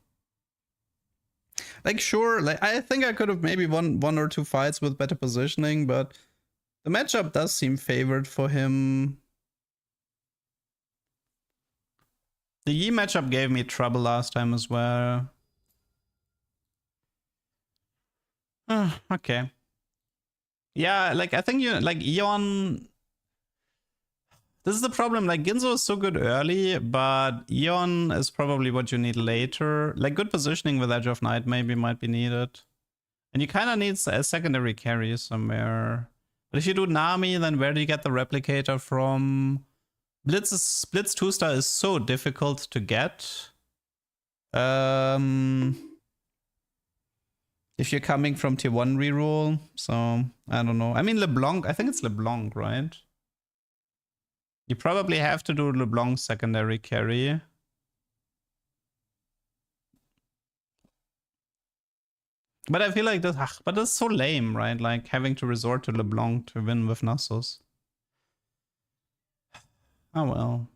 Like, sure, like I think I could have maybe won 1 or 2 fights with better positioning, but the matchup does seem favored for him. The Yi matchup gave me trouble last time as well. Okay. Yeah, like I think you like Eon. This is the problem. Like Ginzo is so good early, but Eon is probably what you need later. Like good positioning with Edge of Night maybe might be needed, and you kind of need a secondary carry somewhere. But if you do Nami, then where do you get the replicator from? Blitz 2-star is so difficult to get. If you're coming from tier 1 reroll, so I don't know. I mean LeBlanc, I think it's LeBlanc, right? You probably have to do LeBlanc secondary carry. But I feel like this, but that's so lame, right? Like having to resort to LeBlanc to win with Nasus. Oh well.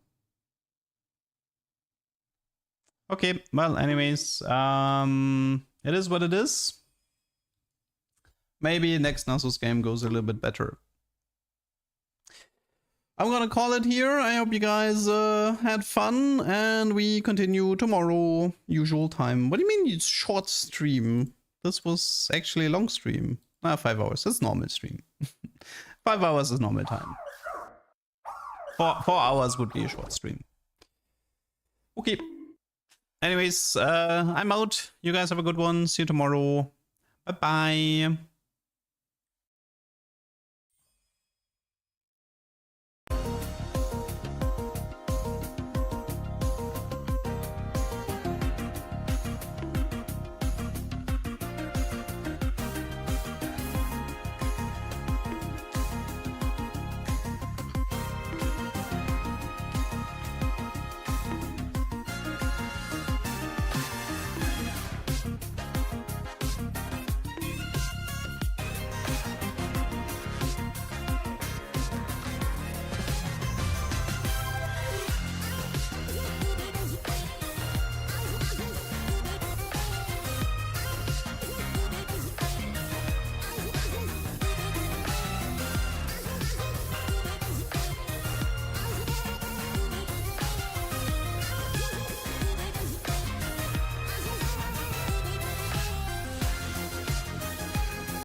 Okay, well, anyways, it is what it is. Maybe next Nasus game goes a little bit better. I'm gonna call it here. I hope you guys had fun, and we continue tomorrow, usual time. What do you mean it's short stream? This was actually a long stream. 5 hours. That's normal stream. 5 hours is normal time. 4 hours would be a short stream. Okay. Anyways, I'm out. You guys have a good one. See you tomorrow. Bye-bye.